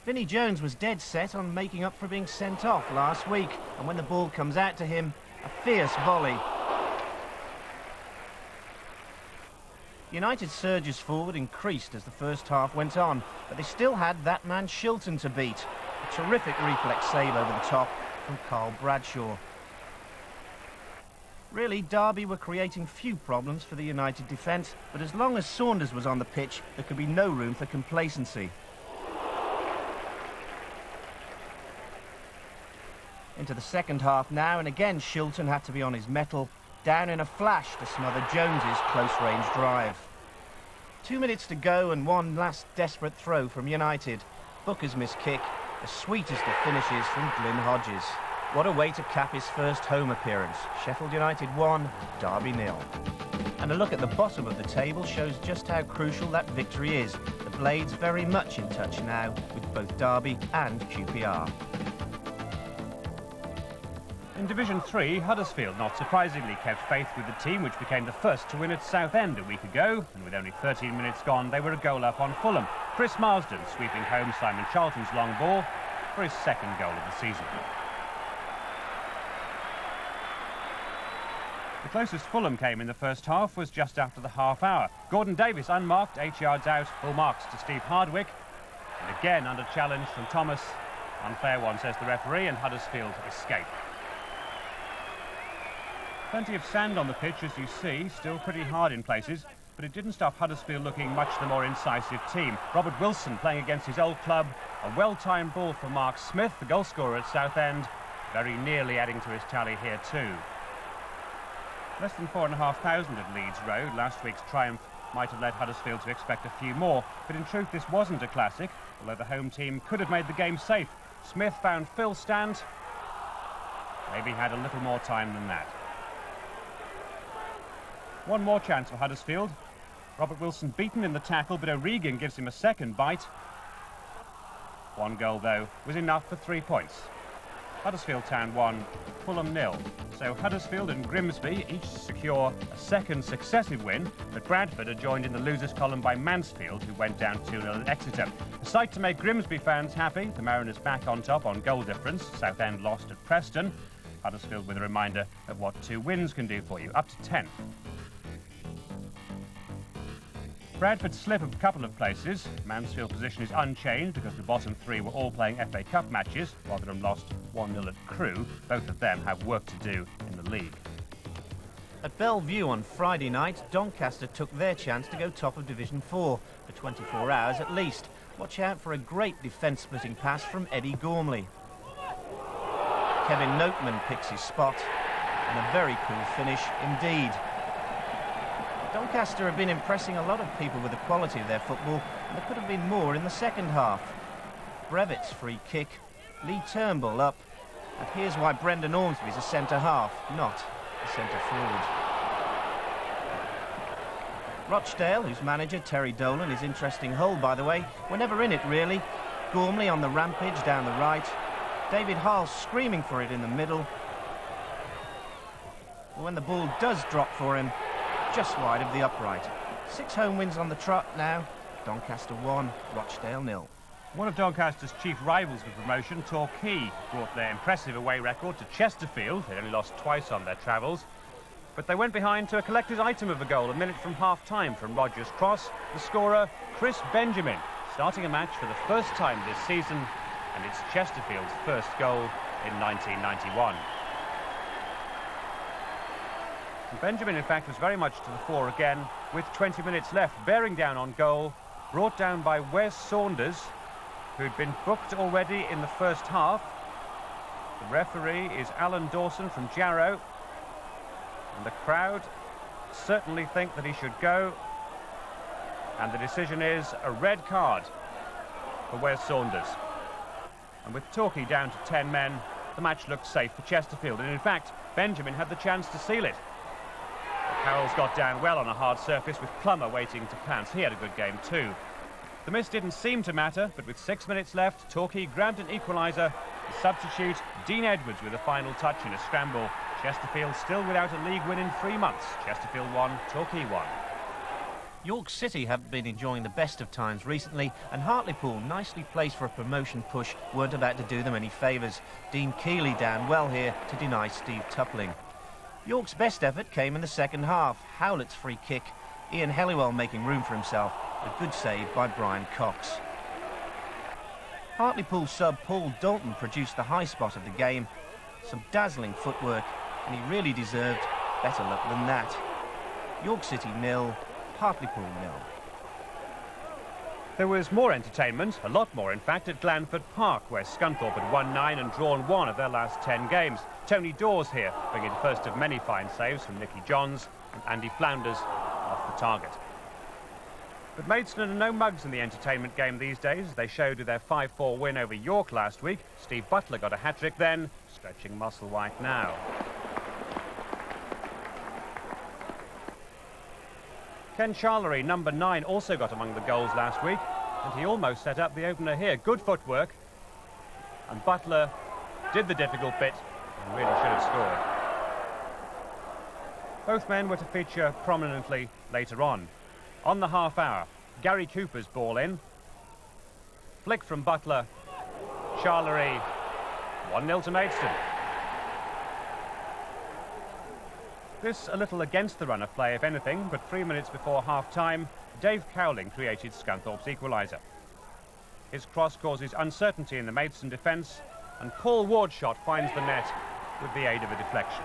Vinnie Jones was dead set on making up for being sent off last week, and when the ball comes out to him, a fierce volley. United's surges forward increased as the first half went on, but they still had that man Shilton to beat. A terrific reflex save over the top from Carl Bradshaw. Really, Derby were creating few problems for the United defence, but as long as Saunders was on the pitch, there could be no room for complacency. Into the second half now, and again Shilton had to be on his mettle, down in a flash to smother Jones's close-range drive. 2 minutes to go and one last desperate throw from United. Booker's missed kick, as sweet as the finishes from Glyn Hodges. What a way to cap his first home appearance. Sheffield United 1, Derby 0. And a look at the bottom of the table shows just how crucial that victory is. The Blades very much in touch now with both Derby and QPR. In Division 3, Huddersfield, not surprisingly, kept faith with the team which became the first to win at Southend a week ago, and with only 13 minutes gone, they were a goal up on Fulham. Chris Marsden sweeping home Simon Charlton's long ball for his second goal of the season. The closest Fulham came in the first half was just after the half hour. Gordon Davis unmarked, 8 yards out, full marks to Steve Hardwick, and again under challenge from Thomas. Unfair one, says the referee, and Huddersfield escape. Plenty of sand on the pitch, as you see, still pretty hard in places, but it didn't stop Huddersfield looking much the more incisive team. Robert Wilson playing against his old club, a well-timed ball for Mark Smith, the goalscorer at Southend, very nearly adding to his tally here too. Less than 4,500 at Leeds Road. Last week's triumph might have led Huddersfield to expect a few more, but in truth this wasn't a classic, although the home team could have made the game safe. Smith found Phil Stant, maybe had a little more time than that. One more chance for Huddersfield. Robert Wilson beaten in the tackle, but O'Regan gives him a second bite. One goal, though, was enough for 3 points. Huddersfield Town 1, Fulham 0. So Huddersfield and Grimsby each secure a second successive win, but Bradford are joined in the losers column by Mansfield, who went down 2-0 at Exeter. A sight to make Grimsby fans happy. The Mariners back on top on goal difference. Southend lost at Preston. Huddersfield with a reminder of what 2 wins can do for you, up to 10th. Bradford slip of a couple of places. Mansfield's position is unchanged because the bottom 3 were all playing FA Cup matches. Rotherham lost 1-0 at Crewe. Both of them have work to do in the league. At Bellevue on Friday night, Doncaster took their chance to go top of Division 4 for 24 hours at least. Watch out for a great defence-splitting pass from Eddie Gormley. Kevin Noteman picks his spot, and a very cool finish indeed. Doncaster have been impressing a lot of people with the quality of their football, and there could have been more in the second half. Brevitt's free kick, Lee Turnbull up, and here's why Brendan Ormsby's a centre-half, not a centre-forward. Rochdale, whose manager, Terry Dolan, is interesting hole, by the way, were never in it, really. Gormley on the rampage down the right. David Hall screaming for it in the middle. But when the ball does drop for him, just wide of the upright. 6 home wins on the trot now. Doncaster 1, Rochdale 0. One of Doncaster's chief rivals for promotion, Torquay, brought their impressive away record to Chesterfield. They only lost twice on their travels, but they went behind to a collector's item of a goal a minute from half-time from Rogers' cross. The scorer, Chris Benjamin, starting a match for the first time this season, and it's Chesterfield's first goal in 1991. And Benjamin, in fact, was very much to the fore again with 20 minutes left, bearing down on goal, brought down by Wes Saunders, who'd been booked already in the first half. The referee is Alan Dawson from Jarrow, and the crowd certainly think that he should go, and the decision is a red card for Wes Saunders. And with Torquay down to 10 men, the match looked safe for Chesterfield, and in fact Benjamin had the chance to seal it. Carroll's got down well on a hard surface with Plummer waiting to pounce. He had a good game too. The miss didn't seem to matter, but with 6 minutes left, Torquay grabbed an equaliser. The substitute, Dean Edwards, with a final touch in a scramble. Chesterfield still without a league win in 3 months. Chesterfield 1, Torquay 1. York City have been enjoying the best of times recently, and Hartlepool, nicely placed for a promotion push, weren't about to do them any favours. Dean Keeley down well here to deny Steve Toupling. York's best effort came in the second half. Howlett's free kick, Ian Helliwell making room for himself. A good save by Brian Cox. Hartlepool sub Paul Dalton produced the high spot of the game. Some dazzling footwork, and he really deserved better luck than that. York City 0, Hartlepool 0. There was more entertainment, a lot more in fact, at Glanford Park, where Scunthorpe had won 9 and drawn 1 of their last 10 games. Tony Dawes here, bringing the first of many fine saves from Nicky Johns and Andy Flounders off the target. But Maidstone are no mugs in the entertainment game these days. They showed with their 5-4 win over York last week. Steve Butler got a hat-trick then, stretching Musselwhite now. Ken Charlery, number 9, also got among the goals last week, and he almost set up the opener here. Good footwork, and Butler did the difficult bit and really should have scored. Both men were to feature prominently later on. On the half hour, Gary Cooper's ball in. Flick from Butler. Charlery, 1-0 to Maidstone. This a little against the run of play, if anything, but 3 minutes before half-time, Dave Cowling created Scunthorpe's equaliser. His cross causes uncertainty in the Maidstone defence, and Paul Ward's shot finds the net with the aid of a deflection.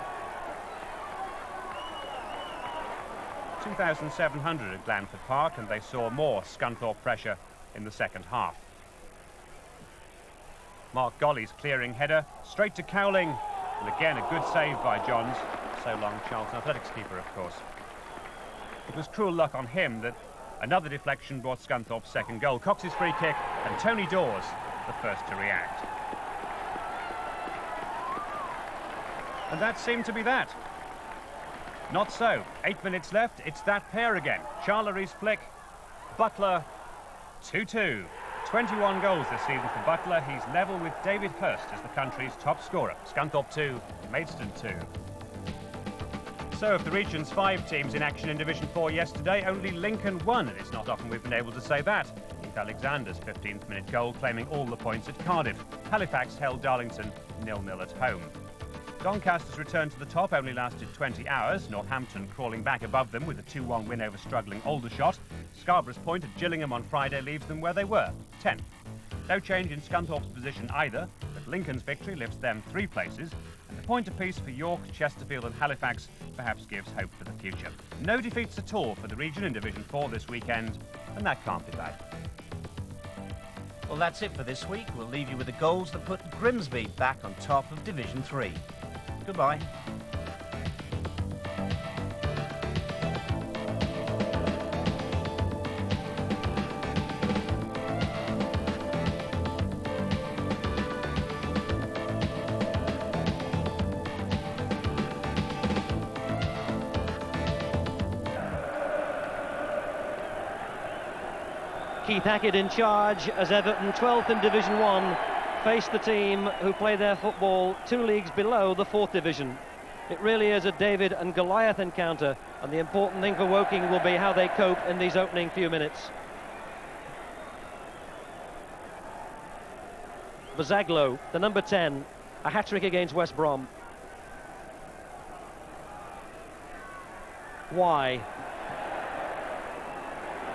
2,700 at Glanford Park, and they saw more Scunthorpe pressure in the second half. Mark Golly's clearing header, straight to Cowling, and again a good save by Johns. So long, Charlton Athletics keeper, of course. It was cruel luck on him that another deflection brought Scunthorpe's second goal. Cox's free kick, and Tony Dawes the first to react. And that seemed to be that. Not so. 8 minutes left, it's that pair again. Charlery's flick, Butler, 2-2. 21 goals this season for Butler. He's level with David Hurst as the country's top scorer. Scunthorpe 2, Maidstone 2. So of the region's 5 teams in action in Division 4 yesterday, only Lincoln won, and it's not often we've been able to say that. Keith Alexander's 15th minute goal claiming all the points at Cardiff. Halifax held Darlington 0-0 at home. Doncaster's return to the top only lasted 20 hours, Northampton crawling back above them with a 2-1 win over struggling Aldershot. Scarborough's point at Gillingham on Friday leaves them where they were, 10th. No change in Scunthorpe's position either, but Lincoln's victory lifts them 3 places, and the point apiece for York, Chesterfield and Halifax perhaps gives hope for the future. No defeats at all for the region in Division 4 this weekend, and that can't be bad. Well, that's it for this week. We'll leave you with the goals that put Grimsby back on top of Division 3. Goodbye. Keith Hackett in charge as Everton, 12th in Division 1, face the team who play their football 2 leagues below the 4th division. It really is a David and Goliath encounter, and the important thing for Woking will be how they cope in these opening few minutes. Bazaglo, the number 10, a hat-trick against West Brom. Why?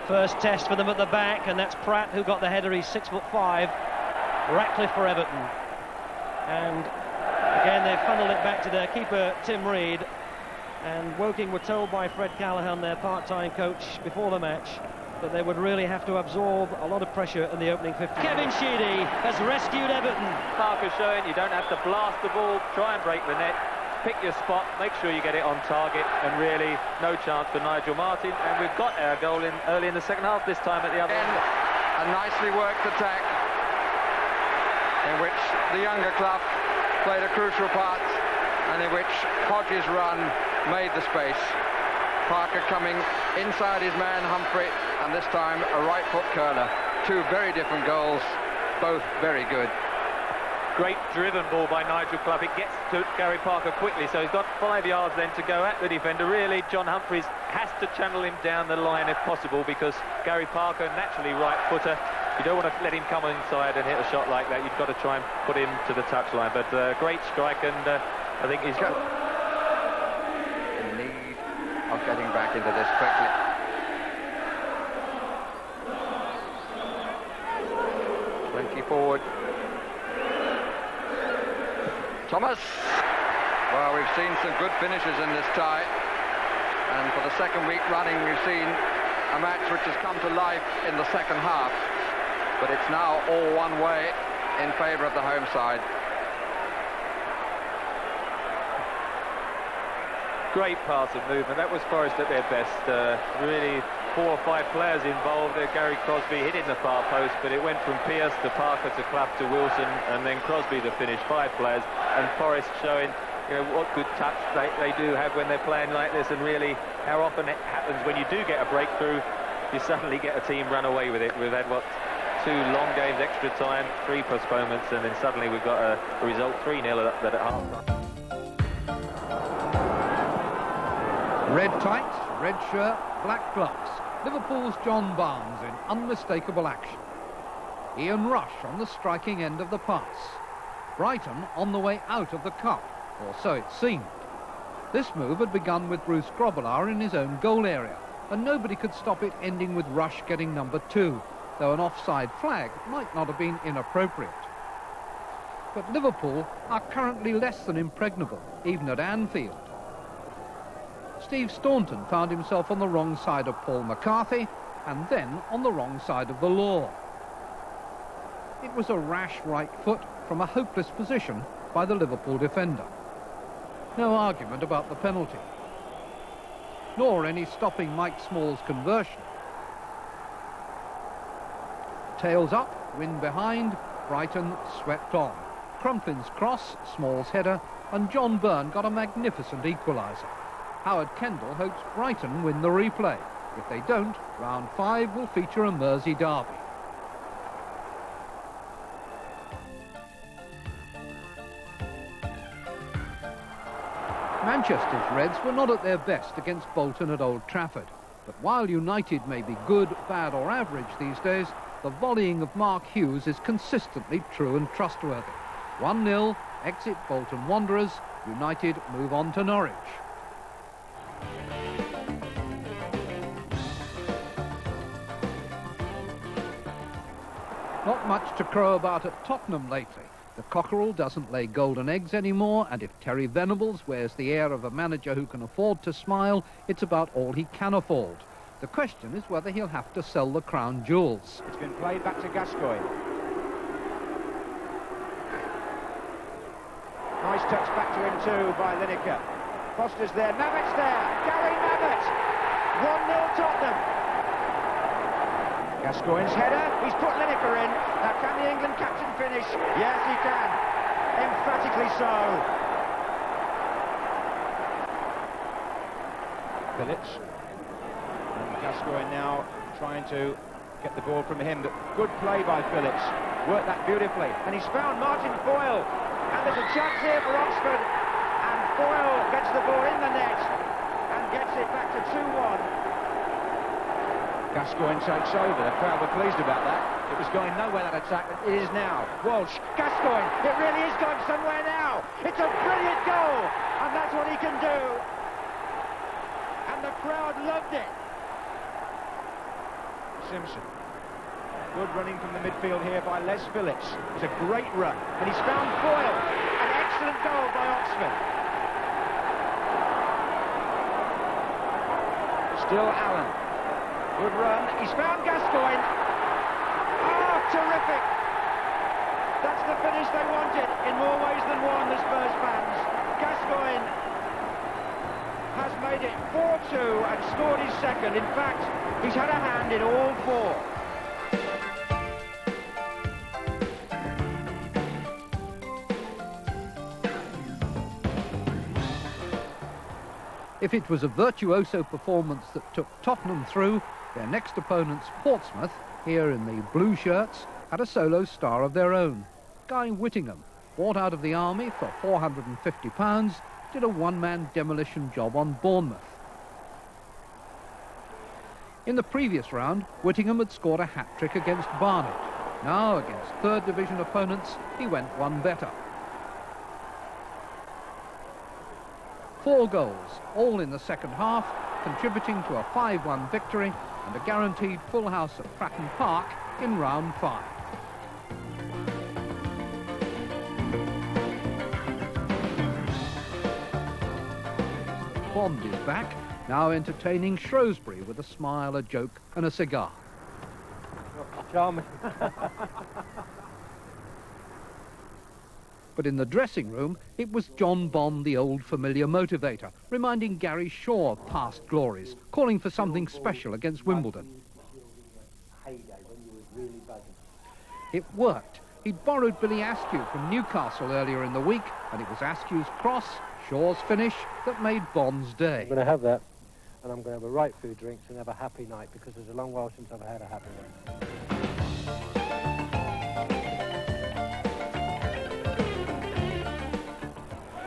First test for them at the back, and that's Pratt who got the header. He's 6'5". Ratcliffe for Everton, and again they funneled it back to their keeper Tim Reed, and Woking were told by Fred Callahan, their part-time coach, before the match that they would really have to absorb a lot of pressure in the opening 50. Kevin Sheedy has rescued Everton. Parker showing you don't have to blast the ball, try and break the net, pick your spot, make sure you get it on target, and really no chance for Nigel Martin. And we've got our goal in early in the second half this time at the other end. A nicely worked attack in which the younger Clough played a crucial part, and in which Hodges' run made the space. Parker coming inside his man Humphrey, and this time a right foot curler. 2 very different goals, both very good. Great driven ball by Nigel Clough. It gets to Gary Parker quickly, so he's got 5 yards then to go at the defender. Really, John Humphreys has to channel him down the line if possible, because Gary Parker, naturally right footer, you don't want to let him come inside and hit a shot like that. You've got to try and put him to the touchline. But great strike, and I think he's got in need of getting back into this quickly. Forward. Thomas, Well, we've seen some good finishes in this tie, and for the second week running we've seen a match which has come to life in the second half, but it's now all one way in favour of the home side. Great pass and movement. That was Forest at their best. Really 4 or 5 players involved. Gary Crosby hit in the far post, but it went from Pearce to Parker to Clough to Wilson, and then Crosby to finish. 5 players, and Forest showing, you know, what good touch they do have when they're playing like this, and really how often it happens when you do get a breakthrough, you suddenly get a team run away with it. We've had, what, 2 long games, extra time, 3 postponements, and then suddenly we've got a result 3-0 at half-time. Red tights, red shirt, black gloves. Liverpool's John Barnes in unmistakable action. Ian Rush on the striking end of the pass. Brighton on the way out of the cup, or so it seemed. This move had begun with Bruce Grobbelaar in his own goal area, and nobody could stop it ending with Rush getting number 2, though an offside flag might not have been inappropriate. But Liverpool are currently less than impregnable, even at Anfield. Steve Staunton found himself on the wrong side of Paul McCarthy, and then on the wrong side of the law. It was a rash right foot from a hopeless position by the Liverpool defender. No argument about the penalty, nor any stopping Mike Small's conversion. Tails up, wind behind, Brighton swept on. Crumplin's cross, Small's header, and John Byrne got a magnificent equaliser. Howard Kendall hopes Brighton win the replay. If they don't, round 5 will feature a Mersey derby. Manchester's Reds were not at their best against Bolton at Old Trafford. But while United may be good, bad or average these days, the volleying of Mark Hughes is consistently true and trustworthy. 1-0, exit Bolton Wanderers, United move on to Norwich. Not much to crow about at Tottenham lately. The cockerel doesn't lay golden eggs anymore, and if Terry Venables wears the air of a manager who can afford to smile, it's about all he can afford. The question is whether he'll have to sell the crown jewels. It's been played back to Gascoigne. Nice touch back to him too by Lineker. Foster's there, Mabbitt's there, Gary Mabbitt! 1-0 Tottenham. Gascoigne's header, he's put Lineker in. Now can the England captain finish? Yes, he can. Emphatically so. Phillips. And Gascoigne now trying to get the ball from him. But good play by Phillips. Worked that beautifully. And he's found Martin Foyle. And there's a chance here for Oxford. And Foyle gets the ball in the net and gets it back to 2-1. Gascoigne takes over. The crowd were pleased about that. It was going nowhere, that attack. It is now. Walsh, Gascoigne. It really is going somewhere now. It's a brilliant goal. And that's what he can do. And the crowd loved it. Simpson. Good running from the midfield here by Les Phillips. It's a great run. And he's found Foyle. An excellent goal by Oxford. Still Allen. Good run. He's found Gascoigne. Oh, terrific. That's the finish they wanted in more ways than one, the Spurs fans. Gascoigne has made it 4-2 and scored his second. In fact, he's had a hand in all 4. If it was a virtuoso performance that took Tottenham through, their next opponents, Portsmouth, here in the blue shirts, had a solo star of their own. Guy Whittingham, bought out of the army for £450, did a one-man demolition job on Bournemouth. In the previous round, Whittingham had scored a hat-trick against Barnet. Now, against third division opponents, he went one better. 4 goals, all in the second half, contributing to a 5-1 victory and a guaranteed full house at Fratton Park in round 5. Bond is back, now entertaining Shrewsbury with a smile, a joke and a cigar. Charming. But in the dressing room, it was John Bond, the old familiar motivator, reminding Gary Shaw of past glories, calling for something special against Wimbledon. It worked. He'd borrowed Billy Askew from Newcastle earlier in the week, and it was Askew's cross, Shaw's finish, that made Bond's day. I'm going to have that, and I'm going to have a right few drinks and have a happy night, because it's a long while since I've had a happy night.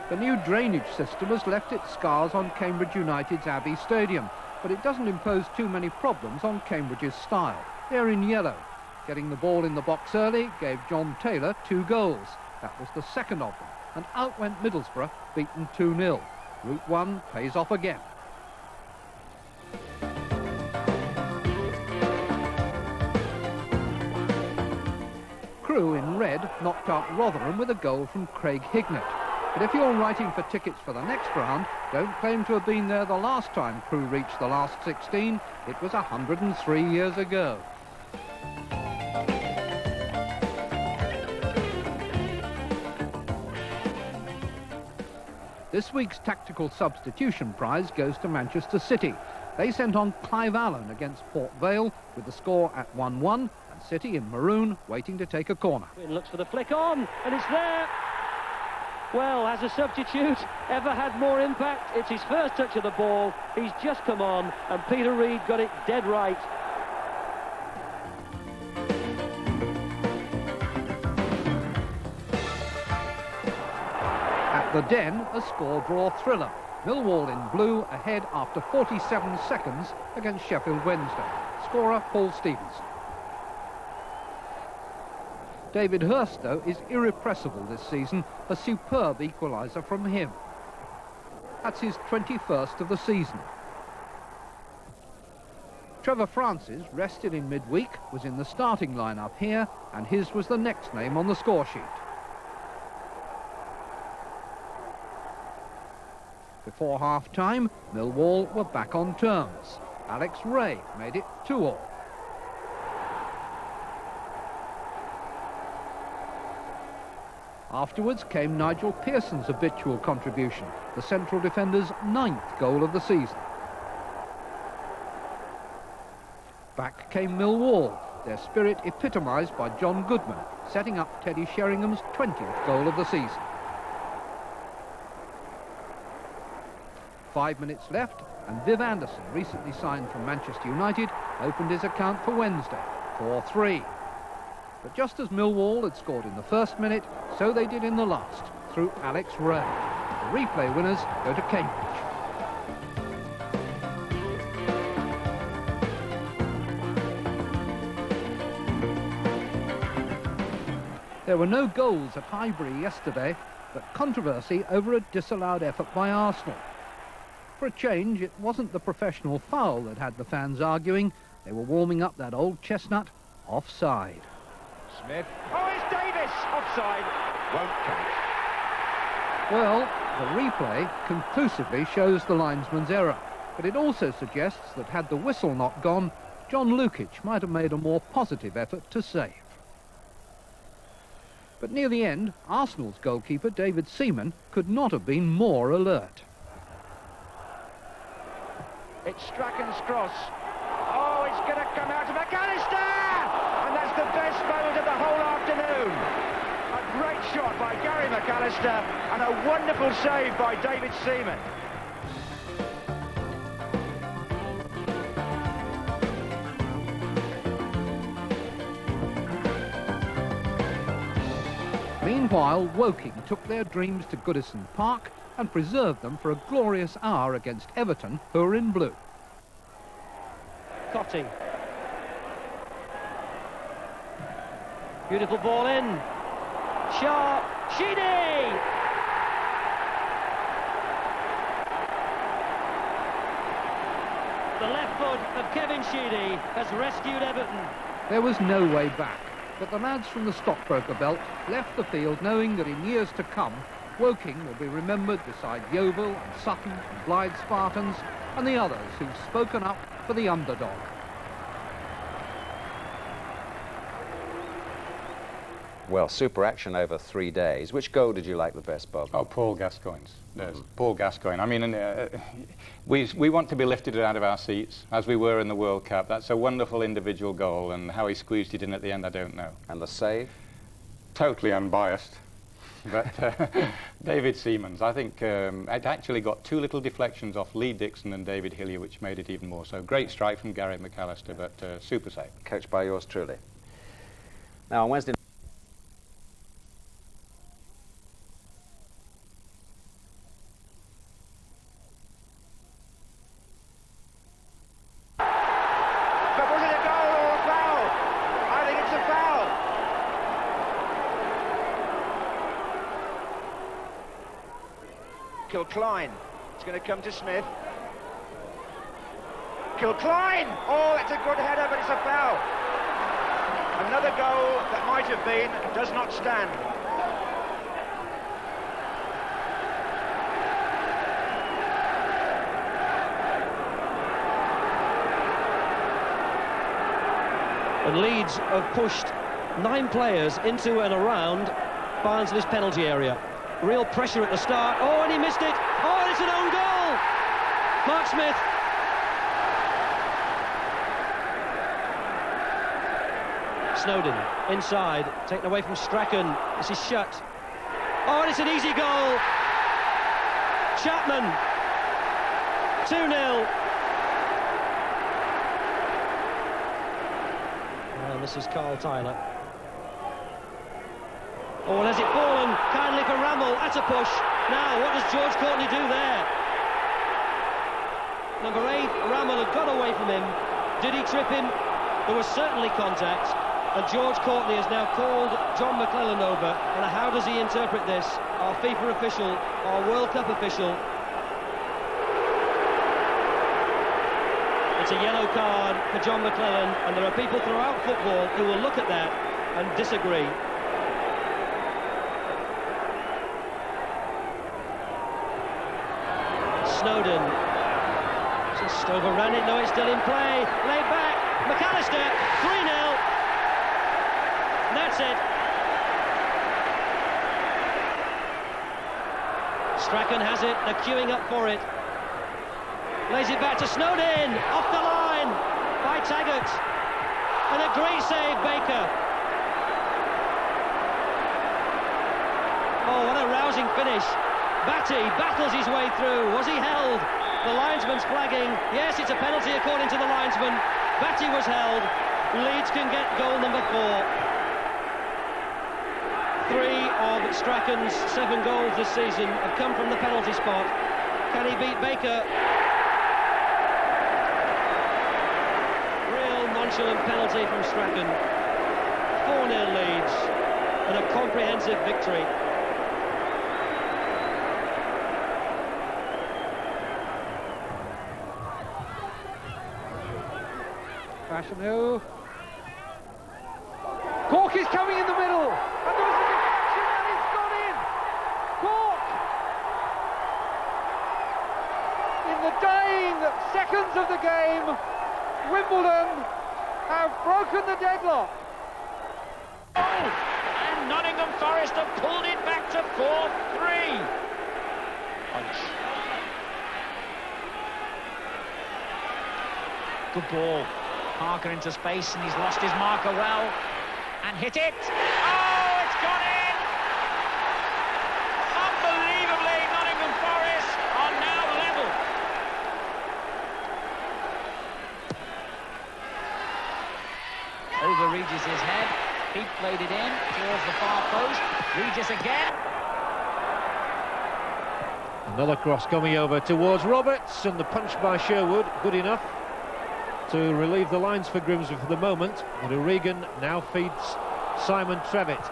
The new drainage system has left its scars on Cambridge United's Abbey Stadium, but it doesn't impose too many problems on Cambridge's style. They're in yellow. Getting the ball in the box early gave John Taylor 2 goals. That was the second of them, and out went Middlesbrough, beaten 2-0. Route 1 pays off again. Crewe in red knocked out Rotherham with a goal from Craig Hignett. But if you're writing for tickets for the next round, don't claim to have been there the last time Crewe reached the last 16. It was 103 years ago. This week's tactical substitution prize goes to Manchester City. They sent on Clive Allen against Port Vale with the score at 1-1, and City in maroon waiting to take a corner. Looks for the flick on, and it's there. Well, as a substitute, ever had more impact? It's his first touch of the ball. He's just come on, and Peter Reid got it dead right. At the Den, a score-draw thriller. Millwall in blue ahead after 47 seconds against Sheffield Wednesday. Scorer Paul Stevens. David Hurst, though, is irrepressible this season, a superb equaliser from him. That's his 21st of the season. Trevor Francis, rested in midweek, was in the starting line-up here, and his was the next name on the score sheet. Before half-time, Millwall were back on terms. Alex Ray made it 2-2. Afterwards came Nigel Pearson's habitual contribution, the central defender's 9th goal of the season. Back came Millwall, their spirit epitomised by John Goodman, setting up Teddy Sheringham's 20th goal of the season. 5 minutes left, and Viv Anderson, recently signed from Manchester United, opened his account for Wednesday, 4-3. But just as Millwall had scored in the first minute, so they did in the last, through Alex Ray. The replay winners go to Cambridge. There were no goals at Highbury yesterday, but controversy over a disallowed effort by Arsenal. For a change, it wasn't the professional foul that had the fans arguing. They were warming up that old chestnut, offside. Smith. Oh, it's Davis! Offside. Won't count. Well, the replay conclusively shows the linesman's error, but it also suggests that had the whistle not gone, John Lukic might have made a more positive effort to save. But near the end, Arsenal's goalkeeper David Seaman could not have been more alert. It's Strachan's cross. Oh, it's going to come out to McAllister! And that's the best moment of the whole afternoon. A great shot by Gary McAllister and a wonderful save by David Seaman. Meanwhile, Woking took their dreams to Goodison Park and preserved them for a glorious hour against Everton, who are in blue. Cotty. Beautiful ball in. Sharp. Sheedy! The left foot of Kevin Sheedy has rescued Everton. There was no way back, but the lads from the stockbroker belt left the field knowing that in years to come, Woking will be remembered beside Yeovil and Sutton and Blythe Spartans and the others who've spoken up for the underdog. Well, super action over 3 days. Which goal did you like the best, Bob? Oh, Paul Gascoigne's. Paul Gascoigne. I mean, we want to be lifted out of our seats, as we were in the World Cup. That's a wonderful individual goal, and how he squeezed it in at the end, I don't know. And the save? Totally unbiased. But David Seaman's, I think it actually got 2 little deflections off Lee Dixon and David Hillier, which made it even more so. Great strike from Gary McAllister, but super save. Coached by yours truly. Now, on Wednesday... Kilcline, it's going to come to Smith. Kilcline! Oh, that's a good header, but it's a foul. Another goal that might have been, does not stand. And Leeds have pushed 9 players into and around Barnsley's penalty area. Real pressure at the start. Oh, and he missed it. Oh, and it's an own goal. Mark Smith. Snowden inside, taken away from Strachan. This is shut. Oh, and it's an easy goal. Chapman. 2-0. And this is Carl Tyler. Oh, and has it fallen kindly for Rammell? That's a push. Now, what does George Courtney do there? Number 8, Rammell had got away from him. Did he trip him? There was certainly contact. And George Courtney has now called John McClelland over. And how does he interpret this? Our FIFA official, our World Cup official. It's a yellow card for John McClelland. And there are people throughout football who will look at that and disagree. Snowden just overran it. No, it's still in play. Laid back. McAllister. 3-0. And that's it. Strachan has it. They're queuing up for it. Lays it back to Snowden. Off the line by Taggart. And a great save, Baker. Oh, what a rousing finish. Batty battles his way through. Was he held? The linesman's flagging. Yes, it's a penalty according to the linesman. Batty was held. Leeds can get goal number 4. 3 of Strachan's 7 goals this season have come from the penalty spot. Can he beat Baker? Real nonchalant penalty from Strachan. 4-0 Leeds and a comprehensive victory. Fashanu. Cork is coming in the middle, and there was a deflection, and it's gone in. Cork, in the dying seconds of the game, Wimbledon have broken the deadlock. Oh, and Nottingham Forest have pulled it back to 4-3. Good ball. Parker into space, and he's lost his marker well, and hit it. Oh, it's gone in! Unbelievably, Nottingham Forest are now level. Over Regis' head, he played it in towards the far post. Regis again. Another cross coming over towards Roberts, and the punch by Sherwood, good enough to relieve the lines for Grimsby for the moment. And O'Regan now feeds Simon Trevitt.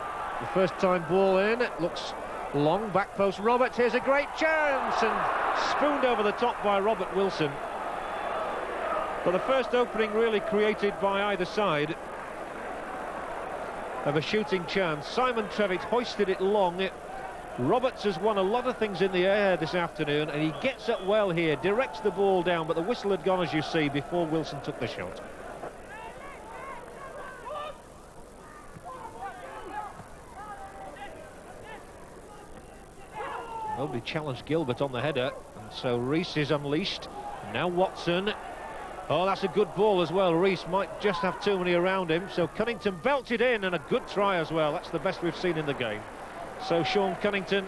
The first time ball in, it looks long, back post Roberts. Here's a great chance, and spooned over the top by Robert Wilson. But the first opening really created by either side of a shooting chance. Simon Trevitt hoisted it long. Roberts has won a lot of things in the air this afternoon, and he gets up well here, directs the ball down, but the whistle had gone, as you see, before Wilson took the shot. Nobody challenged Gilbert on the header, and so Rees is unleashed. Now Watson. Oh, that's a good ball as well. Rees might just have too many around him, so Cunnington belts it in, and a good try as well. That's the best we've seen in the game. So Sean Cunnington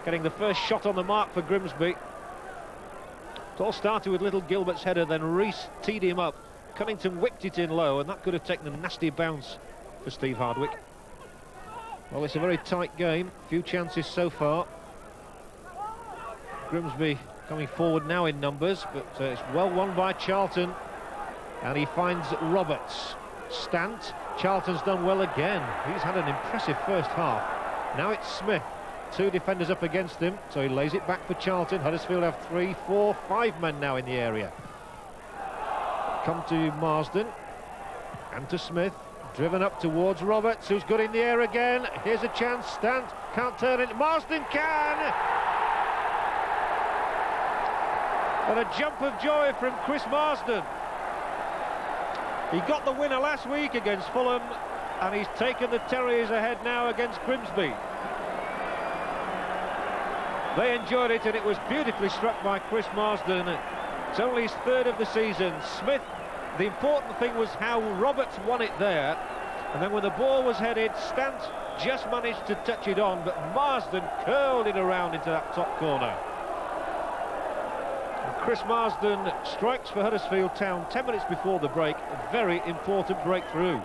getting the first shot on the mark for Grimsby. It all started with little Gilbert's header, then Rees teed him up. Cunnington whipped it in low, and that could have taken a nasty bounce for Steve Hardwick. Well, it's a very tight game. Few chances so far. Grimsby coming forward now in numbers, but it's well won by Charlton, and he finds Roberts. Stant. Charlton's done well again. He's had an impressive first half. Now it's Smith. 2 defenders up against him, so he lays it back for Charlton. Huddersfield have 3, 4, 5 men now in the area. Come to Marsden and to Smith. Driven up towards Roberts, who's good in the air again. Here's a chance. Stant can't turn it. Marsden can! And a jump of joy from Chris Marsden. He got the winner last week against Fulham, and he's taken the Terriers ahead now against Grimsby. They enjoyed it, and it was beautifully struck by Chris Marsden. It's only his 3rd of the season. Smith, the important thing was how Roberts won it there, and then when the ball was headed, Stant just managed to touch it on, but Marsden curled it around into that top corner. Chris Marsden strikes for Huddersfield Town 10 minutes before the break. A very important breakthrough.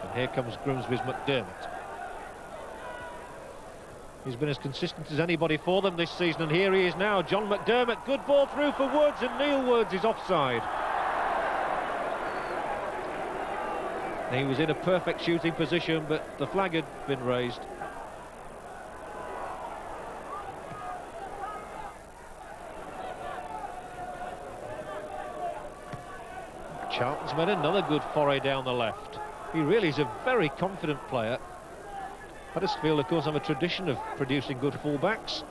And here comes Grimsby's McDermott. He's been as consistent as anybody for them this season, and here he is now. John McDermott, good ball through for Woods, and Neil Woods is offside. He was in a perfect shooting position, but the flag had been raised. Charlton's made another good foray down the left. He really is a very confident player. Huddersfield, of course, have a tradition of producing good fullbacks,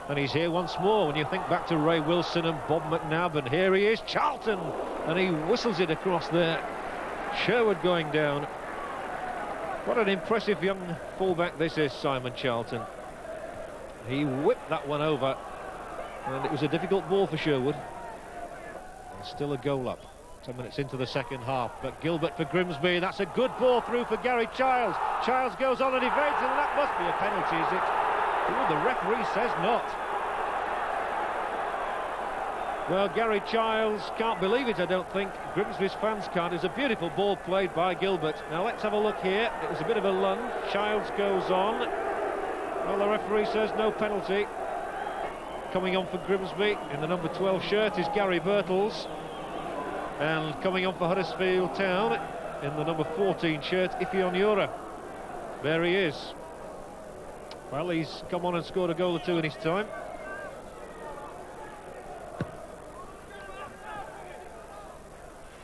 and he's here once more. When you think back to Ray Wilson and Bob McNabb, and here he is, Charlton, and he whistles it across there. Sherwood going down. What an impressive young fullback this is, Simon Charlton. He whipped that one over, and it was a difficult ball for Sherwood. And still a goal up. 10 minutes into the second half, but Gilbert for Grimsby. That's a good ball through for Gary Childs. Childs goes on and evades, and that must be a penalty, is it? Oh, the referee says not. Well, Gary Childs can't believe it, I don't think. Grimsby's fans can't. It's a beautiful ball played by Gilbert. Now let's have a look here. It was a bit of a lunge. Childs goes on. Well, the referee says no penalty. Coming on for Grimsby in the number 12 shirt is Gary Birtles. And coming on for Huddersfield Town in the number 14 shirt, Ife Onyura. There he is. Well, he's come on and scored a goal or two in his time.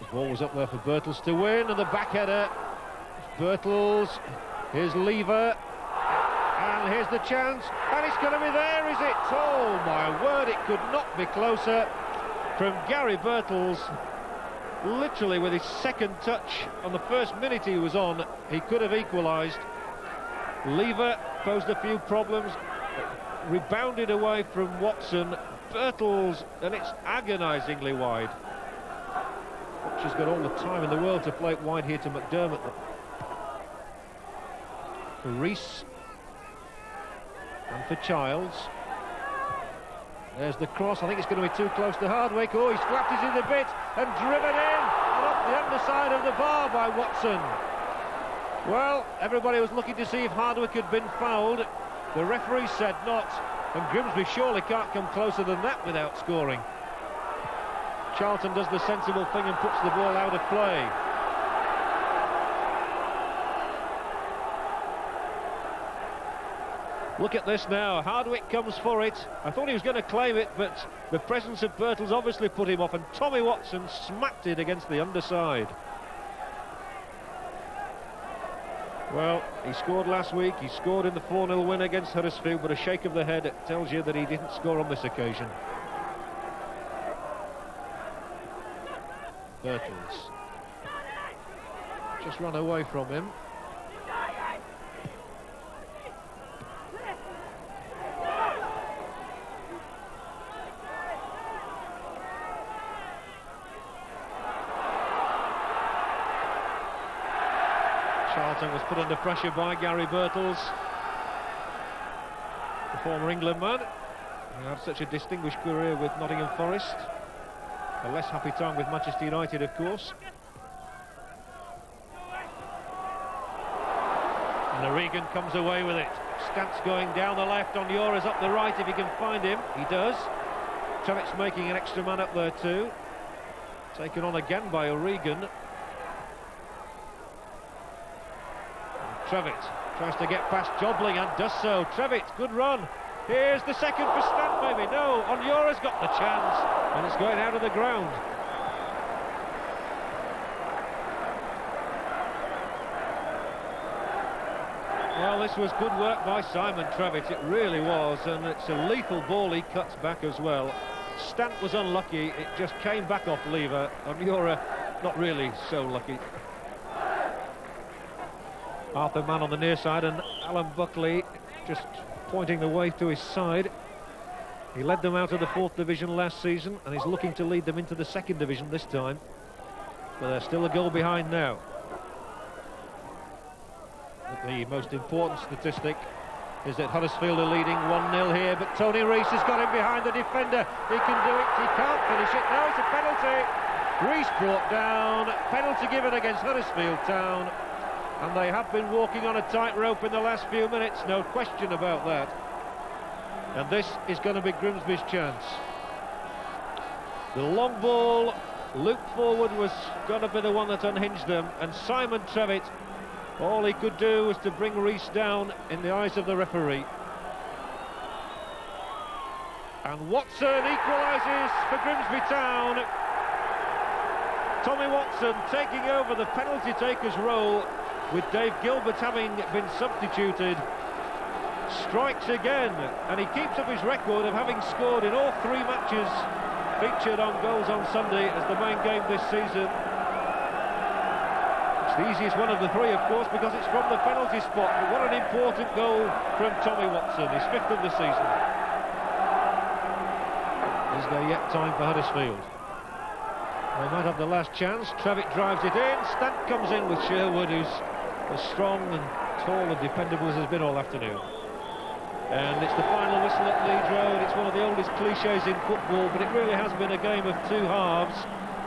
The ball was up there for Birtles to win, and the back header. Birtles, here's Lever, and here's the chance, and it's going to be there, is it? Oh my word, it could not be closer from Gary Birtles. Literally with his second touch on the first minute he was on, he could have equalised. Lever posed a few problems, rebounded away from Watson. Birtles, and it's agonisingly wide. She's got all the time in the world to play it wide here to McDermott. For Rees and for Childs. There's the cross. I think it's going to be too close to Hardwick. Oh, he's flapped it in the bit and driven in and up the underside of the bar by Watson. Well, everybody was looking to see if Hardwick had been fouled. The referee said not, and Grimsby surely can't come closer than that without scoring. Charlton does the sensible thing and puts the ball out of play. Look at this now. Hardwick comes for it. I thought he was going to claim it, but the presence of Birtles obviously put him off, and Tommy Watson smacked it against the underside. Well, he scored last week, he scored in the 4-0 win against Huddersfield, but a shake of the head tells you that he didn't score on this occasion. Birtles just run away from him. Charlton was put under pressure by Gary Birtles, the former England man, who had such a distinguished career with Nottingham Forest. A less happy time with Manchester United, of course. And O'Regan comes away with it. Stant's going down the left, on Yora's up the right if he can find him. He does. Trevitt's making an extra man up there too. Taken on again by O'Regan. Trevitt tries to get past Jobling and does so. Trevitt, good run. Here's the second for Stant, maybe. No, Onyora's got the chance, and it's going out of the ground. Well, this was good work by Simon Trevitt, it really was, and it's a lethal ball he cuts back as well. Stant was unlucky, it just came back off lever. Onyora, not really so lucky. Arthur Mann on the near side, and Alan Buckley just pointing the way to his side. He led them out of the 4th division last season, and he's looking to lead them into the 2nd division this time. But they're still a goal behind now. But the most important statistic is that Huddersfield are leading 1-0 here, but Tony Rees has got him behind the defender. He can do it, he can't finish it. No, it's a penalty. Rees brought down, penalty given against Huddersfield Town. And they have been walking on a tightrope in the last few minutes, no question about that. And this is going to be Grimsby's chance. The long ball looped forward was going to be the one that unhinged them, and Simon Trevitt, all he could do was to bring Rees down in the eyes of the referee. And Watson equalises for Grimsby Town. Tommy Watson taking over the penalty taker's role, with Dave Gilbert having been substituted, strikes again, and he keeps up his record of having scored in all 3 matches featured on Goals on Sunday as the main game this season. It's the easiest one of the 3, of course, because it's from the penalty spot, but what an important goal from Tommy Watson, his 5th of the season. Is there yet time for Huddersfield? They might have the last chance. Trevitt drives it in, Stant comes in with Sherwood, who's as strong and tall and dependable as has been all afternoon. And it's the final whistle at Leeds Road. It's one of the oldest cliches in football, but it really has been a game of 2 halves.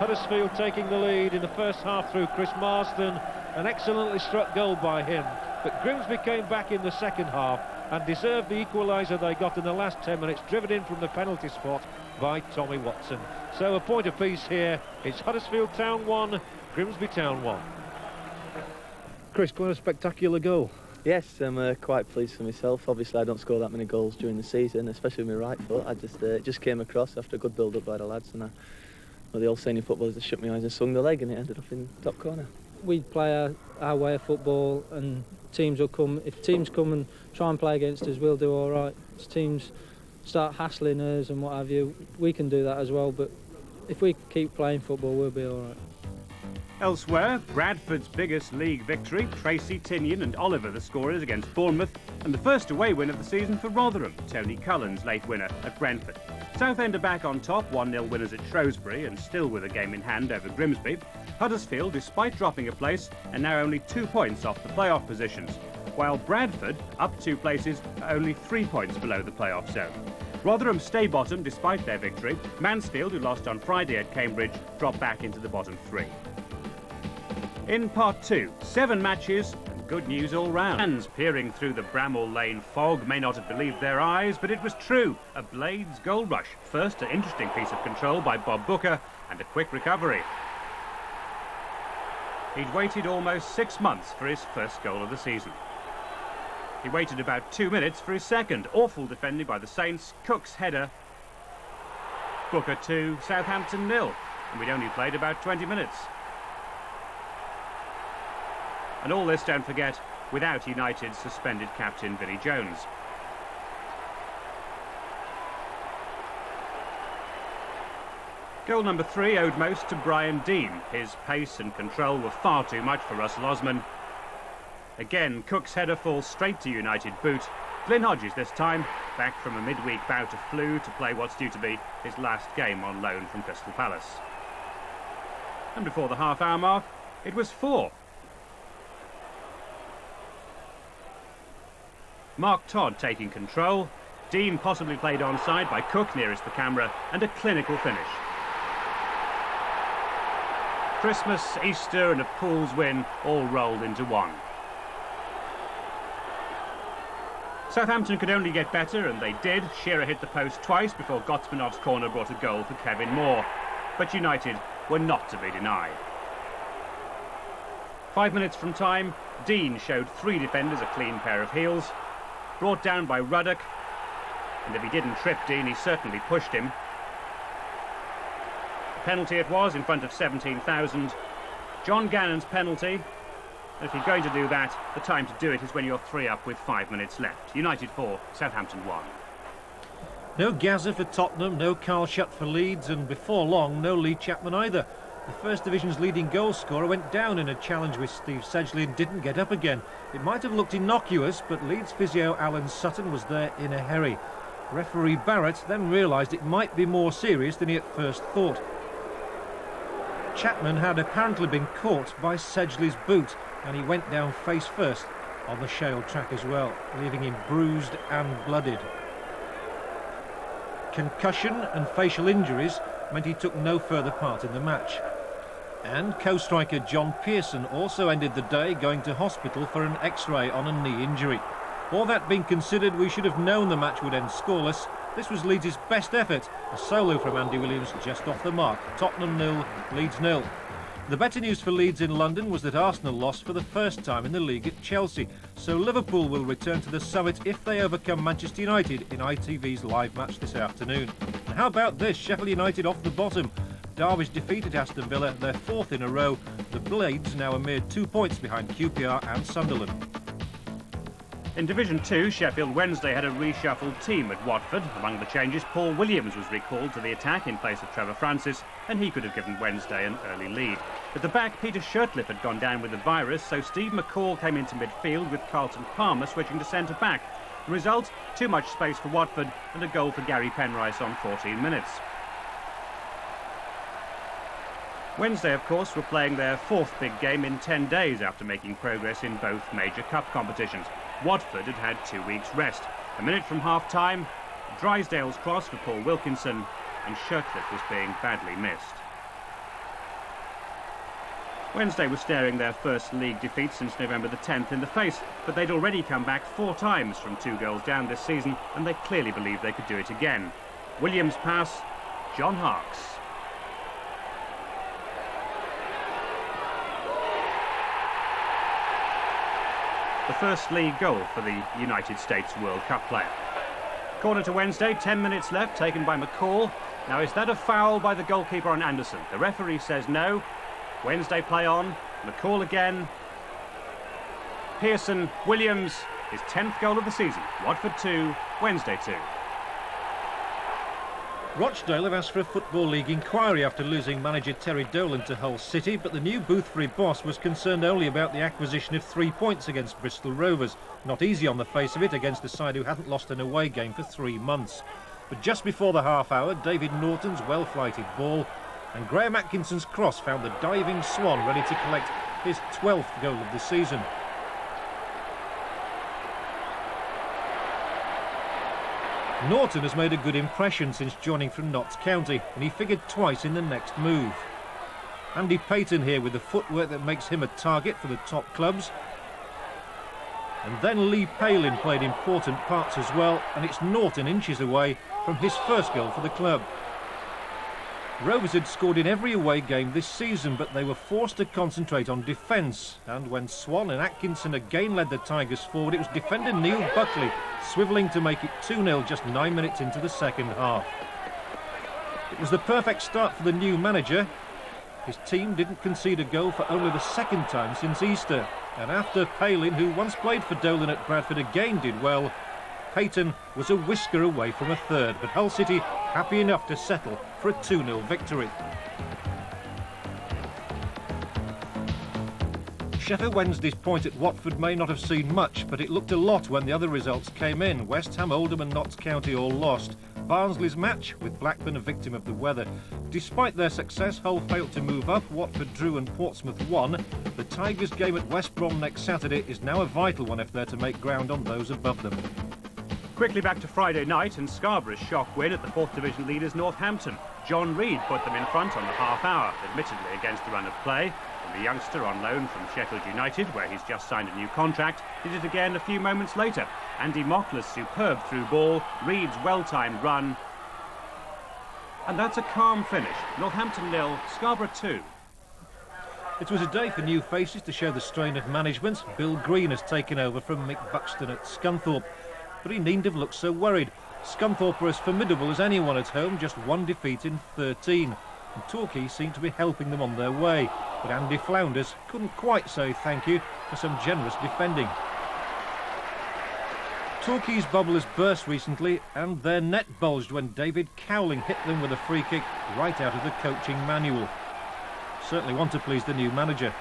Huddersfield taking the lead in the first half through Chris Marston, an excellently struck goal by him. But Grimsby came back in the second half and deserved the equaliser they got in the last 10 minutes, driven in from the penalty spot by Tommy Watson. So a point apiece here. It's Huddersfield Town 1, Grimsby Town 1. Chris, quite a spectacular goal. Yes, I'm quite pleased for myself. Obviously, I don't score that many goals during the season, especially with my right foot. I just came across after a good build-up by the lads, and the old senior footballers just shook my eyes and swung the leg, and it ended up in the top corner. We play our way of football, and teams will come. If teams come and try and play against us, we'll do all right. If teams start hassling us and what have you, we can do that as well. But if we keep playing football, we'll be all right. Elsewhere, Bradford's biggest league victory, Tracy, Tinian and Oliver the scorers against Bournemouth, and the first away win of the season for Rotherham, Tony Cullen's late winner at Brentford. Southend are back on top, 1-0 winners at Shrewsbury and still with a game in hand over Grimsby. Huddersfield, despite dropping a place, are now only 2 points off the playoff positions, while Bradford, up 2 places, are only 3 points below the playoff zone. Rotherham stay bottom despite their victory. Mansfield, who lost on Friday at Cambridge, drop back into the bottom 3. In part 2, 7 matches and good news all round. Fans peering through the Bramall Lane fog may not have believed their eyes, but it was true. A Blades goal rush. First, an interesting piece of control by Bob Booker and a quick recovery. He'd waited almost 6 months for his first goal of the season. He waited about 2 minutes for his second. Awful defending by the Saints. Cook's header. Booker 2, Southampton 0. And we'd only played about 20 minutes. And all this, don't forget, without United's suspended captain Vinnie Jones. Goal number 3 owed most to Brian Dean. His pace and control were far too much for Russell Osman. Again, Cook's header falls straight to United boot. Glyn Hodges this time, back from a midweek bout of flu to play what's due to be his last game on loan from Crystal Palace. And before the half-hour mark, it was 4. Mark Todd taking control. Dean possibly played onside by Cook nearest the camera, and a clinical finish. Christmas, Easter and a Pool's win all rolled into one. Southampton could only get better, and they did. Shearer hit the post twice before Gotsmanov's corner brought a goal for Kevin Moore. But United were not to be denied. 5 minutes from time, Dean showed 3 defenders a clean pair of heels. Brought down by Ruddock, and if he didn't trip Dean, he certainly pushed him. Penalty it was in front of 17,000. John Gannon's penalty. If you're going to do that, the time to do it is when you're 3 up with 5 minutes left. United 4, Southampton 1. No Gazza for Tottenham, no Carl Shutt for Leeds, and before long, no Lee Chapman either. The First Division's leading goal scorer went down in a challenge with Steve Sedgley and didn't get up again. It might have looked innocuous, but Leeds physio Alan Sutton was there in a hurry. Referee Barrett then realised it might be more serious than he at first thought. Chapman had apparently been caught by Sedgley's boot, and he went down face first on the shale track as well, leaving him bruised and blooded. Concussion and facial injuries meant he took no further part in the match. And co-striker John Pearson also ended the day going to hospital for an X-ray on a knee injury. All that being considered, we should have known the match would end scoreless. This was Leeds' best effort. A solo from Andy Williams just off the mark. Tottenham 0, Leeds 0. The better news for Leeds in London was that Arsenal lost for the first time in the league at Chelsea. So Liverpool will return to the summit if they overcome Manchester United in ITV's live match this afternoon. And how about this? Sheffield United off the bottom. Derby's defeated Aston Villa, their 4th in a row. The Blades now a mere 2 points behind QPR and Sunderland. In Division 2, Sheffield Wednesday had a reshuffled team at Watford. Among the changes, Paul Williams was recalled to the attack in place of Trevor Francis, and he could have given Wednesday an early lead. At the back, Peter Shirtliff had gone down with the virus, so Steve McCall came into midfield with Carlton Palmer switching to centre-back. The result, too much space for Watford and a goal for Gary Penrice on 14 minutes. Wednesday, of course, were playing their 4th big game in 10 days after making progress in both major cup competitions. Watford had had 2 weeks' rest. A minute from half-time, Drysdale's cross for Paul Wilkinson, and Shirtliff was being badly missed. Wednesday was staring their first league defeat since November the 10th in the face, but they'd already come back 4 times from 2 goals down this season, and they clearly believed they could do it again. Williams' pass, John Harkes. The first league goal for the United States World Cup player. Corner to Wednesday, 10 minutes left, taken by McCall. Now, is that a foul by the goalkeeper on Anderson? The referee says no. Wednesday play on. McCall again. Pearson, Williams, his 10th goal of the season. Watford 2, Wednesday 2. Rochdale have asked for a Football League inquiry after losing manager Terry Dolan to Hull City, but the new Boothbury boss was concerned only about the acquisition of 3 points against Bristol Rovers. Not easy on the face of it against a side who hadn't lost an away game for 3 months. But just before the half-hour, David Norton's well-flighted ball and Graham Atkinson's cross found the diving Swan ready to collect his 12th goal of the season. Norton has made a good impression since joining from Notts County, and he figured twice in the next move. Andy Payton here with the footwork that makes him a target for the top clubs. And then Lee Palin played important parts as well, and it's Norton inches away from his first goal for the club. Rovers had scored in every away game this season, but they were forced to concentrate on defence. And when Swan and Atkinson again led the Tigers forward, it was defender Neil Buckley swivelling to make it 2-0 just 9 minutes into the second half. It was the perfect start for the new manager, His team didn't concede a goal for only the second time since Easter. And after Palin, who once played for Dolan at Bradford, again did well, Payton was a whisker away from a third, but Hull City happy enough to settle for a 2-0 victory. Sheffield Wednesday's point at Watford may not have seen much, but it looked a lot when the other results came in. West Ham, Oldham and Notts County all lost. Barnsley's match, with Blackburn a victim of the weather. Despite their success, Hull failed to move up. Watford drew and Portsmouth won. The Tigers' game at West Brom next Saturday is now a vital one if they're to make ground on those above them. Quickly back to Friday night and Scarborough's shock win at the 4th Division leaders Northampton. John Reid put them in front on the half hour, admittedly against the run of play. And the youngster on loan from Sheffield United, where he's just signed a new contract, did it again a few moments later. Andy Mockler's superb through ball, Reid's well-timed run. And that's a calm finish. Northampton 0, Scarborough 2. It was a day for new faces to show the strain of management. Bill Green has taken over from Mick Buxton at Scunthorpe, but he needn't have looked so worried. Scunthorpe are as formidable as anyone at home, just one defeat in 13. And Torquay seemed to be helping them on their way, but Andy Flounders couldn't quite say thank you for some generous defending. Torquay's bubble has burst recently, and their net bulged when David Cowling hit them with a free kick right out of the coaching manual. Certainly want to please the new manager.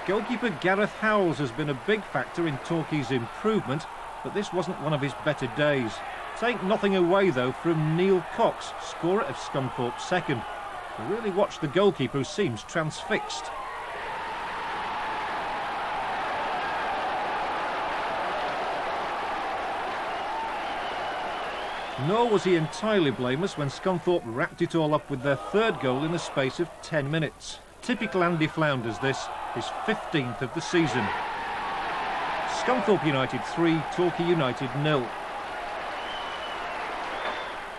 Goalkeeper Gareth Howells has been a big factor in Torquay's improvement, but this wasn't one of his better days. Take nothing away, though, from Neil Cox, scorer of Scunthorpe's second. To really watch the goalkeeper, who seems transfixed. Nor was he entirely blameless when Scunthorpe wrapped it all up with their third goal in the space of 10 minutes. Typical Andy Flounders this, his 15th of the season. Scunthorpe United 3, Torquay United 0.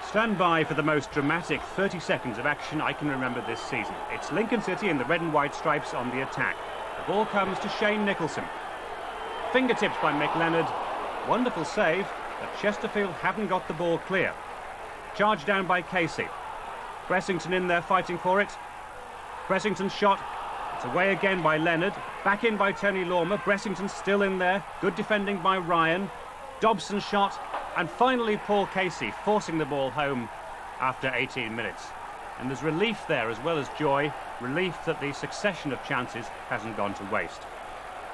Stand by for the most dramatic 30 seconds of action I can remember this season. It's Lincoln City in the red and white stripes on the attack. The ball comes to Shane Nicholson. Fingertips by Mick Leonard. Wonderful save, but Chesterfield haven't got the ball clear. Charged down by Casey. Bressington in there fighting for it. Bressington's shot. It's away again by Leonard. Back in by Tony Lormer. Bressington still in there. Good defending by Ryan. Dobson's shot. And finally Paul Casey forcing the ball home after 18 minutes. And there's relief there as well as joy. Relief that the succession of chances hasn't gone to waste.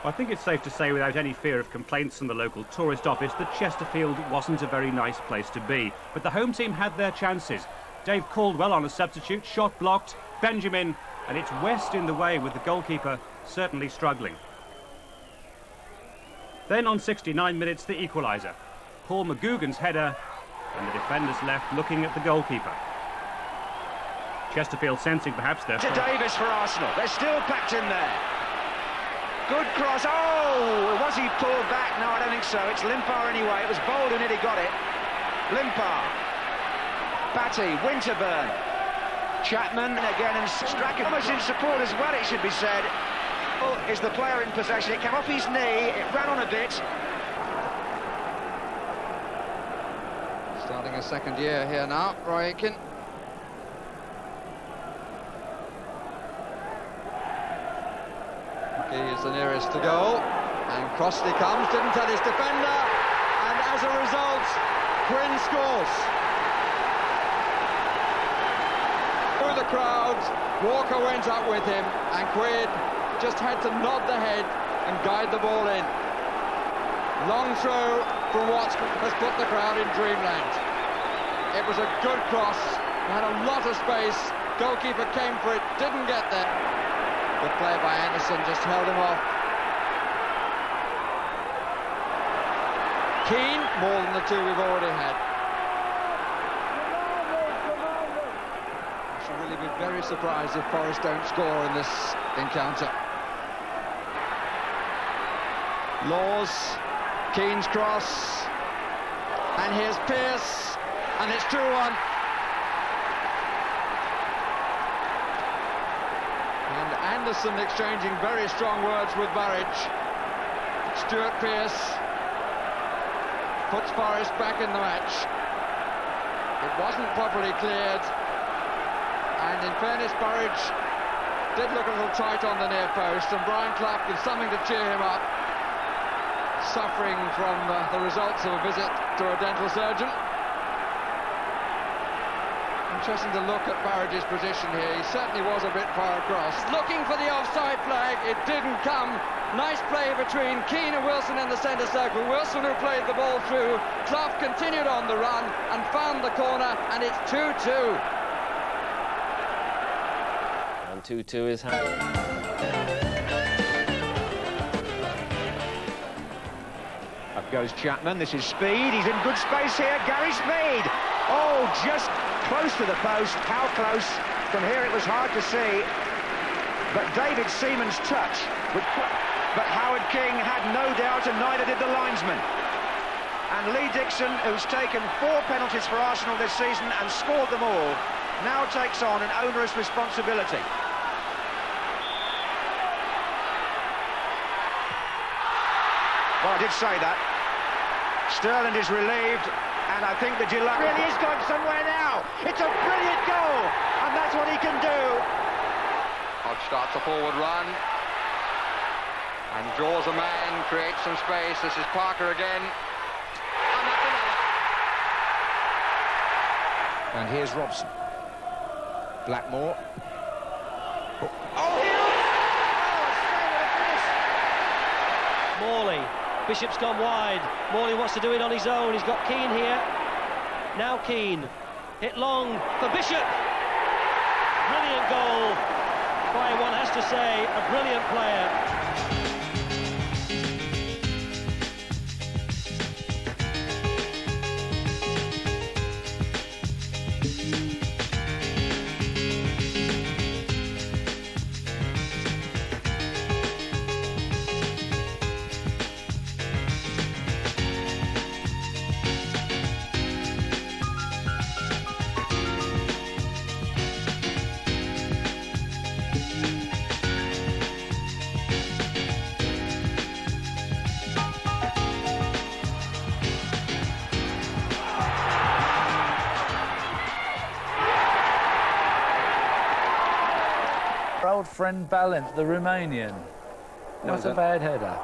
I think it's safe to say without any fear of complaints from the local tourist office that Chesterfield wasn't a very nice place to be. But the home team had their chances. Dave Caldwell on a substitute, shot blocked, Benjamin, and it's West in the way with the goalkeeper certainly struggling. Then on 69 minutes the equaliser. Paul McGugan's header, and the defenders left looking at the goalkeeper. Chesterfield sensing perhaps their... To Davis for Arsenal. They're still packed in there. Good cross. Oh, was he pulled back? No, I don't think so. It's Limpar anyway. It was Bolden and he got it. Limpar. Batty, Winterburn. Chapman again and Strachan. Almost in support as well, it should be said. Oh, is the player in possession. It came off his knee. It ran on a bit. Starting a second year here now, Roy Aitken. He is the nearest to goal, and Crossley comes, didn't tell his defender, and as a result, Quinn scores. Through the crowd, Walker went up with him, and Quinn just had to nod the head and guide the ball in. Long throw from Watts has put the crowd in dreamland. It was a good cross, had a lot of space, goalkeeper came for it, didn't get there. Good play by Anderson, just held him off. Keane, more than the two we've already had. I shall really be very surprised if Forest don't score in this encounter. Laws, Keane's cross, and here's Pearce, and it's 2-1. Anderson exchanging very strong words with Burridge. Stuart Pearce puts Forest back in the match. It wasn't properly cleared. And in fairness, Burridge did look a little tight on the near post, and Brian Clough did something to cheer him up, suffering from the results of a visit to a dental surgeon. Interesting to look at Burridge's position here. He certainly was a bit far across. Looking for the offside flag, it didn't come. Nice play between Keane and Wilson in the centre circle. Wilson, who played the ball through. Clough continued on the run and found the corner, and it's 2-2. And 2-2 is Ham. Up goes Chapman. This is Speed. He's in good space here. Gary Speed. Oh, just close to the post. How close? From here it was hard to see. But David Seaman's touch. But Howard King had no doubt, and neither did the linesman. And Lee Dixon, who's taken 4 penalties for Arsenal this season and scored them all, now takes on an onerous responsibility. Well, I did say that. Sterling is relieved, and I think the Gillette really is going somewhere now. It's a brilliant goal, and that's what he can do. Hodge starts a forward run and draws a man, creates some space. This is Parker again. And that's another. And here's Robson. Blackmore. Morley. Bishop's gone wide. Morley wants to do it on his own. He's got Keane here. Now Keane. Hit long for Bishop. Brilliant goal by, one has to say, a brilliant player. Old friend Balint, the Romanian. Not a bad header.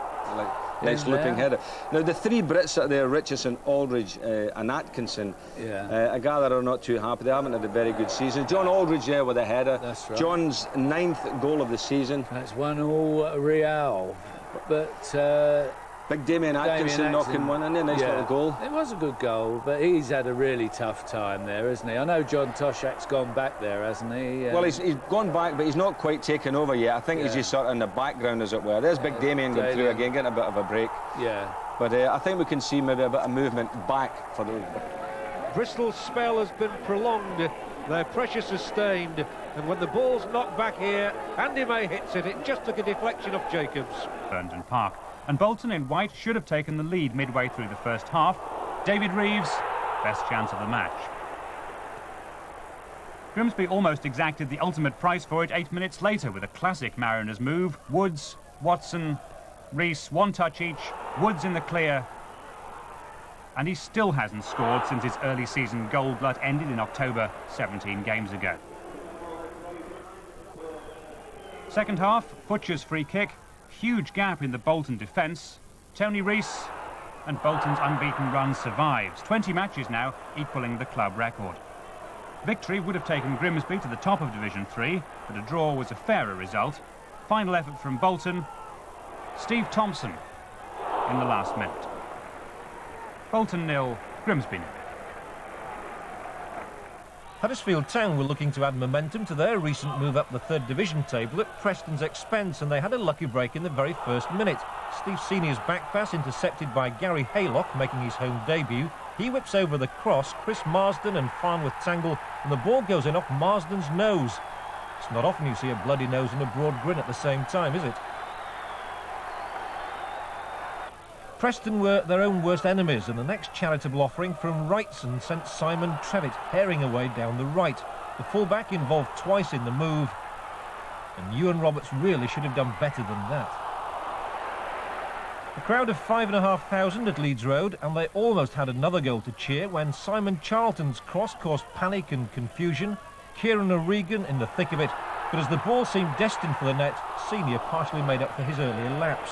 Nice looping header. Now the 3 Brits are there, Richardson, Aldridge and Atkinson. Yeah. I gather are not too happy. They haven't had a very good season. John Aldridge there with a header. That's right. John's 9th goal of the season. That's 1-1 Real. But big Damien Atkinson knocking one in there. Nice little goal. It was a good goal, but he's had a really tough time there, hasn't he? I know John Toshak's gone back there, hasn't he? Well, he's gone back, but he's not quite taken over yet. I think he's just sort of in the background, as it were. There's big Damien going through again, getting a bit of a break. Yeah. But I think we can see maybe a bit of movement back for the... Bristol's spell has been prolonged. Their pressure sustained. And when the ball's knocked back here, Andy May hits it. It just took a deflection off Jacobs. Burnden Park. And Bolton in white should have taken the lead midway through the first half. David Reeves, best chance of the match. Grimsby almost exacted the ultimate price for it 8 minutes later with a classic Mariners move. Woods, Watson, Rees, 1 touch each. Woods in the clear. And he still hasn't scored since his early season goal glut ended in October 17 games ago. Second half, Futcher's free kick. Huge gap in the Bolton defence. Tony Rees, and Bolton's unbeaten run survives. 20 matches now, equalling the club record. Victory would have taken Grimsby to the top of Division 3, but a draw was a fairer result. Final effort from Bolton. Steve Thompson in the last minute. Bolton 0, Grimsby 0. Huddersfield Town were looking to add momentum to their recent move up the 3rd Division table at Preston's expense, and they had a lucky break in the very first minute. Steve Senior's back pass intercepted by Gary Haylock, making his home debut. He whips over the cross, Chris Marsden and Farnworth tangle, and the ball goes in off Marsden's nose. It's not often you see a bloody nose and a broad grin at the same time, is it? Preston were their own worst enemies, and the next charitable offering from Wrightson sent Simon Trevitt herring away down the right. The fullback involved twice in the move, and Ewan Roberts really should have done better than that. A crowd of 5,500 at Leeds Road, and they almost had another goal to cheer when Simon Charlton's cross caused panic and confusion. Kieran O'Regan in the thick of it, but as the ball seemed destined for the net, Senior partially made up for his earlier lapse.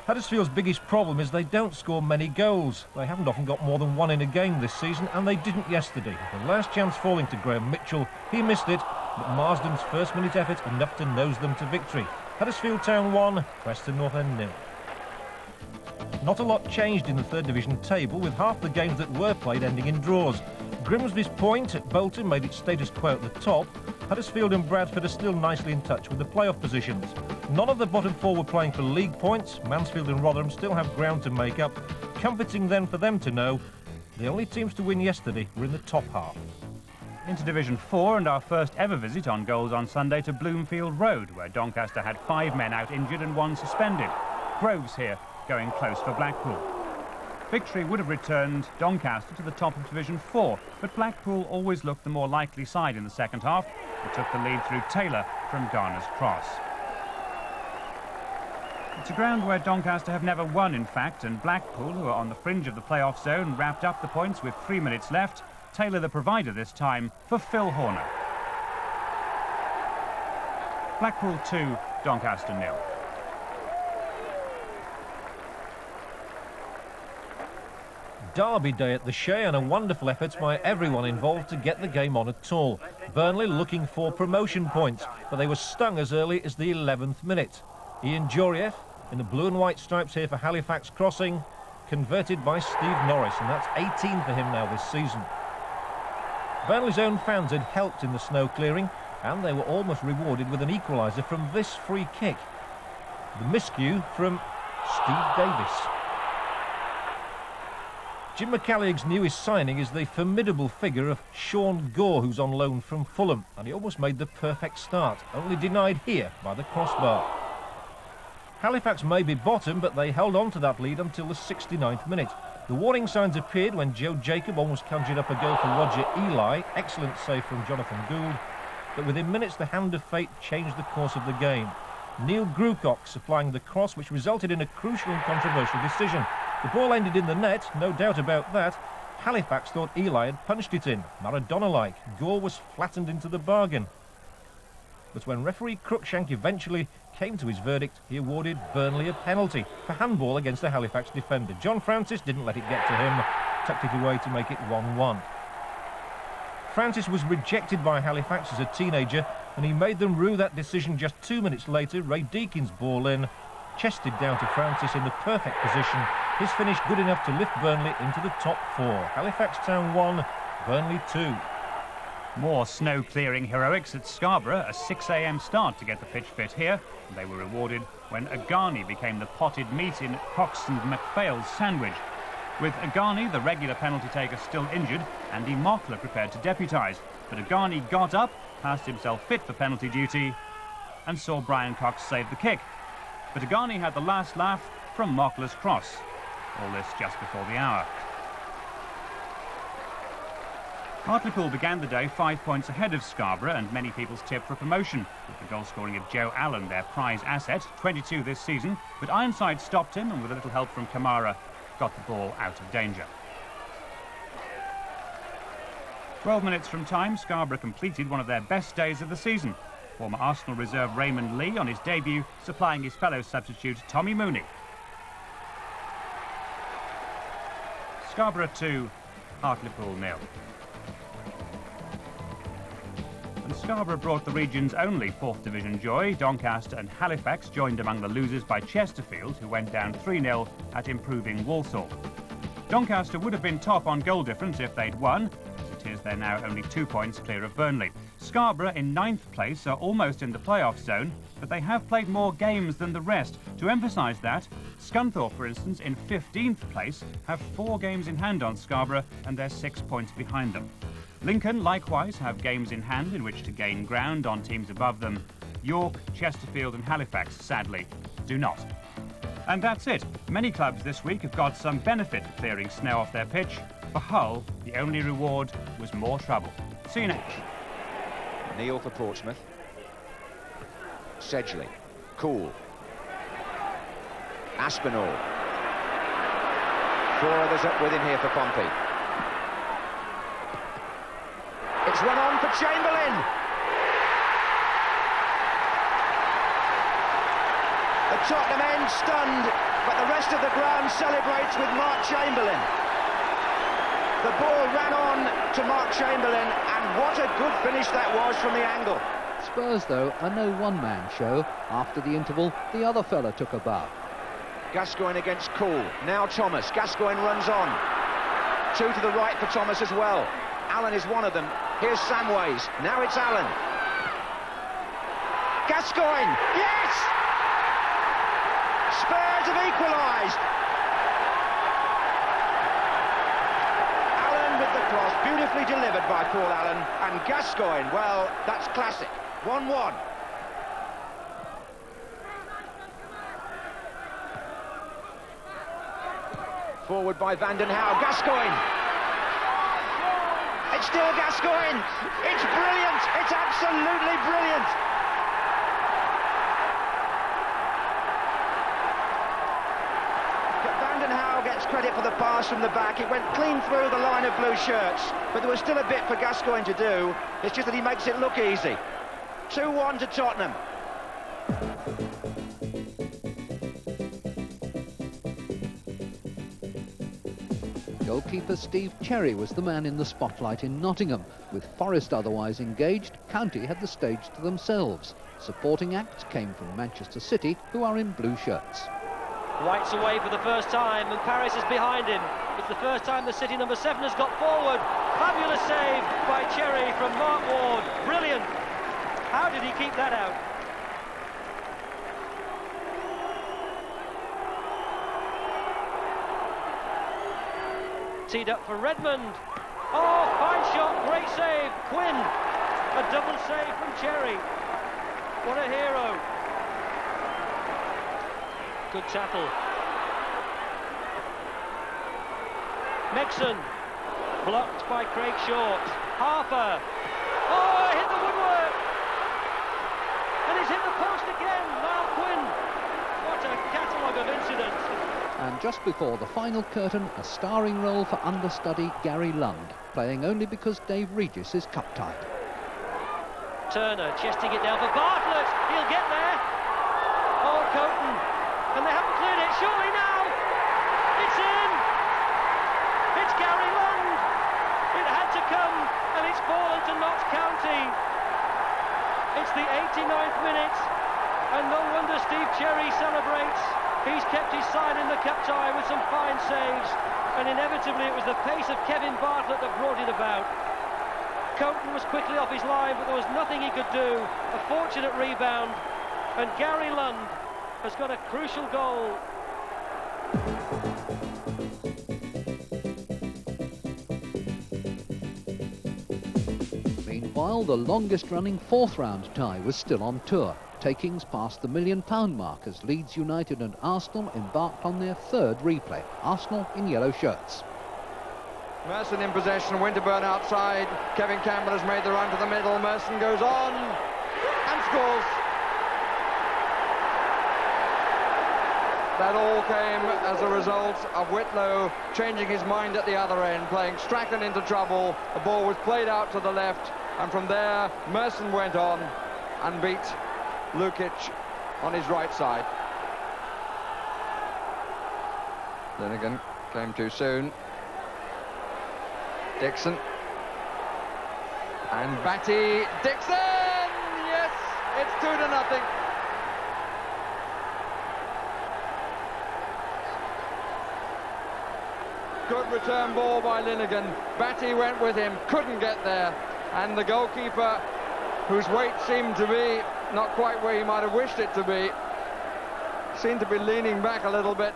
Huddersfield's biggest problem is they don't score many goals. They haven't often got more than one in a game this season, and they didn't yesterday. The last chance falling to Graham Mitchell, he missed it, but Marsden's first-minute effort enough to nose them to victory. Huddersfield Town 1, Preston North End 0. Not a lot changed in the third division table, with half the games that were played ending in draws. Grimsby's point at Bolton made its status quo at the top. Huddersfield and Bradford are still nicely in touch with the playoff positions. None of the bottom four were playing for league points. Mansfield and Rotherham still have ground to make up. Comforting then for them to know the only teams to win yesterday were in the top half. Into Division 4 and our first ever visit on Goals on Sunday to Bloomfield Road, where Doncaster had 5 men out injured and 1 suspended. Groves here going close for Blackpool. Victory would have returned Doncaster to the top of Division 4, but Blackpool always looked the more likely side in the second half. They took the lead through Taylor from Garner's cross. It's a ground where Doncaster have never won, in fact, and Blackpool, who are on the fringe of the playoff zone, wrapped up the points with 3 minutes left. Taylor the provider this time for Phil Horner. Blackpool 2, Doncaster 0. Derby day at the Shea, and a wonderful effort by everyone involved to get the game on at all. Burnley looking for promotion points, but they were stung as early as the 11th minute. Ian Jorieff, in the blue and white stripes here for Halifax Crossing, converted by Steve Norris, and that's 18 for him now this season. Burnley's own fans had helped in the snow clearing, and they were almost rewarded with an equaliser from this free kick. The miscue from Steve Davis. Jim McCallig's newest signing is the formidable figure of Sean Gore, who's on loan from Fulham, and he almost made the perfect start, only denied here by the crossbar. Halifax may be bottom, but they held on to that lead until the 69th minute. The warning signs appeared when Joe Jacob almost conjured up a goal for Roger Eli. Excellent save from Jonathan Gould, but within minutes the hand of fate changed the course of the game. Neil Grucock supplying the cross, which resulted in a crucial and controversial decision. The ball ended in the net, no doubt about that. Halifax thought Eli had punched it in, Maradona-like. Gore was flattened into the bargain. But when referee Cruikshank eventually came to his verdict, he awarded Burnley a penalty for handball against the Halifax defender. John Francis didn't let it get to him, tucked it away to make it 1-1. Francis was rejected by Halifax as a teenager, and he made them rue that decision just 2 minutes later. Ray Deakin's ball in, chested down to Francis in the perfect position. His finish good enough to lift Burnley into the top 4. Halifax Town 1, Burnley 2. More snow clearing heroics at Scarborough, a 6 a.m. start to get the pitch fit here. They were rewarded when Agani became the potted meat in Croxton McPhail's sandwich. With Agani, the regular penalty taker, still injured, Andy Mockler prepared to deputise. But Agani got up, passed himself fit for penalty duty, and saw Brian Cox save the kick. But Agani had the last laugh from Mockler's cross. All this just before the hour. Hartlepool began the day 5 points ahead of Scarborough, and many people's tip for promotion, with the goal scoring of Joe Allen, their prize asset, 22 this season. But Ironside stopped him, and with a little help from Kamara, got the ball out of danger. 12 minutes from time, Scarborough completed one of their best days of the season. Former Arsenal reserve Raymond Lee on his debut, supplying his fellow substitute Tommy Mooney. Scarborough 2, Hartlepool 0. And Scarborough brought the region's only 4th Division joy. Doncaster and Halifax joined among the losers by Chesterfield, who went down 3-0 at improving Walsall. Doncaster would have been top on goal difference if they'd won. As it is, they're now only 2 points clear of Burnley. Scarborough in 9th place are almost in the playoff zone, but they have played more games than the rest. To emphasise that, Scunthorpe, for instance, in 15th place, have 4 games in hand on Scarborough, and they're 6 points behind them. Lincoln, likewise, have games in hand in which to gain ground on teams above them. York, Chesterfield and Halifax, sadly, do not. And that's it. Many clubs this week have got some benefit of clearing snow off their pitch. For Hull, the only reward was more trouble. See you next. Neil for Portsmouth. Sedgley. Cool. Aspinall. 4 others up with him here for Pompey. It's run on for Chamberlain. The Tottenham end stunned, but the rest of the ground celebrates with Mark Chamberlain. The ball ran on to Mark Chamberlain, and what a good finish that was from the angle. Spurs, though, are no one-man show. After the interval, the other fella took a bow. Gascoigne against Cool. Now Thomas. Gascoigne runs on. Two to the right for Thomas as well. Allen is one of them. Here's Samways. Now it's Allen. Gascoigne! Yes! Spurs have equalised. Allen with the cross, beautifully delivered by Paul Allen. And Gascoigne, well, that's classic. 1-1. Forward by Vandenhouwe. Gascoigne. It's still Gascoigne. It's brilliant. It's absolutely brilliant. But Vandenhouwe gets credit for the pass from the back. It went clean through the line of blue shirts, but there was still a bit for Gascoigne to do. It's just that he makes it look easy. 2-1 to Tottenham. Goalkeeper Steve Cherry was the man in the spotlight in Nottingham. With Forest otherwise engaged, County had the stage to themselves. Supporting acts came from Manchester City, who are in blue shirts. White's away for the first time, and Paris is behind him. It's the first time the City number 7 has got forward. Fabulous save by Cherry from Mark Ward. Brilliant. How did he keep that out? Teed up for Redmond. Oh, fine shot, great save. Quinn, a double save from Cherry. What a hero. Good tackle. Mexon, blocked by Craig Short. Harper. Oh, hit the woodwork. And he's hit the post again. Niall Quinn. What a catalogue of incidents. And just before the final curtain, a starring role for understudy Gary Lund, playing only because Dave Regis is cup-tied. Turner chesting it down for Bartlett. He'll get there. Oh, Coton. And they haven't cleared it. Surely now. It's in. It's Gary Lund. It had to come, and it's fallen to Notts County. It's the 89th minute, and no wonder Steve Cherry celebrates. He's kept his side in the cup tie with some fine saves, and inevitably it was the pace of Kevin Bartlett that brought it about. Coton was quickly off his line, but there was nothing he could do. A fortunate rebound, and Gary Lund has got a crucial goal. Meanwhile, the longest-running fourth-round tie was still on tour. Takings past the £1 million mark as Leeds United and Arsenal embarked on their third replay. Arsenal in yellow shirts. Merson in possession, Winterburn outside. Kevin Campbell has made the run to the middle. Merson goes on and scores. That all came as a result of Whitlow changing his mind at the other end, playing Strachan into trouble. The ball was played out to the left, and from there Merson went on and beat Lukic on his right side. Linnigan came too soon. Dixon. And Batty. Dixon! Yes! It's 2-0. Good return ball by Linnigan. Batty went with him, couldn't get there. And the goalkeeper, whose weight seemed to be not quite where he might have wished it to be, seemed to be leaning back a little bit.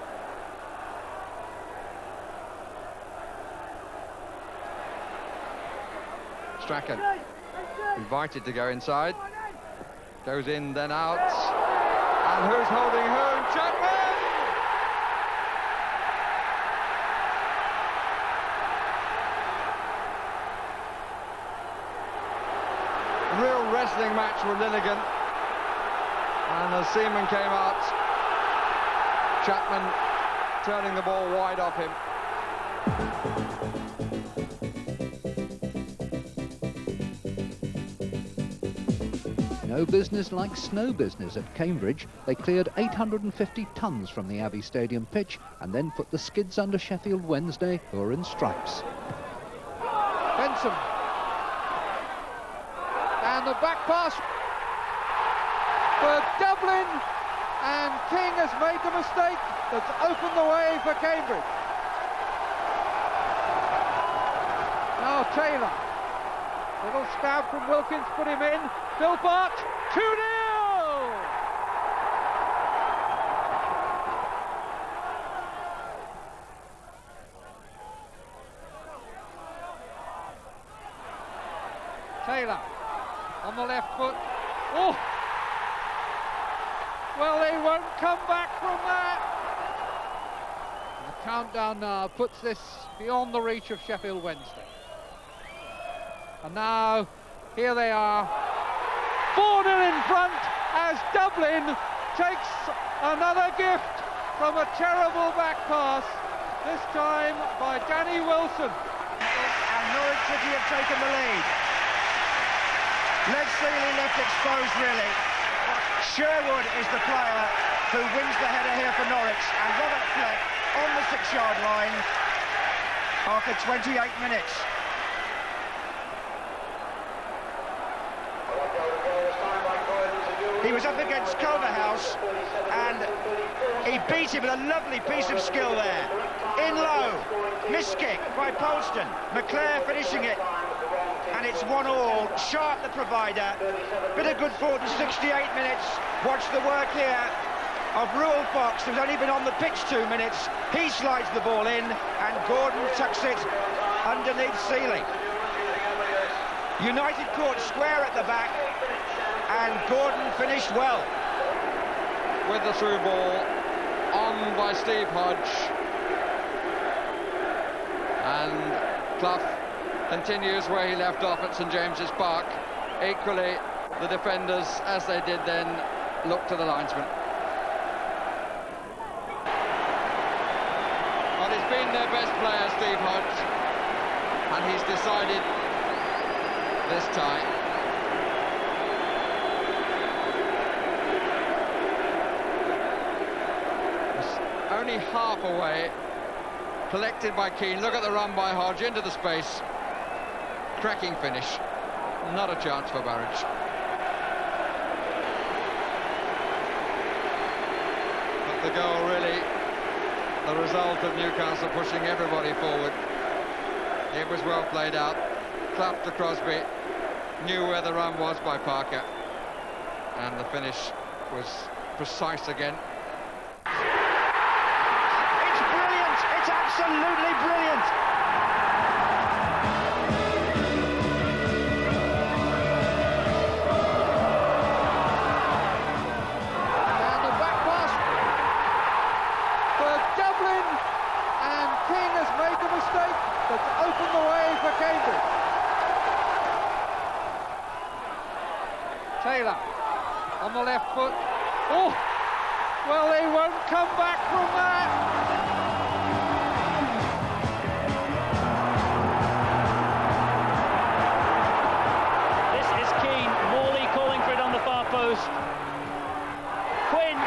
Strachan, invited to go inside, goes in, then out, and who's holding who? Chapman! Real wrestling match with Linnigan, and as Seaman came out, Chapman turning the ball wide off him. No business like snow business at Cambridge. They cleared 850 tonnes from the Abbey Stadium pitch and then put the skids under Sheffield Wednesday, who are in stripes. Benson. And the back pass for Dublin, and King has made the mistake that's opened the way for Cambridge. Now Taylor. Little stab from Wilkins, put him in. Philpott, 2-0! Taylor on the left foot. Oh! Well, they won't come back from that. The countdown now puts this beyond the reach of Sheffield Wednesday. And now, here they are, 4-0 in front as Dublin takes another gift from a terrible back pass, this time by Danny Wilson. And Norwich City have taken the lead. Les Seeley left exposed, really. Sherwood is the player who wins the header here for Norwich, and Robert Fleck on the 6-yard line after 28 minutes. He was up against Culverhouse and he beat him with a lovely piece of skill there. In low, miskick by Polston, McClare finishing it, and it's 1-1. Sharp the provider, bit of good forward in 68 minutes. Watch the work here of Ruel Fox, who's only been on the pitch 2 minutes. He slides the ball in and Gordon tucks it underneath Seeley. United caught square at the back, and Gordon finished well. With the through ball on by Steve Hodge, and Clough continues where he left off at St James's Park. Equally, the defenders, as they did then, look to the linesman. But he's been their best player, Steve Hodge, and he's decided this time. Only half away, collected by Keane. Look at the run by Hodge into the space. Cracking finish. Not a chance for Burridge. But the goal really the result of Newcastle pushing everybody forward. It was well played out. Clapped to Crosby. Knew where the run was by Parker. And the finish was precise again. Absolutely brilliant. And the back pass for Dublin, and King has made the mistake that's opened the way for Cambridge. Taylor on the left foot. Oh, well, they won't come back from that. Post. Quinn.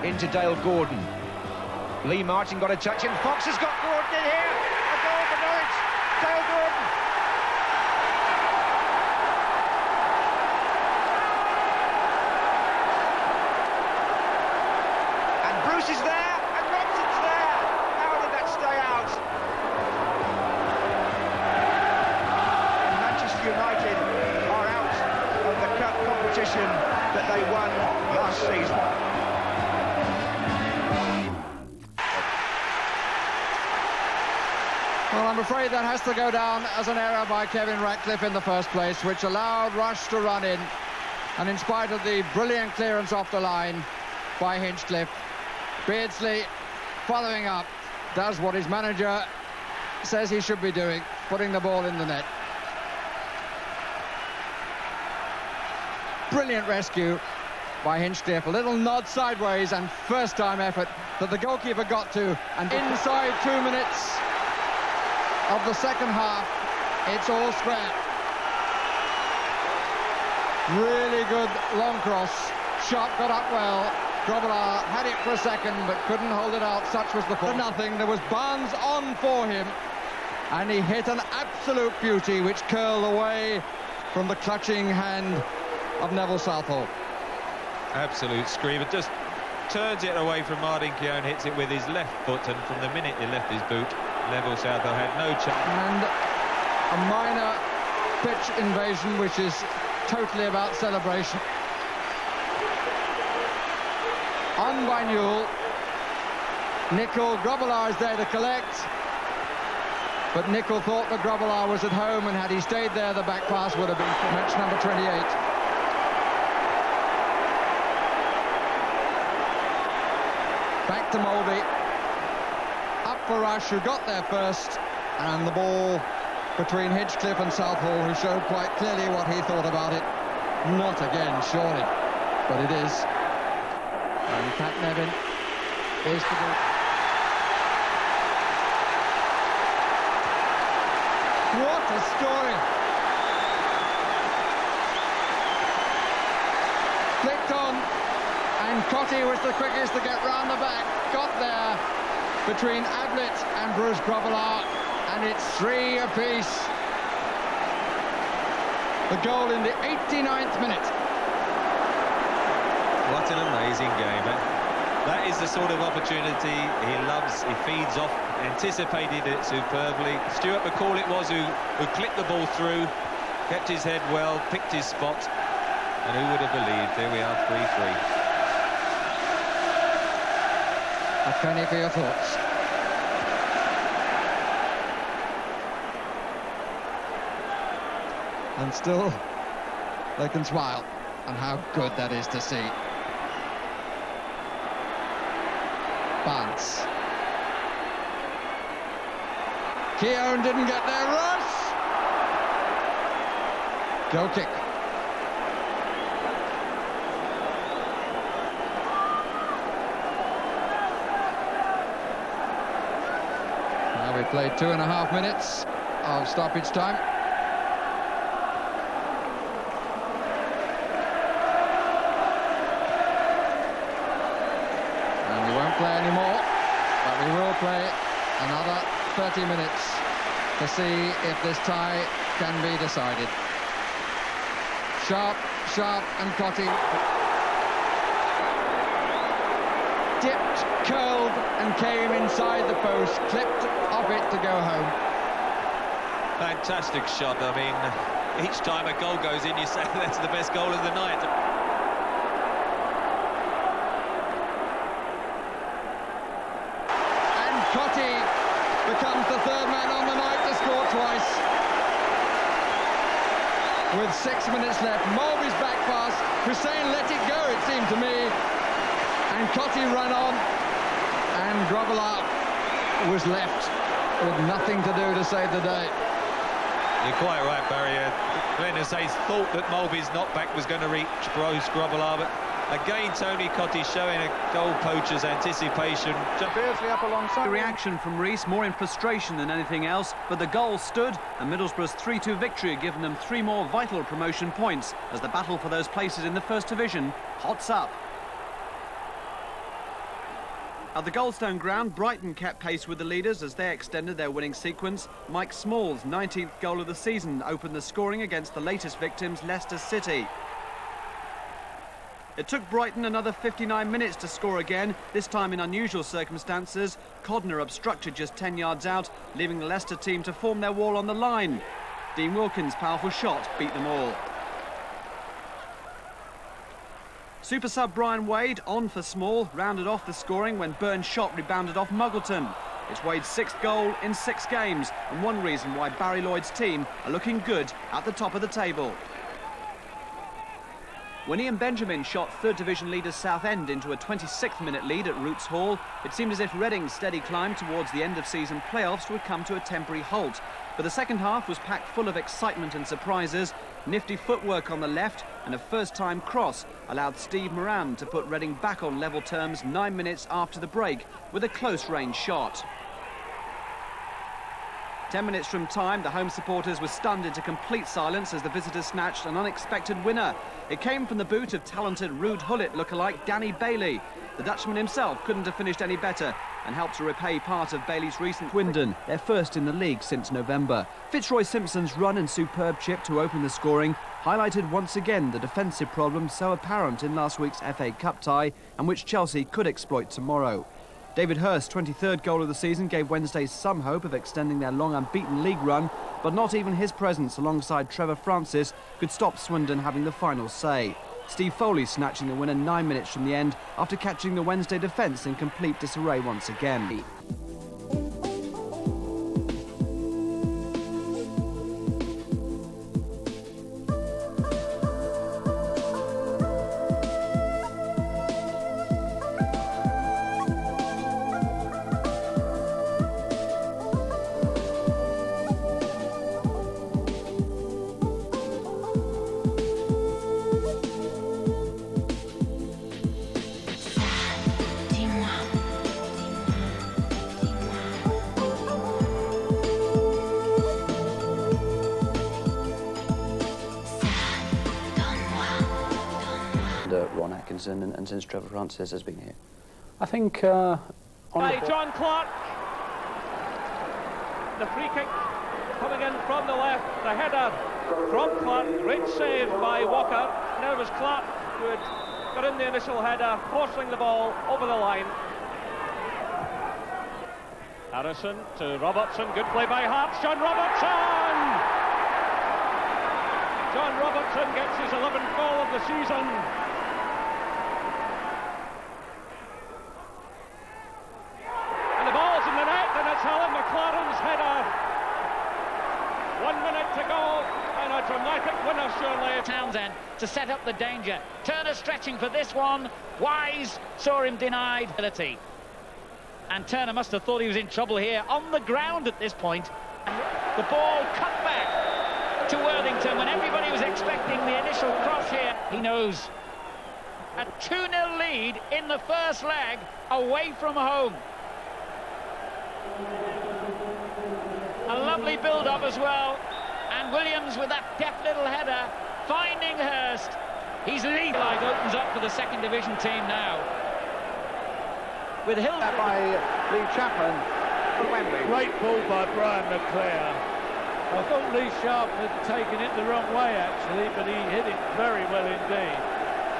Into Dale Gordon. Lee Martin got a touch, and Fox has got Gordon in here. A goal for Norwich. Dale Gordon. Bruce is there, and Robson's there. How did that stay out? And Manchester United are out of the cup competition that they won last season. Well, I'm afraid that has to go down as an error by Kevin Ratcliffe in the first place, which allowed Rush to run in. And in spite of the brilliant clearance off the line by Hinchcliffe, Beardsley, following up, does what his manager says he should be doing, putting the ball in the net. Brilliant rescue by Hinchcliffe. A little nod sideways and first-time effort that the goalkeeper got to. And inside 2 minutes of the second half, it's all square. Really good long cross. Sharp got up well. Grobbelaar had it for a second but couldn't hold it out. Such was the for nothing. There was Barnes on for him and he hit an absolute beauty which curled away from the clutching hand of Neville Southall. Absolute screamer. Just turns it away from Martin Keown, hits it with his left foot, and from the minute he left his boot, Neville Southall had no chance. And a minor pitch invasion which is totally about celebration. On by Newell. Nicol, Grobbelaar is there to collect. But Nicol thought that Grobbelaar was at home, and had he stayed there, the back pass would have been for match number 28. Back to Mulvey. Up for Rush, who got there first. And the ball between Hinchcliffe and Southall, who showed quite clearly what he thought about it. Not again, surely. But it is. And Pat Nevin is to do. What a story! Flicked on, and Cotty was the quickest to get round the back. Got there between Ablett and Bruce Grobbelaar, and it's 3 apiece. The goal in the 89th minute. What an amazing game. That is the sort of opportunity he loves. He feeds off, anticipated it superbly. Stuart McCall it was who clipped the ball through, kept his head well, picked his spot, and who would have believed? There we are, 3-3. A penny for your thoughts. And still, they can smile, and how good that is to see. Barnes. Keown didn't get there. Rush! Goal kick. Now we played 2.5 minutes of stoppage time. Play anymore, but we will play another 30 minutes to see if this tie can be decided. Sharp, and Cotty. Dipped, curled, and came inside the post, clipped off it to go home. Fantastic shot. I mean, each time a goal goes in, you say that's the best goal of the night. Cotty becomes the third man on the night to score twice. With 6 minutes left, Mulvey's back pass. Hussein let it go, it seemed to me. And Cotty ran on. And Grobbelaar was left with nothing to do to save the day. You're quite right, Barry. Glenn Hussein thought that Mulvey's knockback was going to reach Bruce Grobbelaar, but again, Tony Cotty showing a goal poacher's anticipation. Beardsley up alongside. The reaction from Rees, more in frustration than anything else, but the goal stood, and Middlesbrough's 3-2 victory had given them 3 more vital promotion points as the battle for those places in the First Division hots up. At the Goldstone ground, Brighton kept pace with the leaders as they extended their winning sequence. Mike Small's 19th goal of the season opened the scoring against the latest victims, Leicester City. It took Brighton another 59 minutes to score again, this time in unusual circumstances. Codner obstructed just 10 yards out, leaving the Leicester team to form their wall on the line. Dean Wilkins' powerful shot beat them all. Super sub Brian Wade, on for Small, rounded off the scoring when Burns' shot rebounded off Muggleton. It's Wade's 6th goal in 6 games, and one reason why Barry Lloyd's team are looking good at the top of the table. When Ian Benjamin shot 3rd Division leaders Southend into a 26th-minute lead at Roots Hall, it seemed as if Reading's steady climb towards the end-of-season playoffs would come to a temporary halt. But the second half was packed full of excitement and surprises. Nifty footwork on the left and a first-time cross allowed Steve Moran to put Reading back on level terms 9 minutes after the break with a close-range shot. 10 minutes from time, the home supporters were stunned into complete silence as the visitors snatched an unexpected winner. It came from the boot of talented Ruud Gullit lookalike Danny Bailey. The Dutchman himself couldn't have finished any better and helped to repay part of Bailey's recent Wimbledon, their first in the league since November. Fitzroy Simpson's run and superb chip to open the scoring highlighted once again the defensive problem so apparent in last week's FA Cup tie and which Chelsea could exploit tomorrow. David Hurst's 23rd goal of the season gave Wednesday some hope of extending their long unbeaten league run, but not even his presence alongside Trevor Francis could stop Swindon having the final say. Steve Foley snatching the winner 9 minutes from the end after catching the Wednesday defence in complete disarray once again. And since Trevor Francis has been here. I think John Clark, the free kick coming in from the left, the header from Clark, great save by Walker. Now it was Clark who had got in the initial header, forcing the ball over the line. Harrison to Robertson, good play by Harps, John Robertson! John Robertson gets his 11th goal of the season. McLaren's header. 1 minute to go, and a dramatic winner surely. Townsend to set up the danger. Turner stretching for this one. Wise saw him denied. And Turner must have thought he was in trouble here. On the ground at this point. The ball cut back to Worthington when everybody was expecting the initial cross here. He knows. A 2-0 lead in the first leg away from home. A lovely build-up as well, and Williams with that deft little header, finding Hurst. He's lead. Opens up for the second division team now. With Hill by Lee Chapman from Wembley. Great ball by Brian McClare. I thought Lee Sharp had taken it the wrong way actually, but he hit it very well indeed.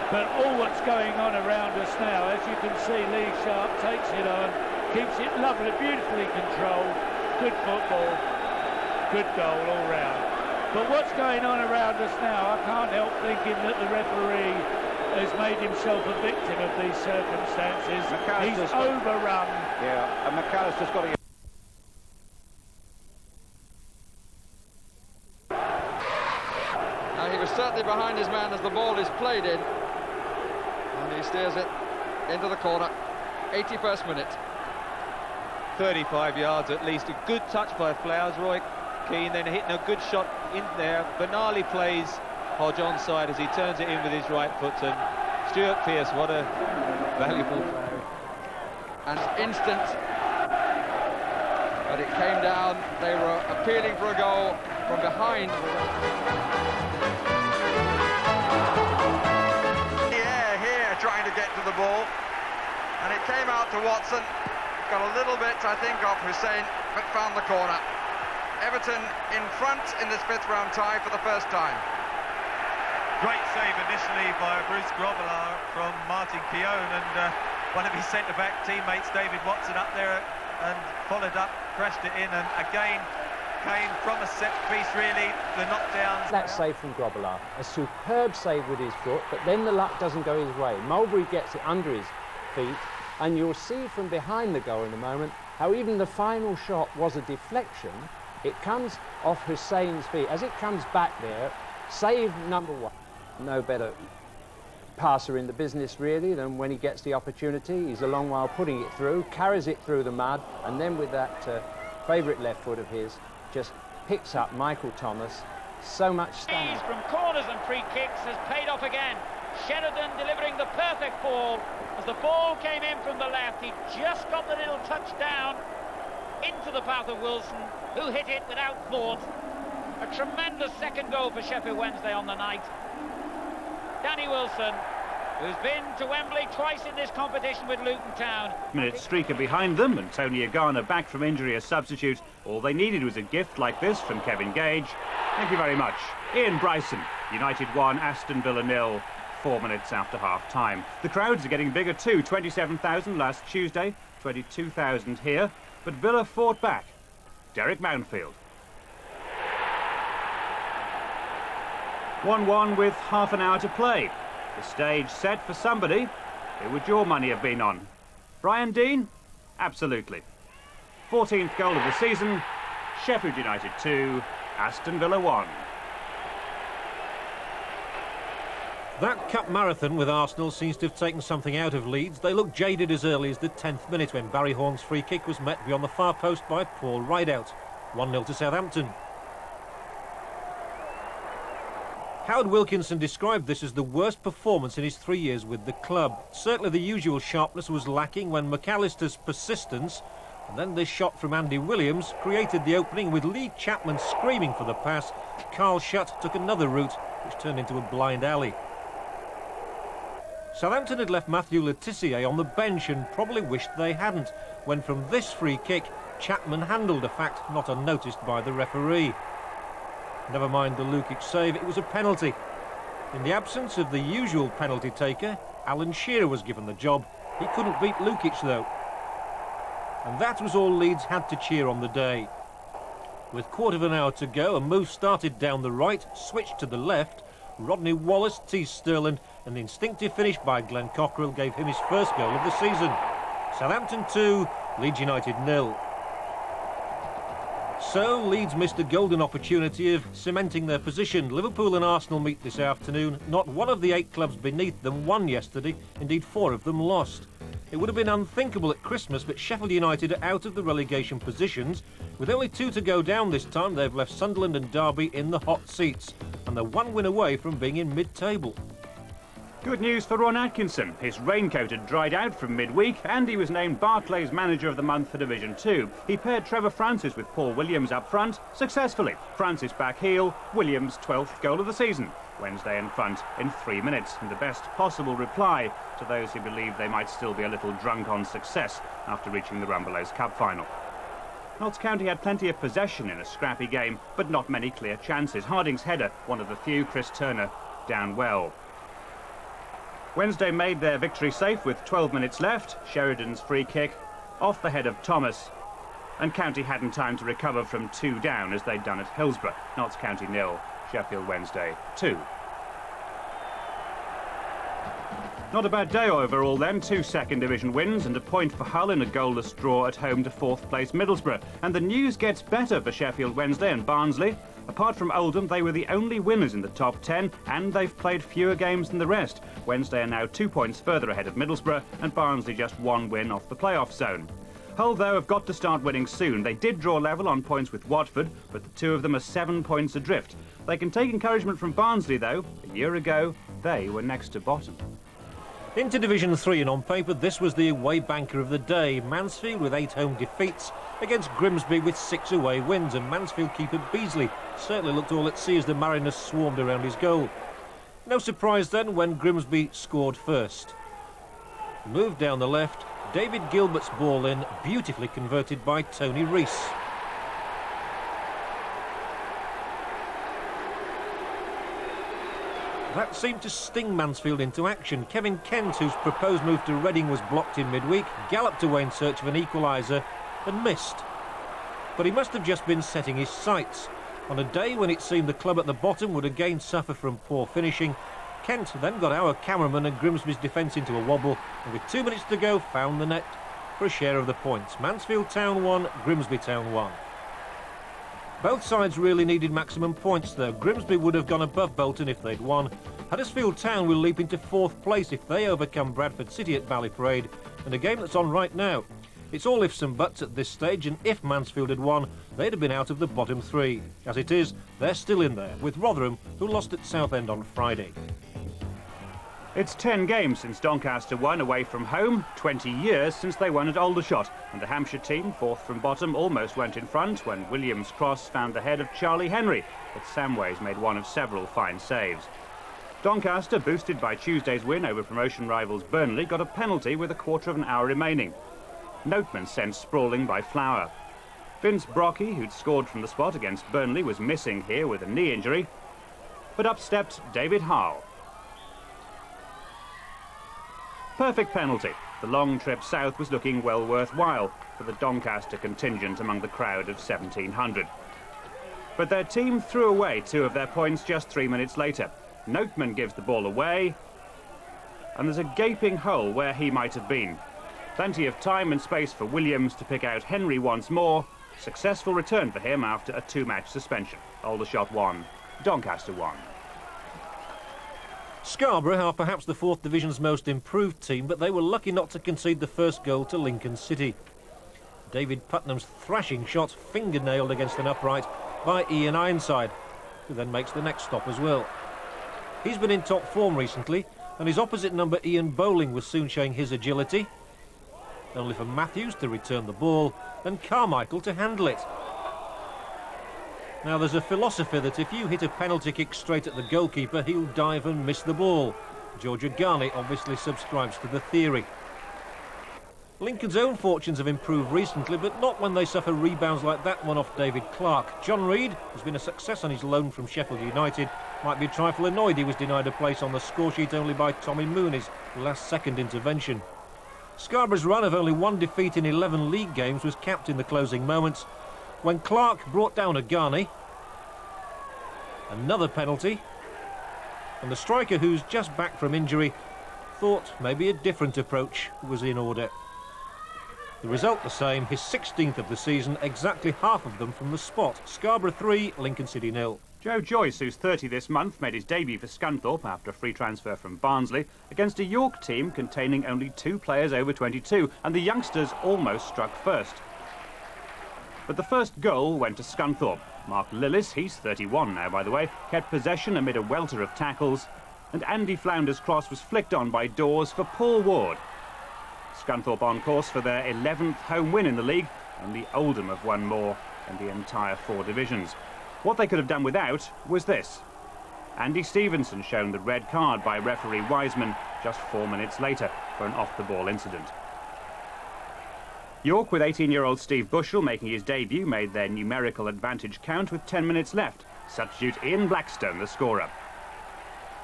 But all what's going on around us now, as you can see, Lee Sharp takes it on, keeps it lovely, beautifully controlled. Good football, good goal all round. But what's going on around us now, I can't help thinking that the referee has made himself a victim of these circumstances. He's overrun. Yeah, and McAllister's got to... Now he was certainly behind his man as the ball is played in. And he steers it into the corner. 81st minute. 35 yards at least. A good touch by Flowers. Roy Keane then hitting a good shot in there. Benali plays Hodge onside as he turns it in with his right foot. And Stuart Pearce, what a valuable throw. And instant. But it came down. They were appealing for a goal from behind. The air here trying to get to the ball. And it came out to Watson. Got a little bit, I think, off Hussein, but found the corner. Everton in front in this fifth round tie for the first time. Great save initially by Bruce Grobbelaar from Martin Keown, and one of his centre-back teammates, David Watson, up there and followed up, crashed it in, and again came from a set piece, really, the knockdown. That save from Grobbelaar, a superb save with his foot, but then the luck doesn't go his way. Mulberry gets it under his feet, and you'll see from behind the goal in a moment how even the final shot was a deflection. It comes off Hussein's feet. As it comes back there, save number one. No better passer in the business, really, and when he gets the opportunity, he's a long while putting it through, carries it through the mud, and then with that favourite left foot of his, just picks up Michael Thomas. So much stamina. From corners and free kicks has paid off again. Sheridan delivering the perfect ball. As the ball came in from the left, he just got the little touch down into the path of Wilson, who hit it without thought. A tremendous second goal for Sheffield Wednesday on the night. Danny Wilson, who's been to Wembley twice in this competition with Luton Town. Minute streaker behind them, and Tony Agana back from injury as substitute. All they needed was a gift like this from Kevin Gage. Thank you very much. Ian Bryson, United 1, Aston Villa 0, 4 minutes after half-time. The crowds are getting bigger too. 27,000 last Tuesday, 22,000 here. But Villa fought back. Derek Mountfield. 1-1 with half an hour to play. The stage set for somebody. Who would your money have been on? Brian Deane? Absolutely. 14th goal of the season. Sheffield United 2, Aston Villa 1. That cup marathon with Arsenal seems to have taken something out of Leeds. They looked jaded as early as the 10th minute when Barry Horn's free kick was met beyond the far post by Paul Rideout. 1-0 to Southampton. Howard Wilkinson described this as the worst performance in his 3 years with the club. Certainly the usual sharpness was lacking when McAllister's persistence, and then this shot from Andy Williams, created the opening with Lee Chapman screaming for the pass. Carl Shutt took another route, which turned into a blind alley. Southampton had left Matthew Le Tissier on the bench and probably wished they hadn't, when from this free kick, Chapman handled, a fact not unnoticed by the referee. Never mind the Lukic save, it was a penalty. In the absence of the usual penalty taker, Alan Shearer was given the job. He couldn't beat Lukic though. And that was all Leeds had to cheer on the day. With quarter of an hour to go, a move started down the right, switched to the left. Rodney Wallace teased Sterland, and the instinctive finish by Glenn Cockrell gave him his first goal of the season. Southampton 2, Leeds United 0. So Leeds missed a golden opportunity of cementing their position. Liverpool and Arsenal meet this afternoon. Not one of the 8 clubs beneath them won yesterday. Indeed, 4 of them lost. It would have been unthinkable at Christmas, but Sheffield United are out of the relegation positions. With only 2 to go down this time, they've left Sunderland and Derby in the hot seats, and they're 1 win away from being in mid-table. Good news for Ron Atkinson. His raincoat had dried out from midweek and he was named Barclays Manager of the Month for Division 2. He paired Trevor Francis with Paul Williams up front successfully. Francis back heel, Williams 12th goal of the season. Wednesday in front in 3 minutes, and the best possible reply to those who believe they might still be a little drunk on success after reaching the Rumbelows Cup final. Notts County had plenty of possession in a scrappy game, but not many clear chances. Harding's header, one of the few, Chris Turner, down well. Wednesday made their victory safe with 12 minutes left. Sheridan's free kick off the head of Thomas, and County hadn't time to recover from 2 down as they'd done at Hillsborough. Notts County 0, Sheffield Wednesday 2. Not a bad day overall then. 2 second division wins and a point for Hull in a goalless draw at home to 4th place Middlesbrough. And the news gets better for Sheffield Wednesday and Barnsley. Apart from Oldham, they were the only winners in the top 10, and they've played fewer games than the rest. Wednesday are now 2 points further ahead of Middlesbrough, and Barnsley just 1 win off the playoff zone. Hull, though, have got to start winning soon. They did draw level on points with Watford, but the 2 of them are 7 points adrift. They can take encouragement from Barnsley, though. A year ago, they were next to bottom. Into Division 3, and on paper this was the away banker of the day. Mansfield with 8 home defeats against Grimsby with 6 away wins, and Mansfield keeper Beasley certainly looked all at sea as the Mariners swarmed around his goal. No surprise then when Grimsby scored first. Moved down the left, David Gilbert's ball in, beautifully converted by Tony Rees. That seemed to sting Mansfield into action. Kevin Kent, whose proposed move to Reading was blocked in midweek, galloped away in search of an equaliser and missed. But he must have just been setting his sights. On a day when it seemed the club at the bottom would again suffer from poor finishing, Kent then got our cameraman and Grimsby's defence into a wobble, and with 2 minutes to go found the net for a share of the points. Mansfield Town 1, Grimsby Town 1. Both sides really needed maximum points though. Grimsby would have gone above Bolton if they'd won, Huddersfield Town will leap into 4th place if they overcome Bradford City at Valley Parade, and a game that's on right now. It's all ifs and buts at this stage, and if Mansfield had won, they'd have been out of the bottom 3. As it is, they're still in there, with Rotherham, who lost at Southend on Friday. It's 10 games since Doncaster won away from home, 20 years since they won at Aldershot, and the Hampshire team, 4th from bottom, almost went in front when Williams' cross found the head of Charlie Henry, but Samways made one of several fine saves. Doncaster, boosted by Tuesday's win over promotion rivals Burnley, got a penalty with a quarter of an hour remaining. Noteman sent sprawling by Flower. Vince Brocky, who'd scored from the spot against Burnley, was missing here with a knee injury, but up stepped David Howe. Perfect penalty. The long trip south was looking well worthwhile for the Doncaster contingent among the crowd of 1,700. But their team threw away 2 of their points just 3 minutes later. Noteman gives the ball away, and there's a gaping hole where he might have been. Plenty of time and space for Williams to pick out Henry once more. Successful return for him after a 2-match suspension. Aldershot 1, Doncaster 1. Scarborough are perhaps the 4th Division's most improved team, but they were lucky not to concede the first goal to Lincoln City. David Putnam's thrashing shot fingernailed against an upright by Ian Ironside, who then makes the next stop as well. He's been in top form recently, and his opposite number Ian Bowling was soon showing his agility, only for Matthews to return the ball and Carmichael to handle it. Now, there's a philosophy that if you hit a penalty kick straight at the goalkeeper, he'll dive and miss the ball. Georgia Garney obviously subscribes to the theory. Lincoln's own fortunes have improved recently, but not when they suffer rebounds like that one off David Clark. John Reid, who's been a success on his loan from Sheffield United, might be a trifle annoyed he was denied a place on the scoresheet only by Tommy Mooney's last-second intervention. Scarborough's run of only 1 defeat in 11 league games was capped in the closing moments when Clark brought down a Garney, another penalty, and the striker, who's just back from injury, thought maybe a different approach was in order. The result the same, his 16th of the season, exactly half of them from the spot. Scarborough 3, Lincoln City 0. Joe Joyce, who's 30 this month, made his debut for Scunthorpe after a free transfer from Barnsley against a York team containing only 2 players over 22, and the youngsters almost struck first. But the first goal went to Scunthorpe. Mark Lillis, he's 31 now by the way, kept possession amid a welter of tackles, and Andy Flounder's cross was flicked on by Dawes for Paul Ward. Scunthorpe on course for their 11th home win in the league, only Oldham have won more in the entire 4 divisions. What they could have done without was this. Andy Stevenson shown the red card by referee Wiseman just 4 minutes later for an off-the-ball incident. York, with 18-year-old Steve Bushell making his debut, made their numerical advantage count with 10 minutes left. Substitute Ian Blackstone, the scorer.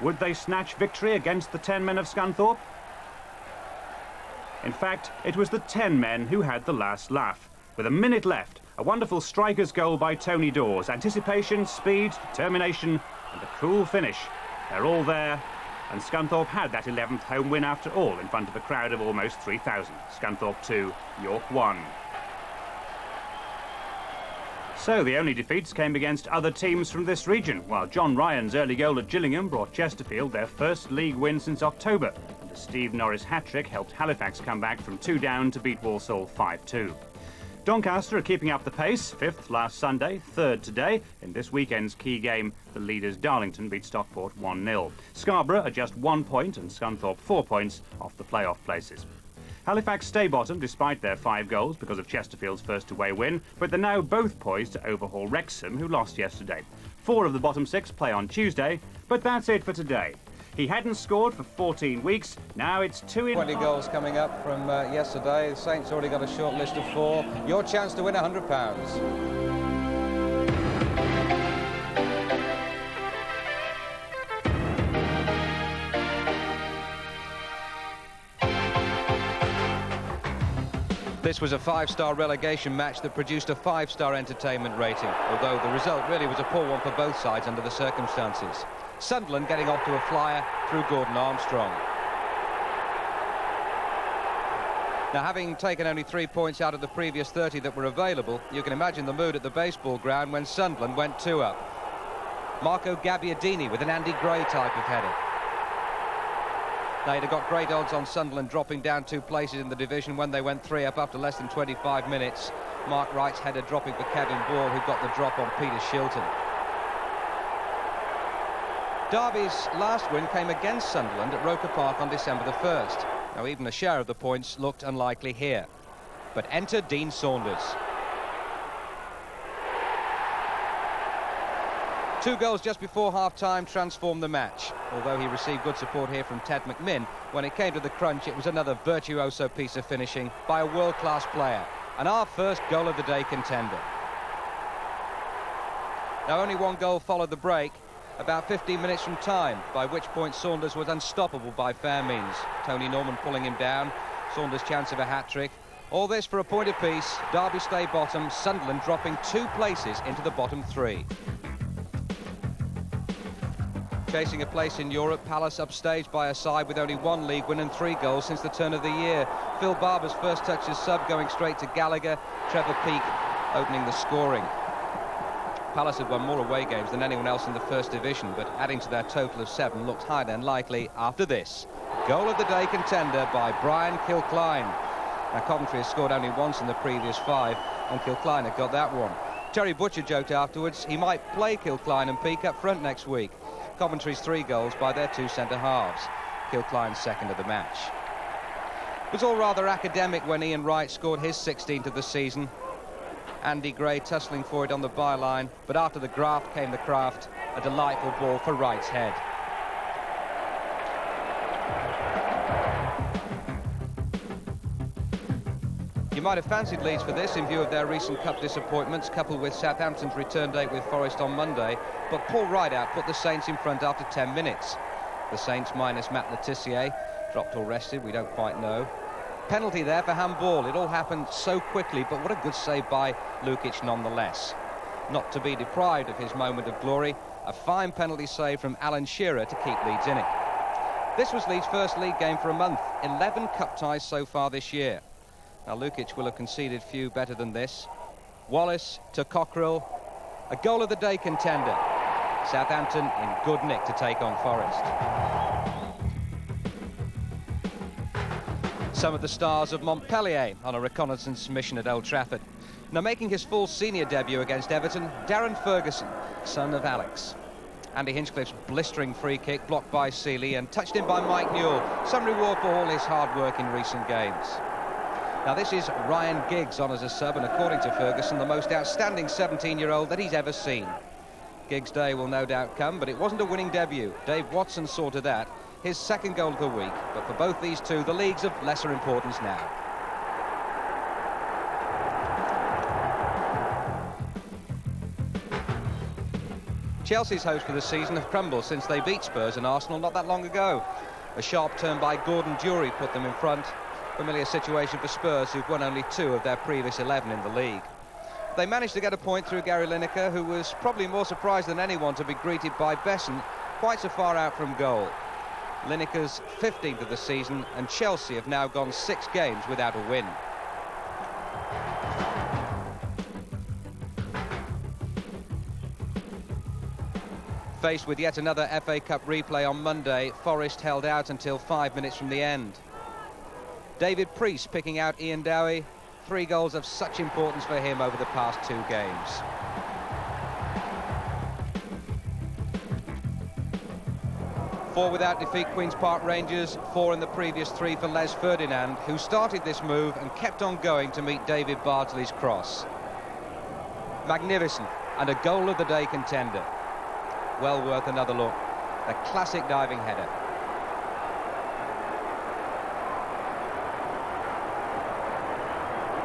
Would they snatch victory against the 10 men of Scunthorpe? In fact, it was the 10 men who had the last laugh. With a minute left, a wonderful striker's goal by Tony Dawes. Anticipation, speed, determination, and a cool finish. They're all there, and Scunthorpe had that 11th home win after all, in front of a crowd of almost 3,000. Scunthorpe 2, York 1. So the only defeats came against other teams from this region, while John Ryan's early goal at Gillingham brought Chesterfield their first league win since October, and the Steve Norris hat-trick helped Halifax come back from 2 down to beat Walsall 5-2. Doncaster are keeping up the pace, 5th last Sunday, 3rd today. In this weekend's key game, the leaders Darlington beat Stockport 1-0. Scarborough are just 1 point and Scunthorpe 4 points off the playoff places. Halifax stay bottom despite their 5 goals because of Chesterfield's first away win, but they're now both poised to overhaul Wrexham, who lost yesterday. 4 of the bottom 6 play on Tuesday, but that's it for today. He hadn't scored for 14 weeks, now it's 2 in... 20 goals coming up from yesterday. The Saints already got a short list of 4. Your chance to win £100. This was a 5-star relegation match that produced a 5-star entertainment rating, although the result really was a poor one for both sides under the circumstances. Sunderland getting off to a flyer through Gordon Armstrong. Now, having taken only 3 points out of the previous 30 that were available, you can imagine the mood at the baseball ground when Sunderland went 2 up. Marco Gabbiadini with an Andy Gray type of header. They'd have got great odds on Sunderland dropping down 2 places in the division when they went 3 up after less than 25 minutes. Mark Wright's header dropping for Kevin Ball, who got the drop on Peter Shilton. Derby's last win came against Sunderland at Roker Park on December the 1st. Now, even a share of the points looked unlikely here. But enter Dean Saunders. 2 goals just before half-time transformed the match. Although he received good support here from Ted McMinn, when it came to the crunch, it was another virtuoso piece of finishing by a world-class player. And our first goal of the day contender. Now, only 1 goal followed the break, about 15 minutes from time, by which point Saunders was unstoppable by fair means. Tony Norman pulling him down, Saunders' chance of a hat-trick. All this for a point apiece. Derby stay bottom, Sunderland dropping 2 places into the bottom 3. Chasing a place in Europe, Palace upstaged by a side with only 1 league win and 3 goals since the turn of the year. Phil Barber's first touch as sub going straight to Gallagher. Trevor Peake opening the scoring. Palace had won more away games than anyone else in the first division, but adding to their total of 7 looked highly unlikely after this. Goal of the day contender by Brian Kilcline. Now, Coventry has scored only once in the previous 5, and Kilcline had got that one. Terry Butcher joked afterwards he might play Kilcline and Peake up front next week. Coventry's 3 goals by their 2 centre-halves. Kilcline's second of the match. It was all rather academic when Ian Wright scored his 16th of the season. Andy Gray tussling for it on the byline, but after the graft came the craft. A delightful ball for Wright's head. You might have fancied Leeds for this in view of their recent cup disappointments, coupled with Southampton's return date with Forest on Monday, but Paul Rideout put the Saints in front after 10 minutes. The Saints minus Matt Letitia, dropped or rested, we don't quite know. Penalty there for handball. It all happened so quickly, but what a good save by Lukic nonetheless. Not to be deprived of his moment of glory, a fine penalty save from Alan Shearer to keep Leeds in it. This was Leeds' first league game for a month, 11 cup ties so far this year. Now, Lukic will have conceded few better than this. Wallace to Cockrell, a goal of the day contender. Southampton in good nick to take on Forest. Some of the stars of Montpellier on a reconnaissance mission at Old Trafford. Now, making his full senior debut against Everton, Darren Ferguson, son of Alex. Andy Hinchcliffe's blistering free kick blocked by Seeley and touched in by Mike Newell. Some reward for all his hard work in recent games. Now, this is Ryan Giggs on as a sub, and according to Ferguson, the most outstanding 17-year-old that he's ever seen. Giggs' day will no doubt come, but it wasn't a winning debut. Dave Watson saw to that. His 2nd goal of the week, but for both these two, the league's of lesser importance now. Chelsea's hopes for the season have crumbled since they beat Spurs and Arsenal not that long ago. A sharp turn by Gordon Durie put them in front. Familiar situation for Spurs, who've won only 2 of their previous 11 in the league. They managed to get a point through Gary Lineker, who was probably more surprised than anyone to be greeted by Besson quite so far out from goal. Lineker's 15th of the season, and Chelsea have now gone 6 games without a win. Faced with yet another FA Cup replay on Monday, Forest held out until 5 minutes from the end. David Priest picking out Ian Dowie. 3 goals of such importance for him over the past 2 games. Four without defeat Queen's Park Rangers, 4 in the previous 3 for Les Ferdinand, who started this move and kept on going to meet David Bardsley's cross. Magnificent, and a goal of the day contender. Well worth another look. A classic diving header.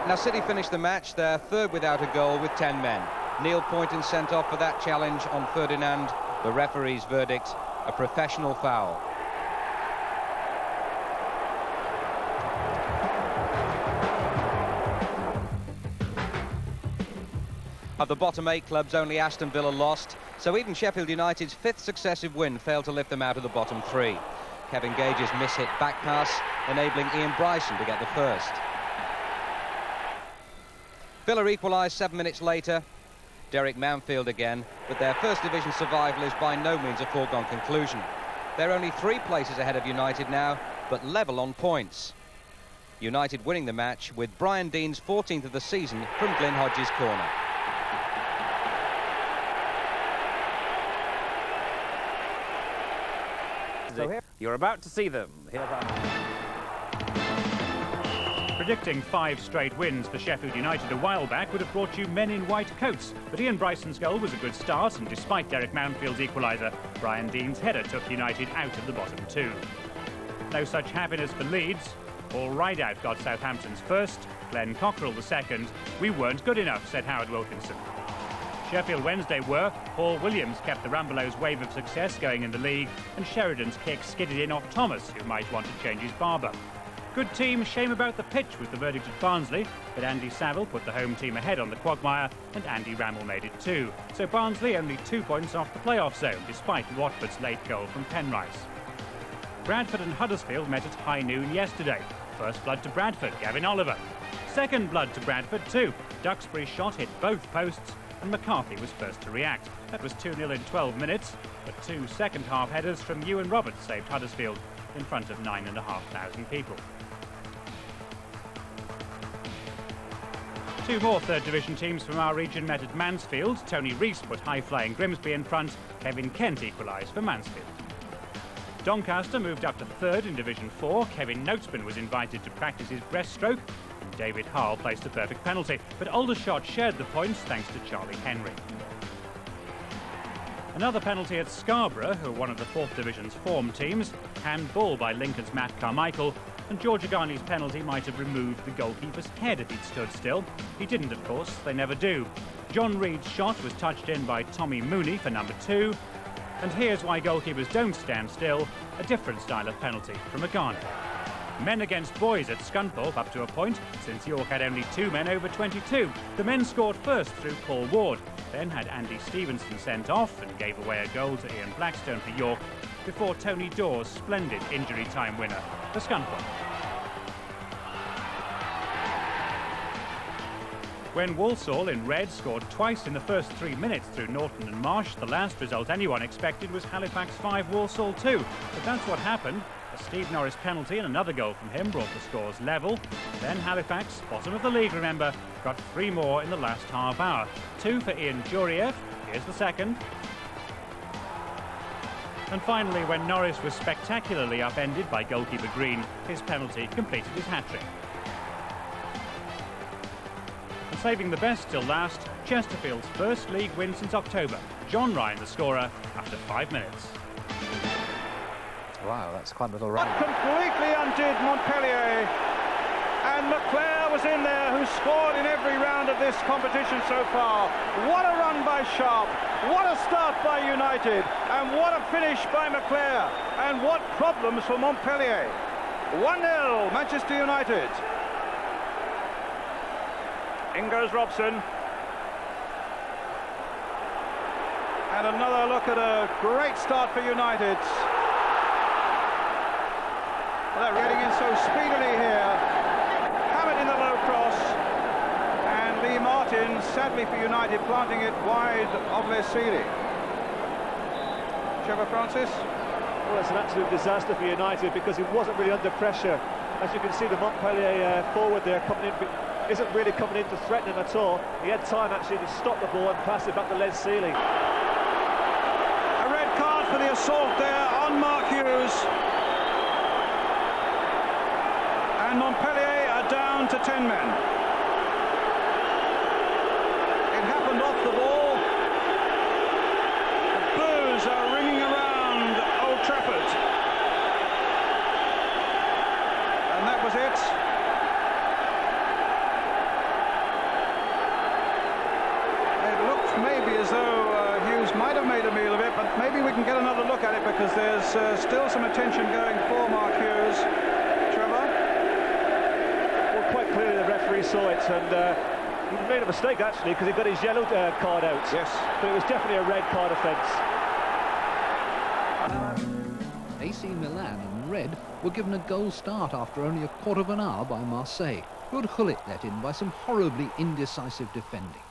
Now, City finished the match, their 3rd without a goal with 10 men. Neil Poynton sent off for that challenge on Ferdinand. The referee's verdict, a professional foul. Of the bottom 8 clubs, only Aston Villa lost, so even Sheffield United's 5th successive win failed to lift them out of the bottom 3. Kevin Gage's miss-hit back pass enabling Ian Bryson to get the first. Villa equalised 7 minutes later. Derek Manfield again, but their First Division survival is by no means a foregone conclusion. They're only 3 places ahead of United now, but level on points. United winning the match with Brian Dean's 14th of the season from Glyn Hodges' corner. So you're about to see them. Predicting 5 straight wins for Sheffield United a while back would have brought you men in white coats, but Ian Bryson's goal was a good start, and despite Derek Mountfield's equaliser, Brian Dean's header took United out of the bottom 2. No such happiness for Leeds. Paul Rideout got Southampton's first, Glenn Cockerell the second. We weren't good enough, said Howard Wilkinson. Sheffield Wednesday were. Paul Williams kept the Rambelows' wave of success going in the league, and Sheridan's kick skidded in off Thomas, who might want to change his barber. Good team, shame about the pitch was the verdict at Barnsley, but Andy Saville put the home team ahead on the quagmire, and Andy Rammell made it too. So Barnsley only 2 points off the playoff zone, despite Watford's late goal from Penrice. Bradford and Huddersfield met at high noon yesterday. First blood to Bradford, Gavin Oliver. Second blood to Bradford too. Duxbury's shot hit both posts, and McCarthy was first to react. That was 2-0 in 12 minutes, but 2 second-half headers from Ewan Roberts saved Huddersfield in front of 9,500 people. 2 more third division teams from our region met at Mansfield. Tony Rees put high-flying Grimsby in front. Kevin Kent equalised for Mansfield. Doncaster moved up to third in Division 4. Kevin Notesman was invited to practice his breaststroke. David Harle placed a perfect penalty, but Aldershot shared the points thanks to Charlie Henry. Another penalty at Scarborough, who are one of the 4th Division's form teams. Handball by Lincoln's Matt Carmichael, and George Agani's penalty might have removed the goalkeeper's head if he'd stood still. He didn't, of course, they never do. John Reed's shot was touched in by Tommy Mooney for number 2. And here's why goalkeepers don't stand still, a different style of penalty from Agani. Men against boys at Scunthorpe up to a point, since York had only 2 men over 22. The men scored first through Paul Ward, then had Andy Stevenson sent off and gave away a goal to Ian Blackstone for York, before Tony Dawes' splendid injury time winner for Scunthorpe. When Walsall in red scored twice in the first 3 minutes through Norton and Marsh, the last result anyone expected was Halifax 5, Walsall 2. But that's what happened. A Steve Norris penalty and another goal from him brought the scores level. Then Halifax, bottom of the league remember, got 3 more in the last half hour. 2 for Ian Juriev, here's the second. And finally, when Norris was spectacularly upended by goalkeeper Green, his penalty completed his hat-trick. And saving the best till last, Chesterfield's first league win since October. John Ryan, the scorer, after 5 minutes. Wow, that's quite a little run. Completely undid Montpellier, and McClare was in there, who scored in every round of this competition so far. What a run by Sharp, what a start by United, and what a finish by McClare, and what problems for Montpellier. 1-0 Manchester United. In goes Robson. And another look at a great start for United. They're getting in so speedily here. Hammett in the low cross. And Lee Martin, sadly for United, planting it wide of Lesili. Trevor Francis? Well, it's an absolute disaster for United because he wasn't really under pressure. As you can see, the Montpellier forward there coming in, isn't really coming in to threaten him at all. He had time actually to stop the ball and pass it back to Lesili. A red card for the assault there on Mark Hughes. And Montpellier are down to 10 men. It happened off the ball. The boos are ringing around Old Trafford. And that was it. It looked maybe as though Hughes might have made a meal of it, but maybe we can get another look at it because there's still some attention going for Mark Hughes. Quite clearly the referee saw it, and he made a mistake actually because he got his yellow card out. Yes. But it was definitely a red card offence. AC Milan in red were given a goal start after only a quarter of an hour by Marseille. Good Gullit let in by some horribly indecisive defending.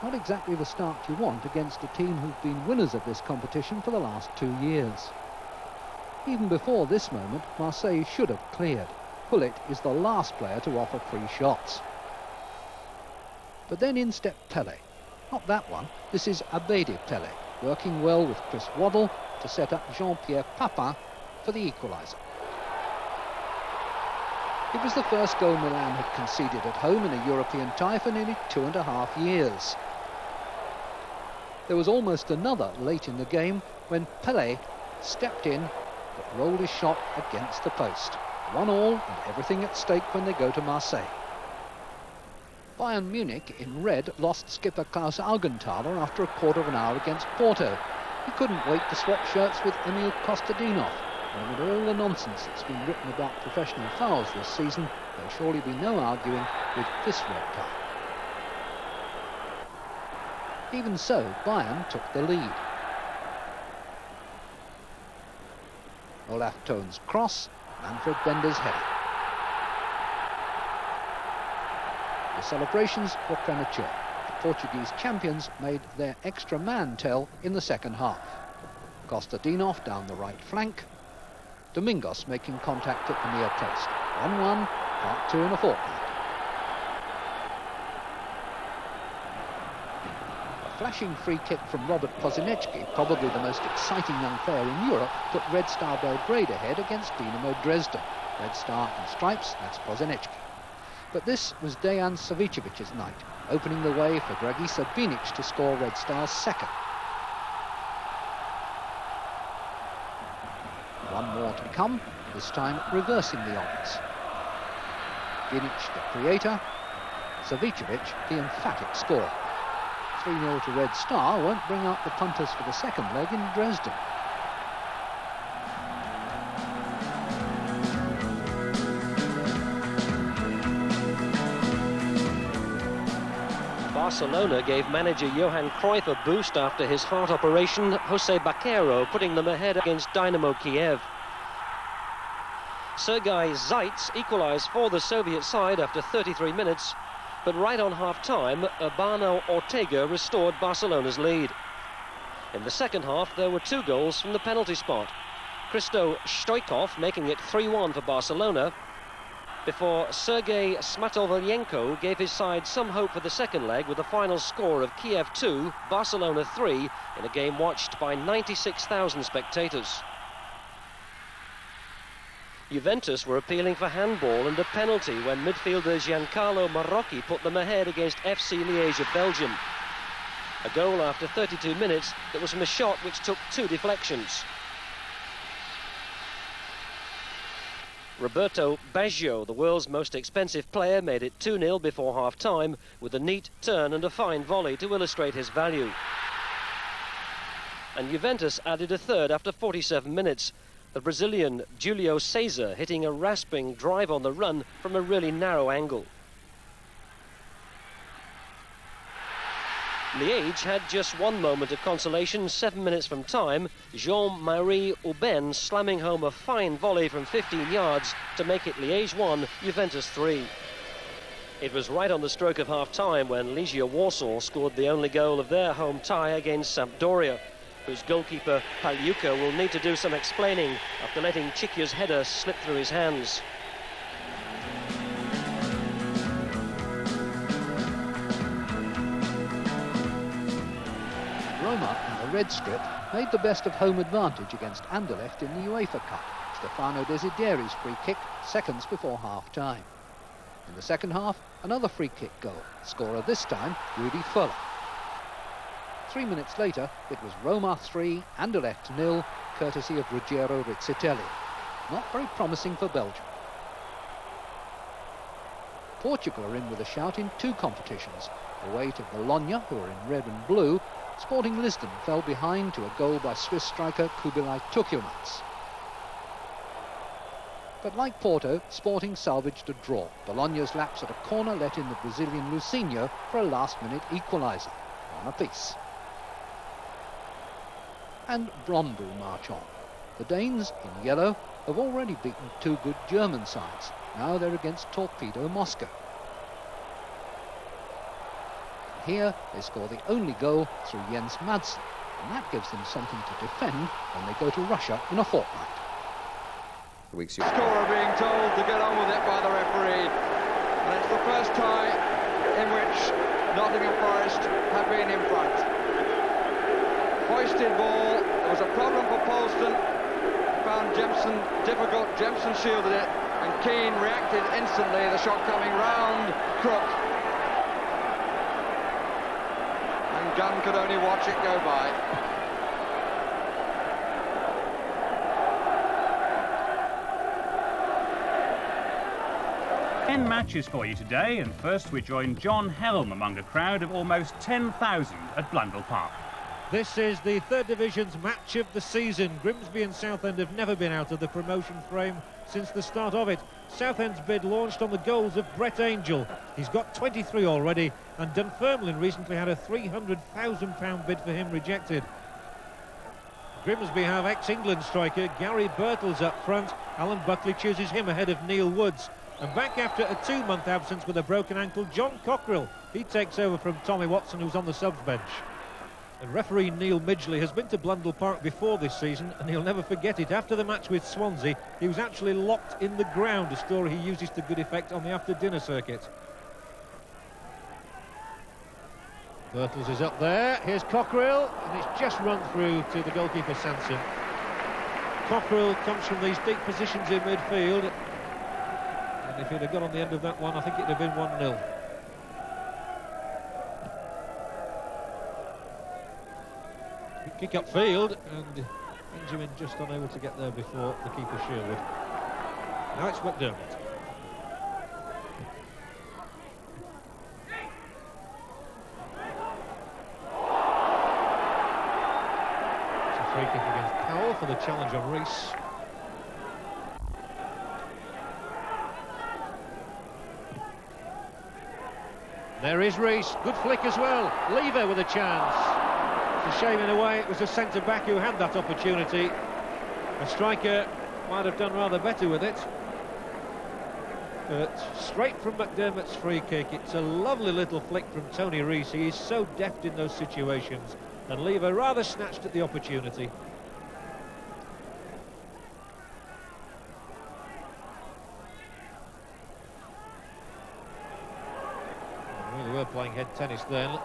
Not exactly the start you want against a team who've been winners of this competition for the last 2 years. Even before this moment, Marseille should have cleared. Pullet is the last player to offer free shots. But then in stepped Pele. Not that one, this is Abedi Pele, working well with Chris Waddle to set up Jean-Pierre Papin for the equaliser. It was the first goal Milan had conceded at home in a European tie for nearly 2.5 years. There was almost another late in the game when Pele stepped in but rolled his shot against the post. 1-1 and everything at stake when they go to Marseille. Bayern Munich in red lost skipper Klaus Augenthaler after a quarter of an hour against Porto. He couldn't wait to swap shirts with Emil Kostadinov, and with all the nonsense that's been written about professional fouls this season, there'll surely be no arguing with this red card. Even so, Bayern took the lead. Olaf Tone's cross, Manfred Bender's header. The celebrations were premature. The Portuguese champions made their extra man tell in the second half. Kostadinov down the right flank. Domingos making contact at the near post. 1-1, part 2 in a fortnight. A flashing free kick from Robert Pozinecki, probably the most exciting young player in Europe, put Red Star Belgrade ahead against Dinamo Dresden. Red Star and stripes, that's Pozinecki. But this was Dejan Savicevic's night, opening the way for Dragiša Binic to score Red Star's second. One more to come, this time reversing the odds. Binic the creator, Savicevic the emphatic scorer. 3-0 to Red Star won't bring out the punters for the second leg in Dresden. Barcelona gave manager Johan Cruyff a boost after his heart operation, Jose Baquero putting them ahead against Dynamo Kiev. Sergei Zaitz equalised for the Soviet side after 33 minutes, but right on half-time, Urbano Ortega restored Barcelona's lead. In the second half, there were 2 goals from the penalty spot. Hristo Stoichkov making it 3-1 for Barcelona, before Sergei Smatolvenko gave his side some hope for the second leg with a final score of Kiev 2, Barcelona 3, in a game watched by 96,000 spectators. Juventus were appealing for handball and a penalty when midfielder Giancarlo Marocchi put them ahead against FC Liège of Belgium. A goal after 32 minutes that was from a shot which took 2 deflections. Roberto Baggio, the world's most expensive player, made it 2-0 before half-time with a neat turn and a fine volley to illustrate his value. And Juventus added a third after 47 minutes. The Brazilian Julio Cesar hitting a rasping drive on the run from a really narrow angle. Liège had just one moment of consolation, 7 minutes from time. Jean-Marie Aubin slamming home a fine volley from 15 yards to make it Liège 1, Juventus 3. It was right on the stroke of half-time when Legia Warsaw scored the only goal of their home tie against Sampdoria, whose goalkeeper Paliuca will need to do some explaining after letting Chikia's header slip through his hands. Roma in the red strip made the best of home advantage against Anderlecht in the UEFA Cup. Stefano Desideri's free kick, seconds before half-time. In the second half, another free kick goal. Scorer this time, Rudi Völler. 3 minutes later, it was Roma 3, Anderlecht 0, courtesy of Ruggiero Rizzitelli. Not very promising for Belgium. Portugal are in with a shout in 2 competitions. Away to Bologna, who are in red and blue. Sporting Lisbon fell behind to a goal by Swiss striker Kubilai Tukilmans. But like Porto, Sporting salvaged a draw. Bologna's lapse at a corner let in the Brazilian Lucinho for a last-minute equaliser. 1 apiece. And Brøndby march on. The Danes, in yellow, have already beaten 2 good German sides. Now they're against Torpedo Moscow. here they score the only goal through Jens Madsen, and that gives them something to defend when they go to Russia in a fortnight. Scorer being told to get on with it by the referee, and it's the first tie in which Nottingham Forest have been in front. Hoisted ball, there was a problem for Polston, found Jemson difficult, Jemson shielded it, and Keane reacted instantly, the shot coming round Crook. And Gunn could only watch it go by. 10 matches for you today, and first we join John Helm among a crowd of almost 10,000 at Blundell Park. This is the third division's match of the season. Grimsby and Southend have never been out of the promotion frame since the start of it. Southend's bid launched on the goals of Brett Angel. He's got 23 already, and Dunfermline recently had a £300,000 bid for him rejected. Grimsby have ex-England striker Gary Birtles up front. Alan Buckley chooses him ahead of Neil Woods. And back after a 2-month absence with a broken ankle, John Cockerill. He takes over from Tommy Watson, who's on the subs bench. And referee Neil Midgley has been to Blundell Park before this season, and he'll never forget it. After the match with Swansea, he was actually locked in the ground, a story he uses to good effect on the after-dinner circuit. Birtles is up there. Here's Cockerill, and it's just run through to the goalkeeper Sanson. Cockerill comes from these deep positions in midfield. And if he'd have got on the end of that one, I think it'd have been 1-0. Kick upfield, and Benjamin just unable to get there before the keeper Sherwood. Now it's McDermott. It's a free kick against Powell for the challenge on Rees. There is Rees, good flick as well. Lever with a chance. It's a shame in a way, it was a centre-back who had that opportunity. A striker might have done rather better with it. But straight from McDermott's free kick, it's a lovely little flick from Tony Rees. He is so deft in those situations. And Lever rather snatched at the opportunity. Really were playing head tennis then.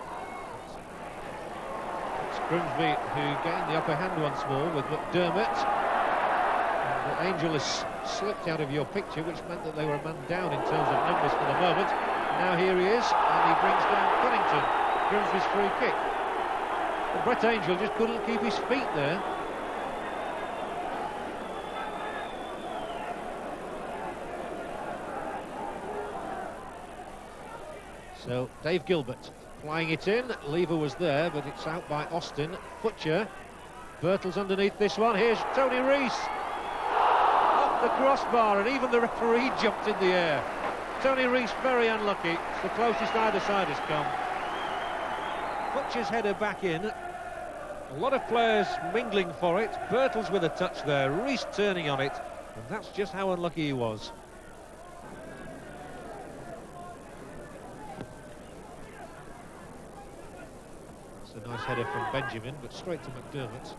It's Grimsby who gained the upper hand once more with McDermott. And Angel has slipped out of your picture, which meant that they were a man down in terms of numbers for the moment. Now here he is, and he brings down Cunnington. Grimsby's free kick. But Brett Angel just couldn't keep his feet there. So Dave Gilbert flying it in. Lever was there, but it's out by Austin. Futcher. Birtles underneath this one. Here's Tony Rees. Off the crossbar, and even the referee jumped in the air. Tony Rees very unlucky. It's the closest either side has come. Futcher's header back in. A lot of players mingling for it. Birtles with a touch there. Rees turning on it. And that's just how unlucky he was. A nice header from Benjamin, but straight to McDermott.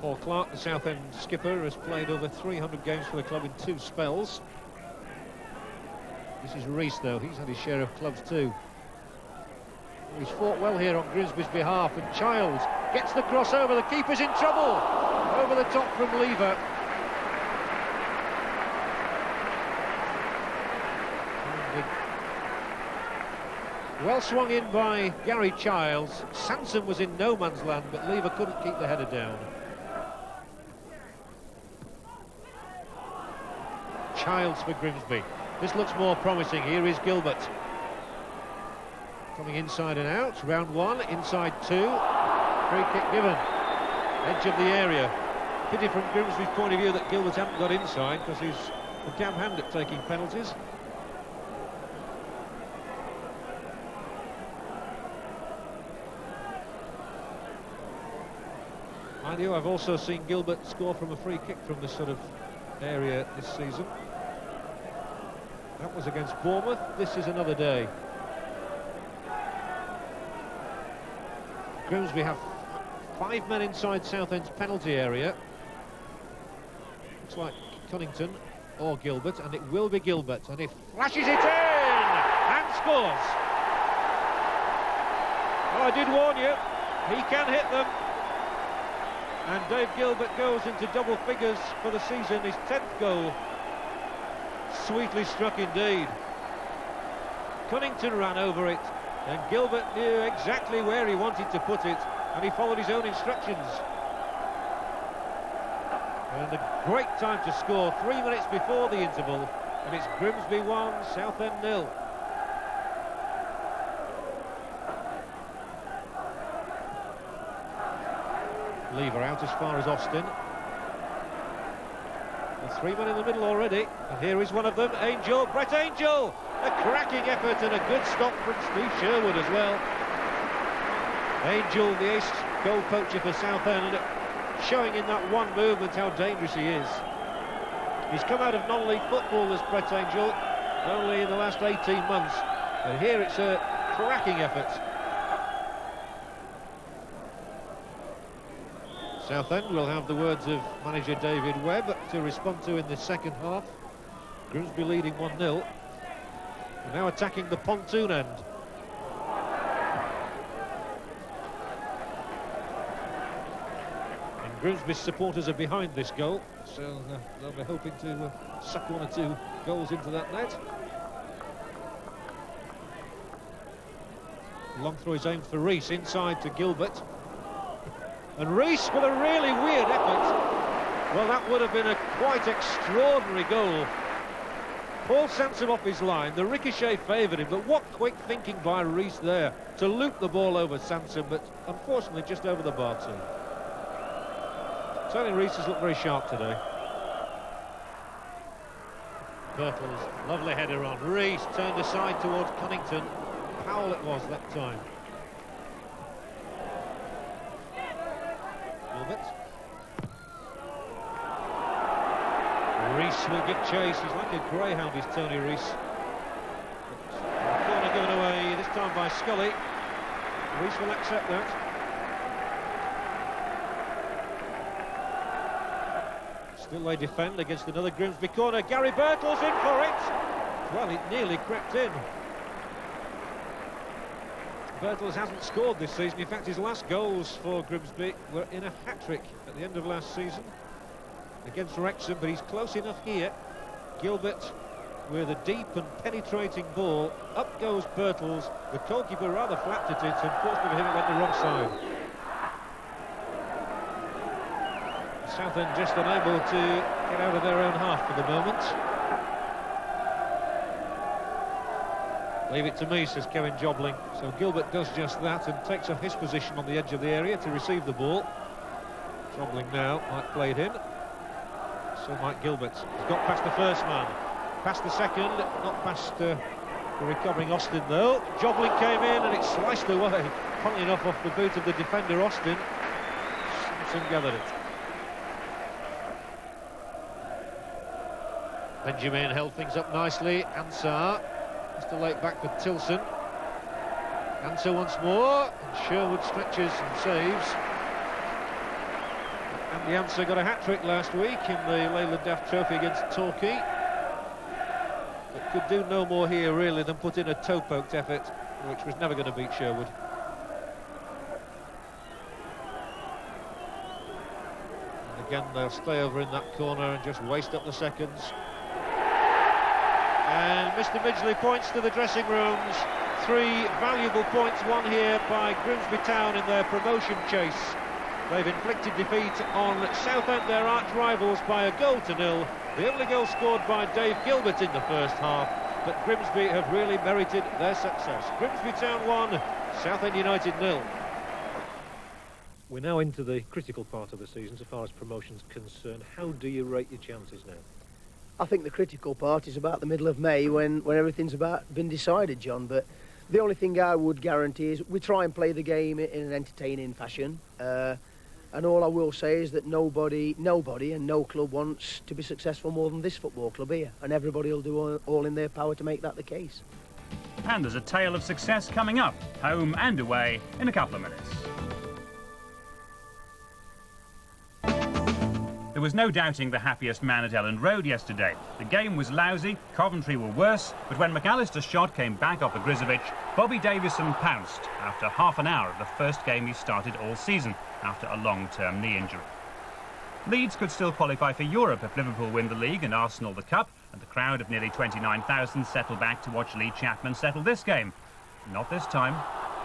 Paul Clark, the Southend skipper, has played over 300 games for the club in 2 spells. This is Rees, though. He's had his share of clubs too. He's fought well here on Grimsby's behalf, and Childs gets the crossover. The keeper's in trouble. Over the top from Lever. Well swung in by Gary Childs. Sanson was in no man's land, but Lever couldn't keep the header down. Childs for Grimsby. This looks more promising. Here is Gilbert. Coming inside and out, round 1, inside 2, free kick given, edge of the area. Pity from Grimsby's point of view that Gilbert hadn't got inside, because he's a damn hand at taking penalties. Mind you, I've also seen Gilbert score from a free kick from this sort of area this season. That was against Bournemouth. This is another day. Grimsby have 5 men inside Southend's penalty area. Looks like Cunnington or Gilbert, and it will be Gilbert, and he flashes it in and scores. Well, I did warn you, he can hit them. And Dave Gilbert goes into double figures for the season, his 10th goal. Sweetly struck indeed. Cunnington ran over it, and Gilbert knew exactly where he wanted to put it, and he followed his own instructions. And a great time to score, 3 minutes before the interval, and it's Grimsby 1, Southend 0. Lever out as far as Austin. And 3 men in the middle already, and here is one of them, Angel, Brett Angel! A cracking effort and a good stop from Steve Sherwood as well. Angel, the ace goal poacher for Southend, showing in that one movement how dangerous he is. He's come out of non-league football as Brett Angel, only in the last 18 months, and here it's a cracking effort. Southend will have the words of manager David Webb to respond to in the second half. Grimsby leading 1-0. We're now attacking the pontoon end. And Grimsby's supporters are behind this goal, so they'll be hoping to suck 1 or 2 goals into that net. Long throw is aimed for Rees, inside to Gilbert. And Rees with a really weird effort. Well, that would have been a quite extraordinary goal. Paul Sansom off his line, the ricochet favoured him, but what quick thinking by Rees there to loop the ball over Sansom, but unfortunately just over the bar too. Tony Rees has looked very sharp today. Birtles, lovely header on. Rees turned aside towards Cunnington. Powell it was that time. Gilbert. Rees will give chase. He's like a greyhound, is Tony Rees. Corner given away, this time by Scully. Rees will accept that. Still they defend against another Grimsby corner. Gary Birtles in for it. Well, it nearly crept in. Birtles hasn't scored this season. In fact, his last goals for Grimsby were in a hat-trick at the end of last season against Wrexham, but he's close enough here. Gilbert with a deep and penetrating ball. Up goes Birtles. The goalkeeper rather flapped at it. Unfortunately for him, it went the wrong side. Southend just unable to get out of their own half for the moment. Leave it to me, says Kevin Jobling. So Gilbert does just that and takes up his position on the edge of the area to receive the ball. Jobling now might play it in. So might Gilbert. He's got past the first man, past the second, not past the recovering Austin though. Jobling came in and it sliced away, funnily enough, off the boot of the defender Austin. Simpson gathered it. Benjamin held things up nicely. Ansar. Mr. Late back for Tilson. Answer once more, and Sherwood stretches and saves. And the Answer got a hat-trick last week in the Leyland Daft Trophy against Torquay. But could do no more here really than put in a toe-poked effort, which was never going to beat Sherwood. And again they'll stay over in that corner and just waste up the seconds. And Mr. Midgley points to the dressing rooms. 3 valuable points won here by Grimsby Town in their promotion chase. They've inflicted defeat on Southend, their arch-rivals, by 1-0. The only goal scored by Dave Gilbert in the first half, but Grimsby have really merited their success. Grimsby Town 1, Southend United 0. We're now into the critical part of the season, so far as promotion's concerned. How do you rate your chances now? I think the critical part is about the middle of May when everything's been decided, John. But the only thing I would guarantee is we try and play the game in an entertaining fashion. And all I will say is that nobody and no club wants to be successful more than this football club here. And everybody will do all in their power to make that the case. And there's a tale of success coming up, home and away, in a couple of minutes. There was no doubting the happiest man at Elland Road yesterday. The game was lousy, Coventry were worse, but when McAllister's shot came back off Grizovic, Bobby Davison pounced after half an hour of the first game he started all season after a long-term knee injury. Leeds could still qualify for Europe if Liverpool win the league and Arsenal the cup, and the crowd of nearly 29,000 settled back to watch Lee Chapman settle this game. Not this time.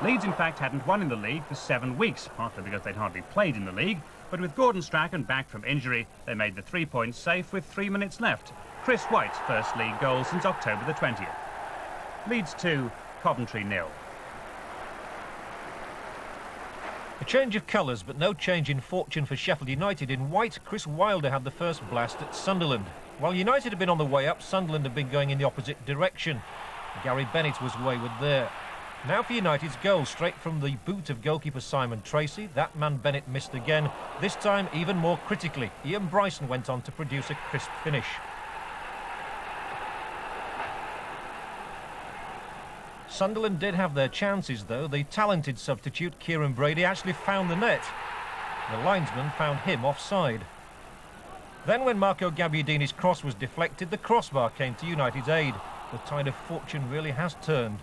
Leeds, in fact, hadn't won in the league for 7 weeks, partly because they'd hardly played in the league, but with Gordon Strachan back from injury, they made the 3 points safe with 3 minutes left. Chris White's first league goal since October the 20th. Leeds 2, Coventry 0. A change of colours, but no change in fortune for Sheffield United. In white, Chris Wilder had the first blast at Sunderland. While United had been on the way up, Sunderland had been going in the opposite direction. Gary Bennett was wayward there. Now for United's goal, straight from the boot of goalkeeper Simon Tracy. That man Bennett missed again, this time even more critically. Ian Bryson went on to produce a crisp finish. Sunderland did have their chances though. The talented substitute Kieran Brady actually found the net. The linesman found him offside. Then when Marco Gabbiadini's cross was deflected, the crossbar came to United's aid. The tide of fortune really has turned.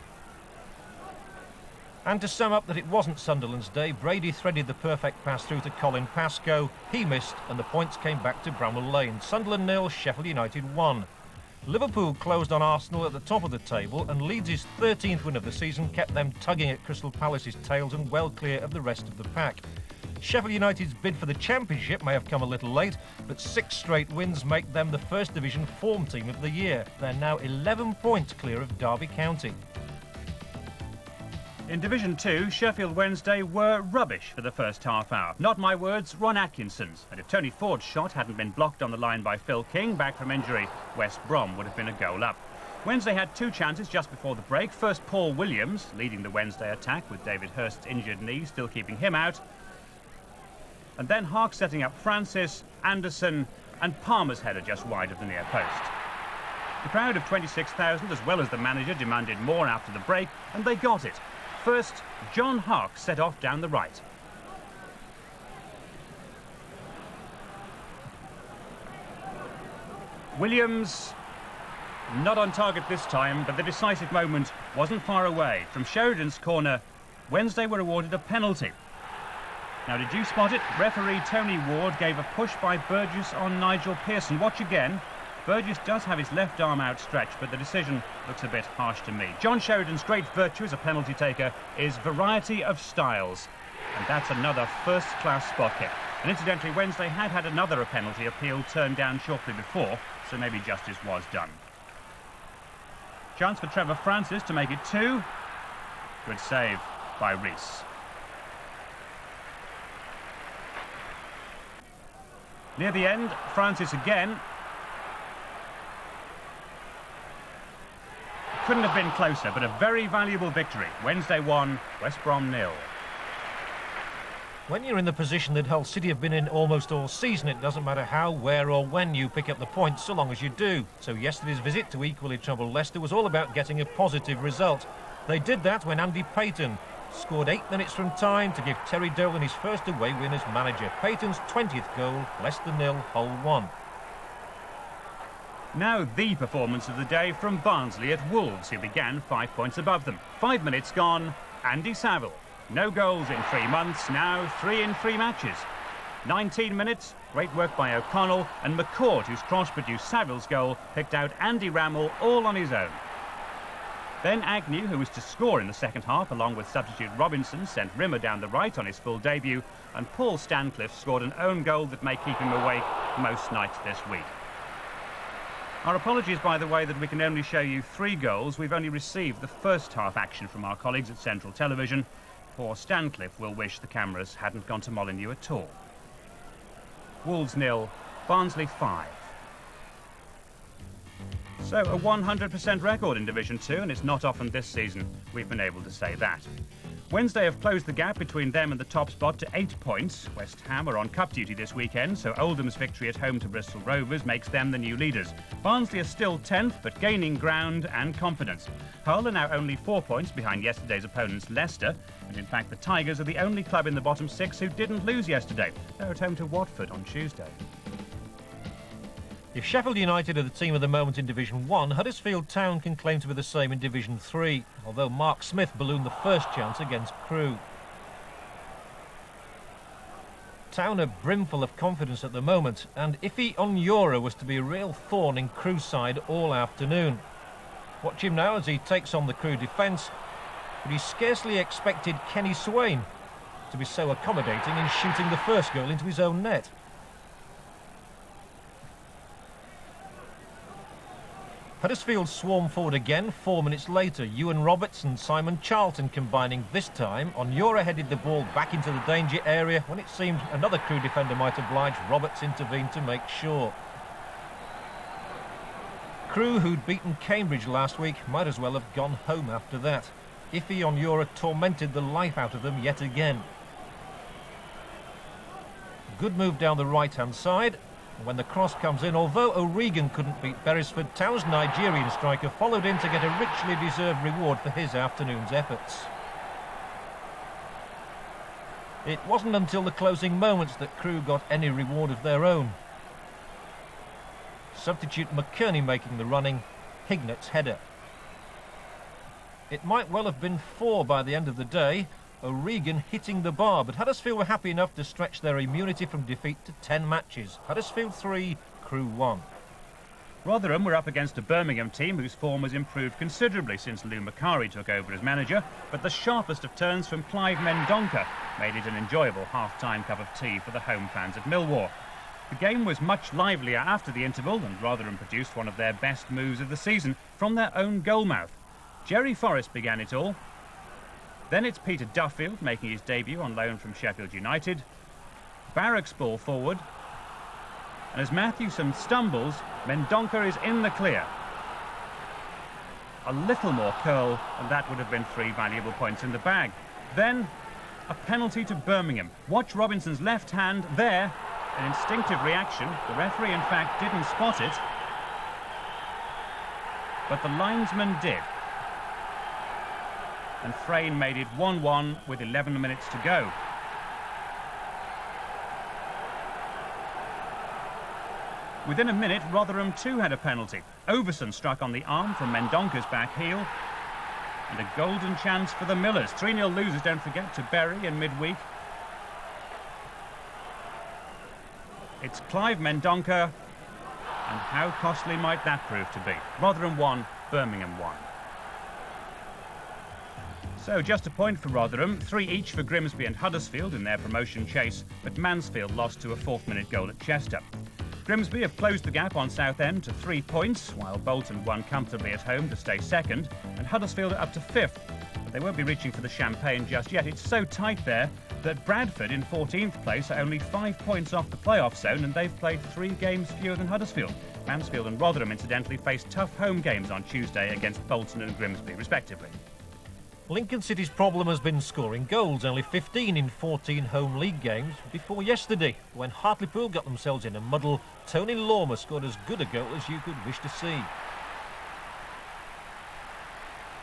And to sum up that it wasn't Sunderland's day, Brady threaded the perfect pass through to Colin Pascoe. He missed and the points came back to Bramwell Lane. Sunderland 0, Sheffield United 1. Liverpool closed on Arsenal at the top of the table, and Leeds' 13th win of the season kept them tugging at Crystal Palace's tails and well clear of the rest of the pack. Sheffield United's bid for the Championship may have come a little late, but 6 straight wins make them the First Division form team of the year. They're now 11 points clear of Derby County. In Division 2, Sheffield Wednesday were rubbish for the first half hour. Not my words, Ron Atkinson's. And if Tony Ford's shot hadn't been blocked on the line by Phil King, back from injury, West Brom would have been a goal up. Wednesday had 2 chances just before the break. First, Paul Williams, leading the Wednesday attack with David Hurst's injured knee, still keeping him out. And then Hark setting up Francis, Anderson, and Palmer's header just wide of the near post. The crowd of 26,000, as well as the manager, demanded more after the break, and they got it. First, John Hark set off down the right. Williams, not on target this time, but the decisive moment wasn't far away. From Sheridan's corner, Wednesday were awarded a penalty. Now, did you spot it? Referee Tony Ward gave a push by Burgess on Nigel Pearson. Watch again. Burgess does have his left arm outstretched, but the decision looks a bit harsh to me. John Sheridan's great virtue as a penalty taker is variety of styles, and that's another first-class spot kick. And incidentally, Wednesday had another penalty appeal turned down shortly before, so maybe justice was done. Chance for Trevor Francis to make it 2. Good save by Rees. Near the end, Francis again. Couldn't have been closer, but a very valuable victory. Wednesday 1, West Brom 0. When you're in the position that Hull City have been in almost all season, it doesn't matter how, where or when you pick up the points, so long as you do. So yesterday's visit to equally troubled Leicester was all about getting a positive result. They did that when Andy Payton scored 8 minutes from time to give Terry Dolan his first away win as manager. Payton's 20th goal, Leicester 0, Hull 1. Now the performance of the day from Barnsley at Wolves, who began 5 points above them. 5 minutes gone, Andy Saville. No goals in 3 months, now 3 in 3 matches. 19 minutes, great work by O'Connell, and McCourt, whose cross produced Saville's goal, picked out Andy Rammell all on his own. Then Agnew, who was to score in the second half, along with substitute Robinson, sent Rimmer down the right on his full debut, and Paul Stancliffe scored an own goal that may keep him awake most nights this week. Our apologies, by the way, that we can only show you 3 goals. We've only received the first half action from our colleagues at Central Television. Poor Stancliffe will wish the cameras hadn't gone to Molineux at all. Wolves 0, Barnsley 5. So a 100% record in Division 2, and it's not often this season we've been able to say that. Wednesday have closed the gap between them and the top spot to 8 points. West Ham are on cup duty this weekend, so Oldham's victory at home to Bristol Rovers makes them the new leaders. Barnsley are still 10th, but gaining ground and confidence. Hull are now only 4 points behind yesterday's opponents Leicester, and in fact the Tigers are the only club in the bottom 6 who didn't lose yesterday. They're at home to Watford on Tuesday. If Sheffield United are the team of the moment in Division 1, Huddersfield Town can claim to be the same in Division 3, although Mark Smith ballooned the first chance against Crewe. Town are brimful of confidence at the moment, and Ife Onyora was to be a real thorn in Crewe's side all afternoon. Watch him now as he takes on the Crewe defence, but he scarcely expected Kenny Swain to be so accommodating in shooting the first goal into his own net. Huddersfield swarm forward again 4 minutes later. Ewan Roberts and Simon Charlton combining this time. Onyora headed the ball back into the danger area. When it seemed another Crewe defender might oblige, Roberts intervened to make sure. Crewe, who'd beaten Cambridge last week, might as well have gone home after that. Ife Onyora tormented the life out of them yet again. Good move down the right-hand side. When the cross comes in, although O'Regan couldn't beat Beresford, Town's Nigerian striker followed in to get a richly deserved reward for his afternoon's efforts. It wasn't until the closing moments that Crewe got any reward of their own. Substitute McKerney making the running, Hignet's header. It might well have been 4 by the end of the day, O'Regan hitting the bar, but Huddersfield were happy enough to stretch their immunity from defeat to 10 matches. Huddersfield 3, Crewe 1. Rotherham were up against a Birmingham team whose form has improved considerably since Lou Macari took over as manager, but the sharpest of turns from Clive Mendonca made it an enjoyable half-time cup of tea for the home fans at Millwall. The game was much livelier after the interval, and Rotherham produced one of their best moves of the season from their own goalmouth. Jerry Forrest began it all. Then it's Peter Duffield making his debut on loan from Sheffield United. Barrack's ball forward. And as Matthewson stumbles, Mendonca is in the clear. A little more curl and that would have been 3 valuable points in the bag. Then a penalty to Birmingham. Watch Robinson's left hand there. An instinctive reaction. The referee in fact didn't spot it, but the linesman did. And Frayne made it 1-1 with 11 minutes to go. Within a minute, Rotherham too had a penalty. Overson struck on the arm from Mendonca's back heel. And a golden chance for the Millers. 3-0 losers, don't forget, to Bury in midweek. It's Clive Mendonca. And how costly might that prove to be? Rotherham 1, Birmingham 1. So just a point for Rotherham, 3 each for Grimsby and Huddersfield in their promotion chase, but Mansfield lost to a 4th-minute goal at Chester. Grimsby have closed the gap on Southend to 3 points, while Bolton won comfortably at home to stay 2nd, and Huddersfield are up to 5th. But they won't be reaching for the champagne just yet. It's so tight there that Bradford in 14th place are only 5 points off the playoff zone, and they've played 3 games fewer than Huddersfield. Mansfield and Rotherham, incidentally, face tough home games on Tuesday against Bolton and Grimsby, respectively. Lincoln City's problem has been scoring goals, only 15 in 14 home league games before yesterday. When Hartlepool got themselves in a muddle, Tony Lormer scored as good a goal as you could wish to see.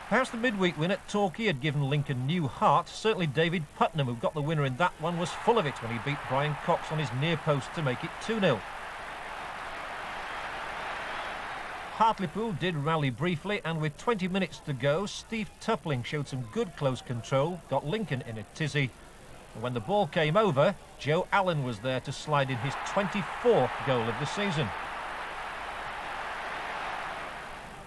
Perhaps the midweek win at Torquay had given Lincoln new heart. Certainly David Putnam, who got the winner in that one, was full of it when he beat Brian Cox on his near post to make it 2-0. Hartlepool did rally briefly, and with 20 minutes to go, Steve Tupling showed some good close control, got Lincoln in a tizzy. And when the ball came over, Joe Allen was there to slide in his 24th goal of the season.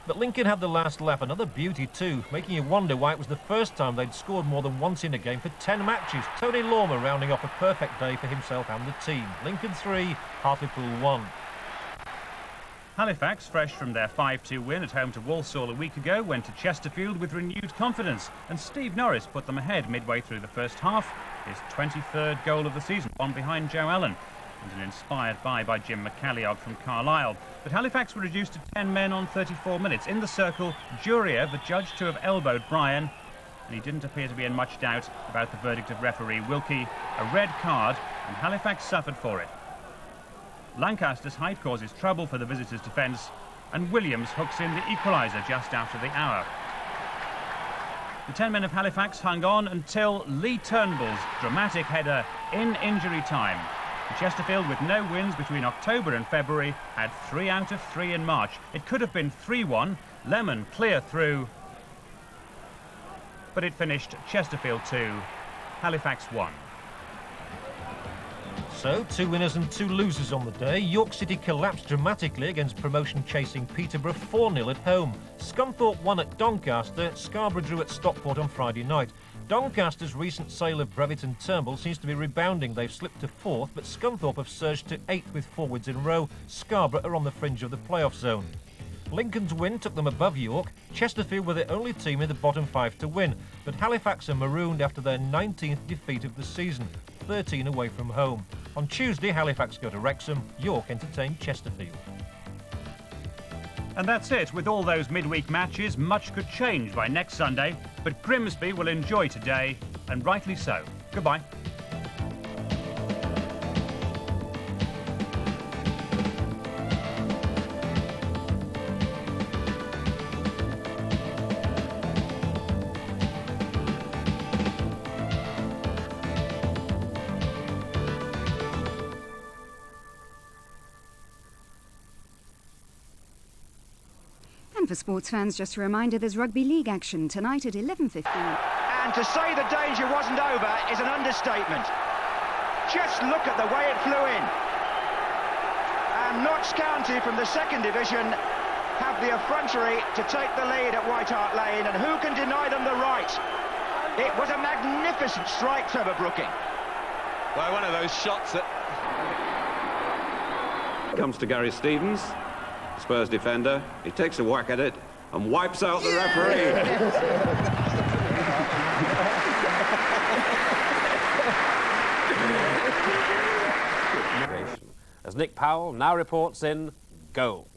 But Lincoln had the last laugh, another beauty too, making you wonder why it was the first time they'd scored more than once in a game for 10 matches. Tony Lormer rounding off a perfect day for himself and the team. Lincoln 3, Hartlepool 1. Halifax, fresh from their 5-2 win at home to Walsall a week ago, went to Chesterfield with renewed confidence, and Steve Norris put them ahead midway through the first half. His 23rd goal of the season, one behind Joe Allen, and an inspired by Jim McCalliog from Carlisle. But Halifax were reduced to 10 men on 34 minutes. In the circle, Juria, the judge to have elbowed Bryan, and he didn't appear to be in much doubt about the verdict of referee Wilkie. A red card, and Halifax suffered for it. Lancaster's height causes trouble for the visitors' defence, and Williams hooks in the equaliser just after the hour. The 10 men of Halifax hung on until Lee Turnbull's dramatic header in injury time. Chesterfield, with no wins between October and February, had 3 out of 3 in March. It could have been 3-1, Lemon clear through, but it finished Chesterfield 2, Halifax 1. So, 2 winners and 2 losers on the day. York City collapsed dramatically against promotion-chasing Peterborough 4-0 at home. Scunthorpe won at Doncaster. Scarborough drew at Stockport on Friday night. Doncaster's recent sale of Brevet and Turnbull seems to be rebounding. They've slipped to 4th, but Scunthorpe have surged to 8th with 4 wins in a row. Scarborough are on the fringe of the playoff zone. Lincoln's win took them above York. Chesterfield were the only team in the bottom 5 to win, but Halifax are marooned after their 19th defeat of the season, 13 away from home. On Tuesday, Halifax go to Wrexham, York entertain Chesterfield. And that's it. With all those midweek matches, much could change by next Sunday, but Grimsby will enjoy today, and rightly so. Goodbye. And for sports fans, just a reminder, there's rugby league action tonight at 11:15. And to say the danger wasn't over is an understatement. Just look at the way it flew in. And Notts County from the 2nd Division have the effrontery to take the lead at White Hart Lane, and who can deny them the right? It was a magnificent strike, Trevor Brooking. Well, one of those shots that comes to Gary Stevens, Spurs defender. He takes a whack at it and wipes out the referee. As Nick Powell now reports in goal.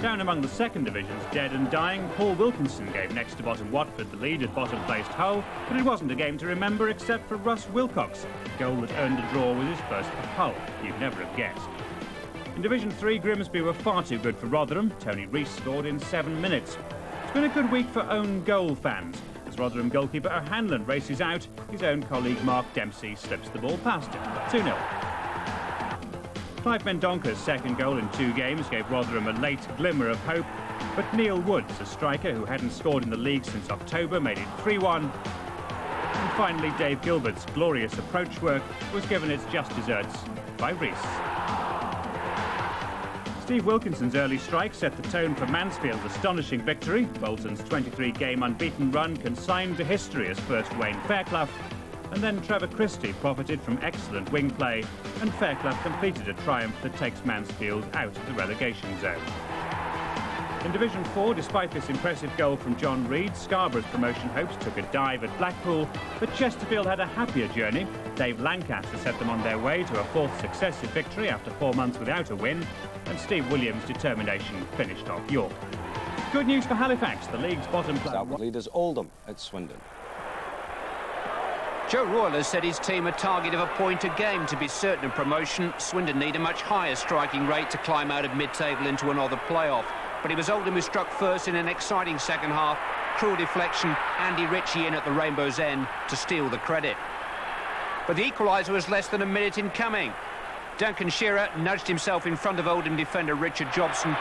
Down among the 2nd Division's dead and dying, Paul Wilkinson gave next to bottom Watford the lead at bottom-placed Hull, but it wasn't a game to remember except for Russ Wilcox, a goal that earned a draw with his first for Hull. You'd never have guessed. In Division 3, Grimsby were far too good for Rotherham. Tony Rees scored in 7 minutes. It's been a good week for own goal fans, as Rotherham goalkeeper O'Hanlon races out. His own colleague Mark Dempsey slips the ball past him. 2-0. Clive Mendonca's 2nd goal in 2 games gave Rotherham a late glimmer of hope, but Neil Woods, a striker who hadn't scored in the league since October, made it 3-1. And finally, Dave Gilbert's glorious approach work was given its just desserts by Rees. Steve Wilkinson's early strike set the tone for Mansfield's astonishing victory. Bolton's 23-game unbeaten run consigned to history as first Wayne Fairclough, and then Trevor Christie profited from excellent wing play, and Fairclough completed a triumph that takes Mansfield out of the relegation zone. In Division 4, despite this impressive goal from John Reid, Scarborough's promotion hopes took a dive at Blackpool, but Chesterfield had a happier journey. Dave Lancaster set them on their way to a 4th successive victory after 4 months without a win, and Steve Williams' determination finished off York. Good news for Halifax, the league's bottom player. Leaders Oldham at Swindon. Joe Royal has set his team a target of a point a game to be certain of promotion. Swindon need a much higher striking rate to climb out of mid-table into another playoff. But it was Oldham who struck first in an exciting second half. Cruel deflection, Andy Ritchie in at the rainbow's end to steal the credit. But the equaliser was less than a minute in coming. Duncan Shearer nudged himself in front of Oldham defender Richard Jobson.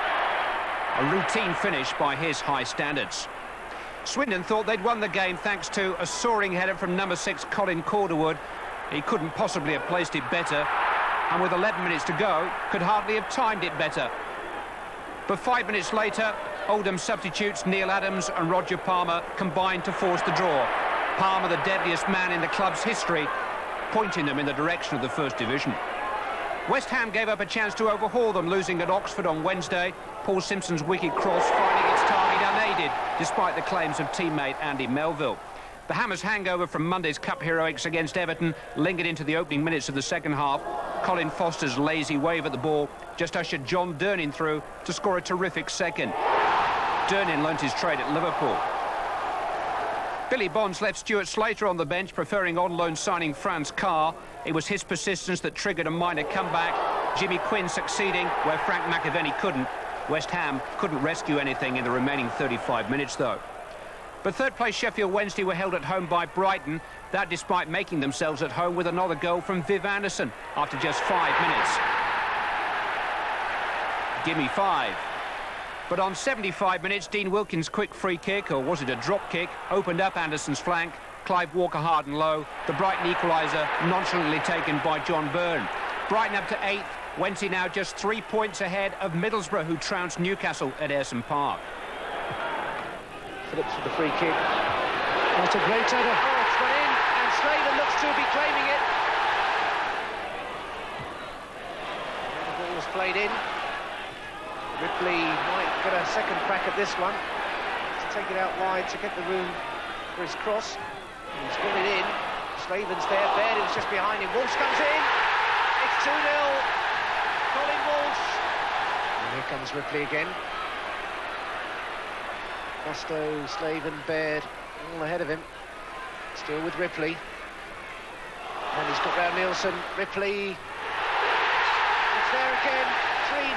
A routine finish by his high standards. Swindon thought they'd won the game thanks to a soaring header from number 6 Colin Calderwood. He couldn't possibly have placed it better, and with 11 minutes to go, could hardly have timed it better. But 5 minutes later, Oldham substitutes Neil Adams and Roger Palmer combined to force the draw. Palmer, the deadliest man in the club's history, pointing them in the direction of the First Division. West Ham gave up a chance to overhaul them, losing at Oxford on Wednesday. Paul Simpson's wicked cross finding its target unaided, despite the claims of teammate Andy Melville. The Hammers' hangover from Monday's cup heroics against Everton lingered into the opening minutes of the second half. Colin Foster's lazy wave at the ball just ushered John Durnin through to score a terrific second. Durnin learnt his trade at Liverpool. Billy Bonds left Stuart Slater on the bench, preferring on-loan signing Franz Carr. It was his persistence that triggered a minor comeback. Jimmy Quinn succeeding where Frank McAvenny couldn't. West Ham couldn't rescue anything in the remaining 35 minutes, though. But third-place Sheffield Wednesday were held at home by Brighton, that despite making themselves at home with another goal from Viv Anderson after just 5 minutes. Gimme 5. But on 75 minutes, Dean Wilkins' quick free kick, or was it a drop kick, opened up Anderson's flank. Clive Walker hard and low. The Brighton equaliser nonchalantly taken by John Byrne. Brighton up to 8th. Wednesday now just 3 points ahead of Middlesbrough, who trounced Newcastle at Ayresome Park. Phillips with the free kick. What a great header. Oh, it's gone in, and Slater looks to be claiming it. The ball was played in. Ripley might get a second crack at this one. To take it out wide to get the room for his cross. He's got it in. Slaven's there. Baird, who's just behind him. Walsh comes in. It's 2-0. Colin Walsh. And here comes Ripley again. Costo, Slaven, Baird, all ahead of him. Still with Ripley. And he's got round Nielsen. Ripley. It's there again.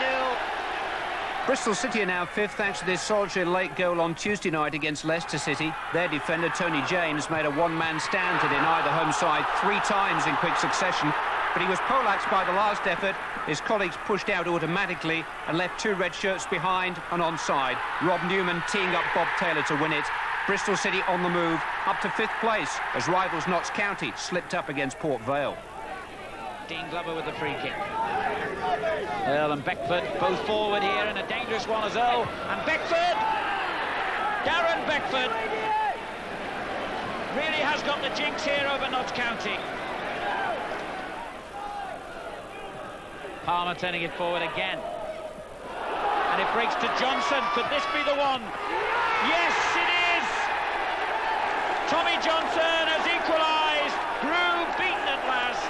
3-0. Bristol City are now 5th thanks to this solitary late goal on Tuesday night against Leicester City. Their defender, Tony James, made a one-man stand to deny the home side 3 times in quick succession. But he was poleaxed by the last effort. His colleagues pushed out automatically and left 2 red shirts behind and onside. Rob Newman teeing up Bob Taylor to win it. Bristol City on the move, up to 5th place as rivals Notts County slipped up against Port Vale. Dean Glover with the free kick. Earl and Beckford both forward here, and a dangerous one as Earl. And Beckford! Darren Beckford really has got the jinx here over Notts County. Palmer turning it forward again. And it breaks to Johnson. Could this be the one? Yes, it is! Tommy Johnson has equalised. Crewe beaten at last.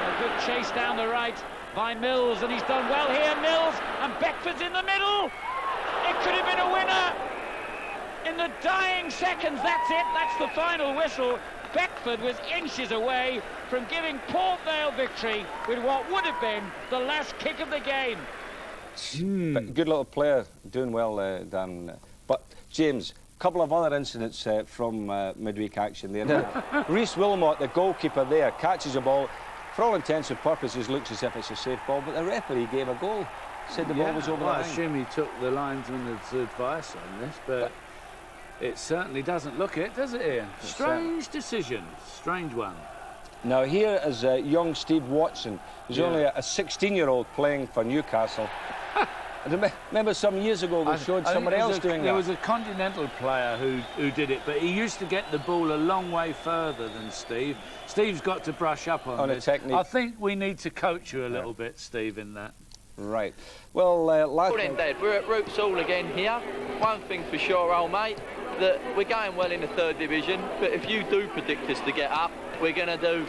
A good chase down the right by Mills, and he's done well here, Mills, and Beckford's in the middle. It could have been a winner. In the dying seconds, that's it. That's the final whistle. Beckford was inches away from giving Port Vale victory with what would have been the last kick of the game. Good little player, doing well, Dan. But, James, a couple of other incidents from midweek action there. Rhys Wilmot, the goalkeeper there, catches a ball. For all intents and purposes, looks as if it's a safe ball, but the referee gave a goal. Said the ball was over the line. I assume he took the linesman's advice on this, but it certainly doesn't look it, does it, Ian? Strange decision, strange one. Now here is young Steve Watson, who's only a 16-year-old playing for Newcastle. Remember some years ago they showed somebody else doing that? There was a continental player who did it, but he used to get the ball a long way further than Steve. Steve's got to brush up on this. A technique. I think we need to coach you a little bit, Steve, in that. Right. Well, last then, Dad, we're at Roots Hall again here. One thing for sure, old mate, that we're going well in the 3rd division, but if you do predict us to get up, we're going to do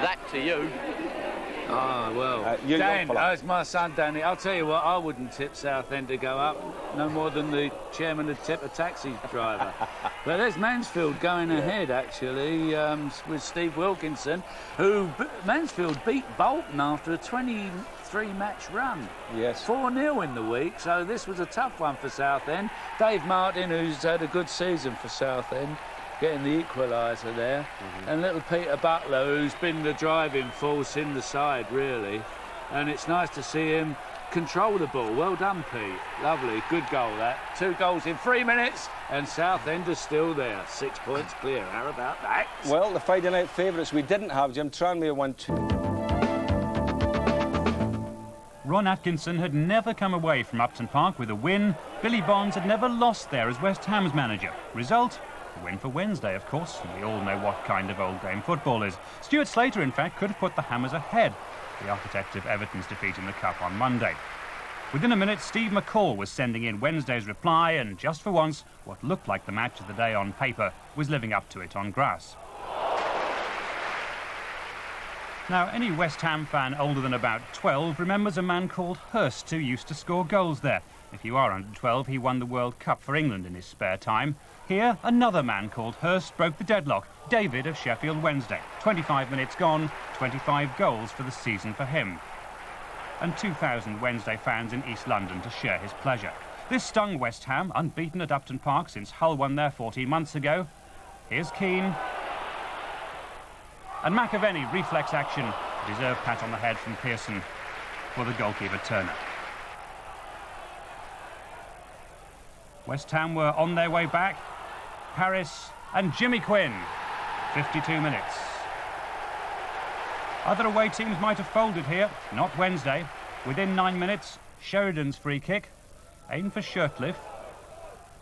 that to you. Ah, well, Dan, that's my son, Danny. I'll tell you what, I wouldn't tip Southend to go up, no more than the chairman would tip a taxi driver. But there's Mansfield going ahead, actually, with Steve Wilkinson, who Mansfield beat Bolton after a 23-match run. Yes. 4-0 in the week, so this was a tough one for Southend. Dave Martin, who's had a good season for Southend, getting the equaliser there. And little Peter Butler, who's been the driving force in the side, really. And it's nice to see him control the ball. Well done, Pete. Lovely, good goal, that. 2 goals in 3 minutes, and Southend is still there. 6 points clear. How about that? Well, the Friday night favourites we didn't have, Jim. Tranmere won 2. Ron Atkinson had never come away from Upton Park with a win. Billy Bonds had never lost there as West Ham's manager. Result? A win for Wednesday, of course, and we all know what kind of old game football is. Stuart Slater, in fact, could have put the Hammers ahead, the architect of Everton's defeat in the Cup on Monday. Within a minute, Steve McCall was sending in Wednesday's reply, and just for once, what looked like the match of the day on paper was living up to it on grass. Now, any West Ham fan older than about 12 remembers a man called Hurst who used to score goals there. If you are under 12, he won the World Cup for England in his spare time. Here, another man called Hurst broke the deadlock, David of Sheffield Wednesday. 25 minutes gone, 25 goals for the season for him. And 2,000 Wednesday fans in East London to share his pleasure. This stung West Ham, unbeaten at Upton Park since Hull won there 14 months ago. Here's Keane. And McAvenny, reflex action, deserved pat on the head from Pearson for the goalkeeper Turner. West Ham were on their way back. Paris and Jimmy Quinn, 52 minutes. Other away teams might have folded here, not Wednesday. Within 9 minutes, Sheridan's free kick, aimed for Shirtliff.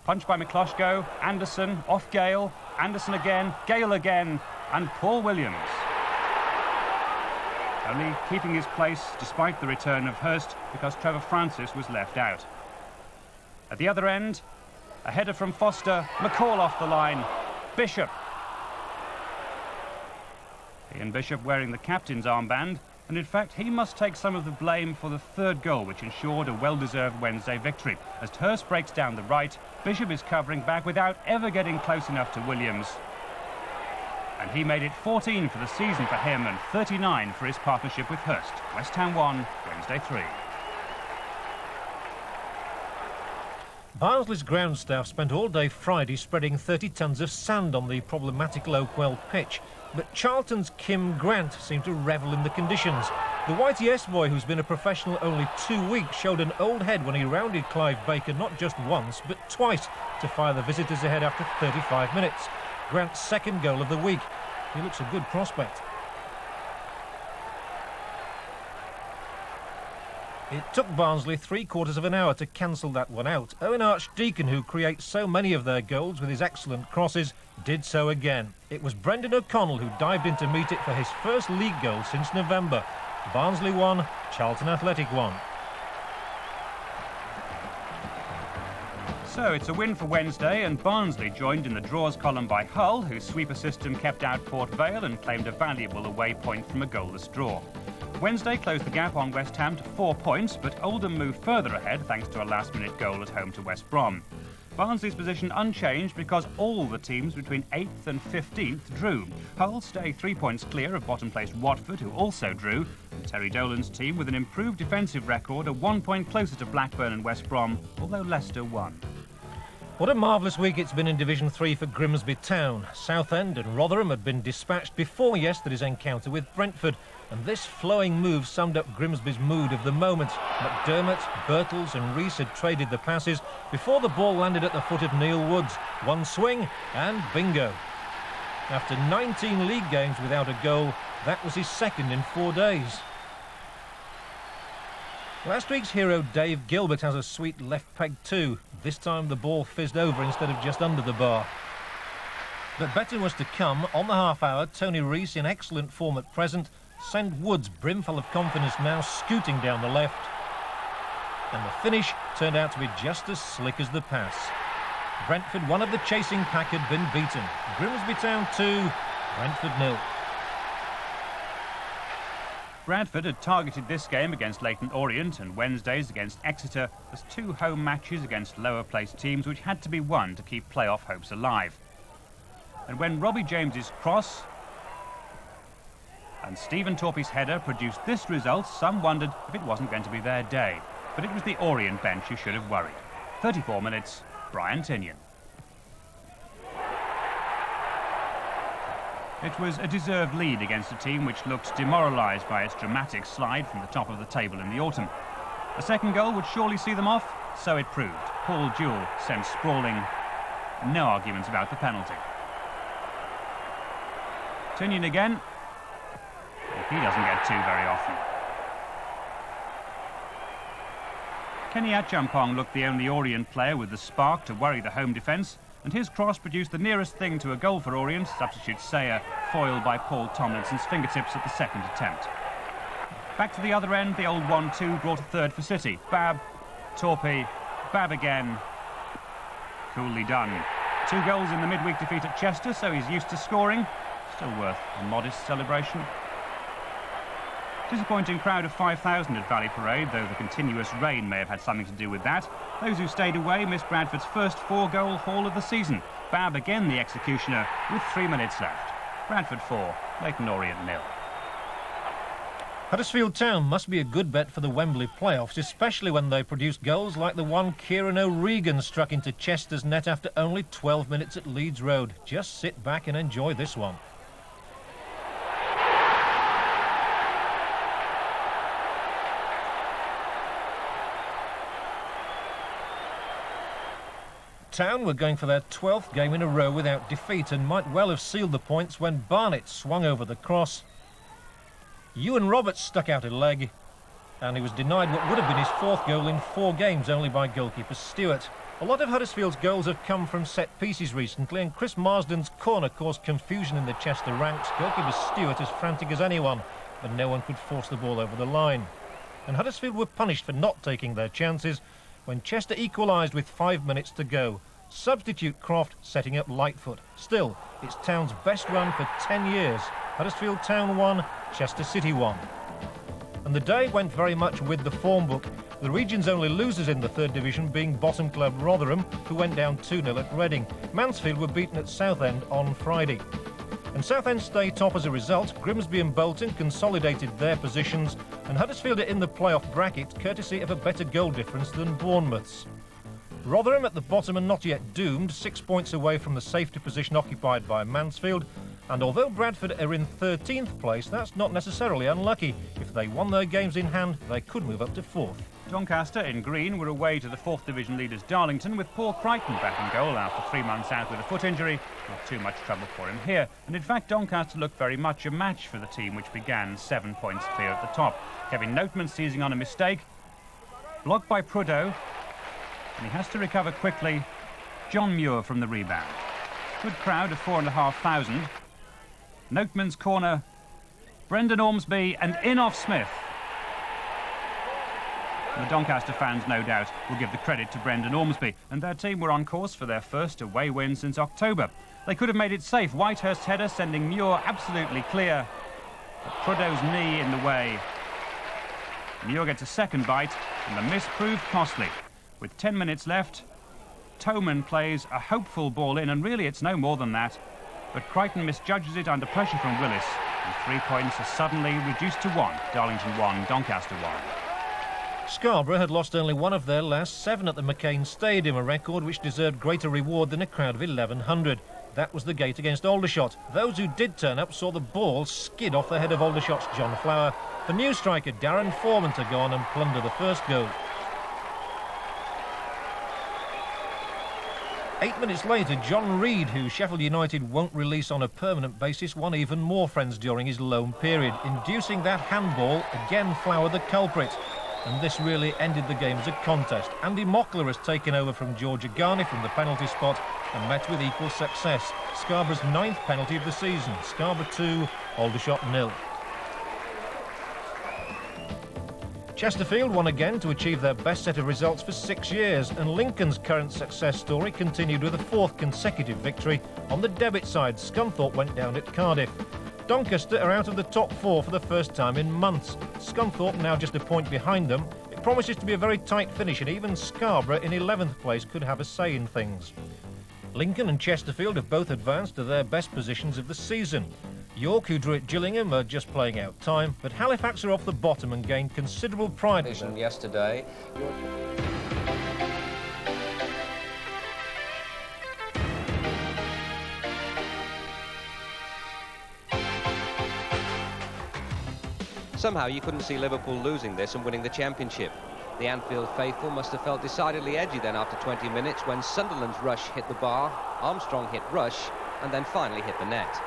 Punch by McCloshko, Anderson, off Gale, Anderson again, Gale again, and Paul Williams. Only keeping his place despite the return of Hurst because Trevor Francis was left out. At the other end, a header from Foster, McCall off the line, Bishop. Ian Bishop wearing the captain's armband, and in fact he must take some of the blame for the third goal which ensured a well-deserved Wednesday victory. As Hurst breaks down the right, Bishop is covering back without ever getting close enough to Williams. And he made it 14 for the season for him and 39 for his partnership with Hurst. West Ham 1, Wednesday 3. Barnsley's ground staff spent all day Friday spreading 30 tonnes of sand on the problematic Lowquell pitch, but Charlton's Kim Grant seemed to revel in the conditions. The YTS boy, who's been a professional only 2 weeks, showed an old head when he rounded Clive Baker not just once but twice to fire the visitors ahead after 35 minutes. Grant's second goal of the week. He looks a good prospect. It took Barnsley 3/4 of an hour to cancel that one out. Owen Archdeacon, who creates so many of their goals with his excellent crosses, did so again. It was Brendan O'Connell who dived in to meet it for his first league goal since November. Barnsley 1, Charlton Athletic 1. So it's a win for Wednesday, and Barnsley joined in the draws column by Hull, whose sweeper system kept out Port Vale and claimed a valuable away point from a goalless draw. Wednesday closed the gap on West Ham to 4 points, but Oldham moved further ahead thanks to a last-minute goal at home to West Brom. Barnsley's position unchanged because all the teams between 8th and 15th drew. Hull stay 3 points clear of bottom-placed Watford, who also drew, and Terry Dolan's team, with an improved defensive record, are 1 point closer to Blackburn and West Brom, although Leicester won. What a marvellous week it's been in Division 3 for Grimsby Town. Southend and Rotherham had been dispatched before yesterday's encounter with Brentford, and this flowing move summed up Grimsby's mood of the moment. McDermott, Birtles and Rees had traded the passes before the ball landed at the foot of Neil Woods. One swing and bingo. After 19 league games without a goal, that was his second in 4 days. Last week's hero Dave Gilbert has a sweet left peg too. This time the ball fizzed over instead of just under the bar. But better was to come. On the half hour, Tony Rees, in excellent form at present, sent Woods, brimful of confidence now, scooting down the left. And the finish turned out to be just as slick as the pass. Brentford, one of the chasing pack, had been beaten. Grimsby Town 2, Brentford 0. Bradford had targeted this game against Leyton Orient and Wednesdays against Exeter as 2 home matches against lower-placed teams which had to be won to keep playoff hopes alive. And when Robbie James's cross and Stephen Torpey's header produced this result, some wondered if it wasn't going to be their day. But it was the Orient bench who should have worried. 34 minutes, Brian Tinian. It was a deserved lead against a team which looked demoralised by its dramatic slide from the top of the table in the autumn. A second goal would surely see them off, so it proved. Paul Jewell sent sprawling. No arguments about the penalty. Tinian again. He doesn't get 2 very often. Kenny Achampong looked the only Orient player with the spark to worry the home defence, and his cross produced the nearest thing to a goal for Orient. Substitute Sayer foiled by Paul Tomlinson's fingertips at the second attempt. Back to the other end, the old 1-2 brought a third for City. Babb, Torpey, Babb again. Coolly done. 2 goals in the midweek defeat at Chester, so he's used to scoring. Still worth a modest celebration. Disappointing crowd of 5,000 at Valley Parade, though the continuous rain may have had something to do with that. Those who stayed away missed Bradford's first 4-goal haul of the season. Babb again the executioner with 3 minutes left. Bradford 4, Leyton Orient 0. Huddersfield Town must be a good bet for the Wembley playoffs, especially when they produce goals like the one Kieran O'Regan struck into Chester's net after only 12 minutes at Leeds Road. Just sit back and enjoy this one. Town were going for their 12th game in a row without defeat and might well have sealed the points when Barnett swung over the cross. Ewan Roberts stuck out a leg and he was denied what would have been his 4th goal in 4 games only by goalkeeper Stewart. A lot of Huddersfield's goals have come from set pieces recently, and Chris Marsden's corner caused confusion in the Chester ranks. Goalkeeper Stewart as frantic as anyone, but no one could force the ball over the line. And Huddersfield were punished for not taking their chances when Chester equalised with 5 minutes to go. Substitute Croft setting up Lightfoot. Still, it's Town's best run for 10 years. Huddersfield Town 1, Chester City 1. And the day went very much with the form book, the region's only losers in the 3rd division being bottom club Rotherham, who went down 2-0 at Reading. Mansfield were beaten at Southend on Friday. And Southend stay top as a result. Grimsby and Bolton consolidated their positions, and Huddersfield are in the playoff bracket courtesy of a better goal difference than Bournemouth's. Rotherham at the bottom are not yet doomed, 6 points away from the safety position occupied by Mansfield, and although Bradford are in 13th place, that's not necessarily unlucky. If they won their games in hand, they could move up to 4th. Doncaster in green were away to the 4th division leaders Darlington, with Paul Crichton back in goal after 3 months out with a foot injury. Not too much trouble for him here, and in fact Doncaster looked very much a match for the team which began 7 points clear at the top. Kevin Noteman seizing on a mistake, blocked by Prudhoe, and he has to recover quickly. John Muir from the rebound. Good crowd of 4,500. Noteman's corner, Brendan Ormsby, and in off Smith. The Doncaster fans, no doubt, will give the credit to Brendan Ormsby, and their team were on course for their first away win since October. They could have made it safe. Whitehurst's header sending Muir absolutely clear, but Prudhoe's knee in the way. Muir gets a second bite, and the miss proved costly. With 10 minutes left, Toman plays a hopeful ball in, and really it's no more than that. But Crichton misjudges it under pressure from Willis, and 3 points are suddenly reduced to 1. Darlington 1, Doncaster 1. Scarborough had lost only one of their last 7 at the McCain Stadium, a record which deserved greater reward than a crowd of 1,100. That was the gate against Aldershot. Those who did turn up saw the ball skid off the head of Aldershot's John Flower, for new striker Darren Foreman to go on and plunder the first goal. 8 minutes later, John Reid, who Sheffield United won't release on a permanent basis, won even more friends during his loan period. Inducing that handball, again Flower the culprit. And this really ended the game as a contest. Andy Mockler has taken over from George Agani from the penalty spot and met with equal success. Scarborough's 9th penalty of the season. Scarborough 2, Aldershot 0. Chesterfield won again to achieve their best set of results for 6 years, and Lincoln's current success story continued with a 4th consecutive victory. On the debit side, Scunthorpe went down at Cardiff. Doncaster are out of the top 4 for the first time in months. Scunthorpe now just a point behind them. It promises to be a very tight finish, and even Scarborough in 11th place could have a say in things. Lincoln and Chesterfield have both advanced to their best positions of the season. York, who drew at Gillingham, are just playing out time, but Halifax are off the bottom and gained considerable pride. Yesterday. Somehow you couldn't see Liverpool losing this and winning the championship. The Anfield faithful must have felt decidedly edgy then after 20 minutes when Sunderland's rush hit the bar, Armstrong hit Rush, and then finally hit the net.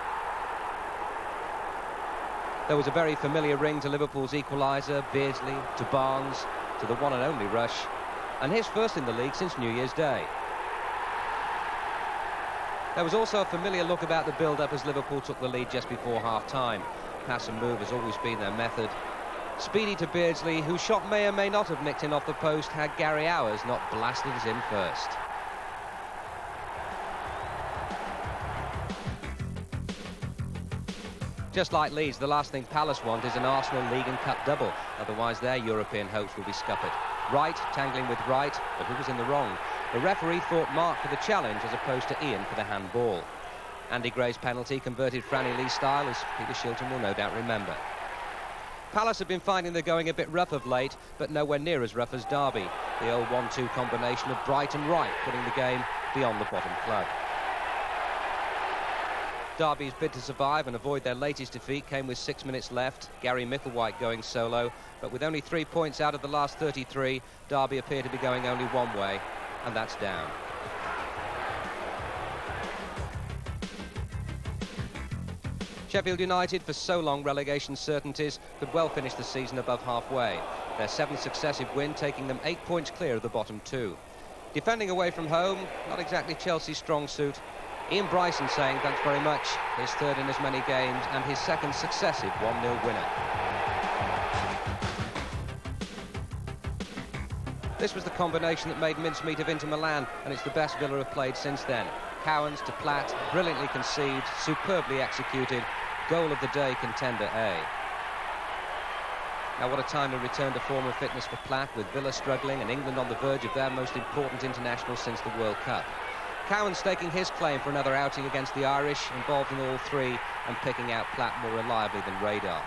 There was a very familiar ring to Liverpool's equaliser, Beardsley, to Barnes, to the one and only Rush, and his first in the league since New Year's Day. There was also a familiar look about the build-up as Liverpool took the lead just before half-time. Pass and move has always been their method. Speedy to Beardsley, whose shot may or may not have nicked in off the post had Gary Hours not blasted us in first. Just like Leeds, the last thing Palace want is an Arsenal League and Cup double. Otherwise, their European hopes will be scuppered. Wright tangling with Wright, but who was in the wrong? The referee thought Mark for the challenge as opposed to Ian for the handball. Andy Gray's penalty converted Franny Lee style, as Peter Shilton will no doubt remember. Palace have been finding they're going a bit rough of late, but nowhere near as rough as Derby. The old 1-2 combination of Bright and Wright putting the game beyond the bottom club. Derby's bid to survive and avoid their latest defeat came with 6 minutes left. Gary Micklewhite going solo, but with only 3 points out of the last 33, Derby appear to be going only one way, and that's down. Sheffield United, for so long relegation certainties, could well finish the season above halfway. Their 7th successive win taking them 8 points clear of the bottom 2. Defending away from home, not exactly Chelsea's strong suit. Ian Bryson saying thanks very much, his 3rd in as many games and his 2nd successive 1-0 winner. This was the combination that made mincemeat of Inter Milan, and it's the best Villa have played since then. Cowans to Platt, brilliantly conceived, superbly executed, goal of the day, contender A. Now what a time to return to form and fitness for Platt, with Villa struggling and England on the verge of their most important international since the World Cup. Cowan staking his claim for another outing against the Irish, involved in all 3 and picking out Platt more reliably than Radar.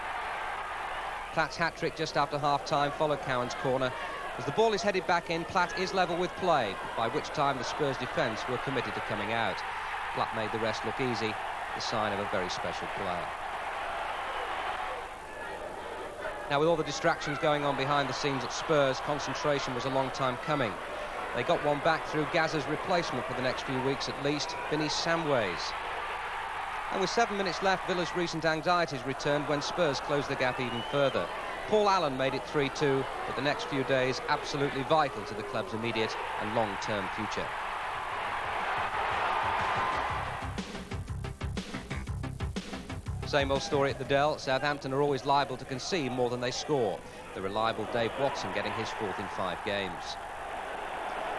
Platt's hat-trick just after half-time followed Cowan's corner. As the ball is headed back in, Platt is level with play, by which time the Spurs defence were committed to coming out. Platt made the rest look easy, the sign of a very special player. Now, with all the distractions going on behind the scenes at Spurs, concentration was a long time coming. They got one back through Gazza's replacement for the next few weeks at least, Vinny Samways. And with 7 minutes left, Villa's recent anxieties returned when Spurs closed the gap even further. Paul Allen made it 3-2, but the next few days absolutely vital to the club's immediate and long-term future. Same old story at the Dell. Southampton are always liable to concede more than they score. The reliable Dave Watson getting his 4th in 5 games.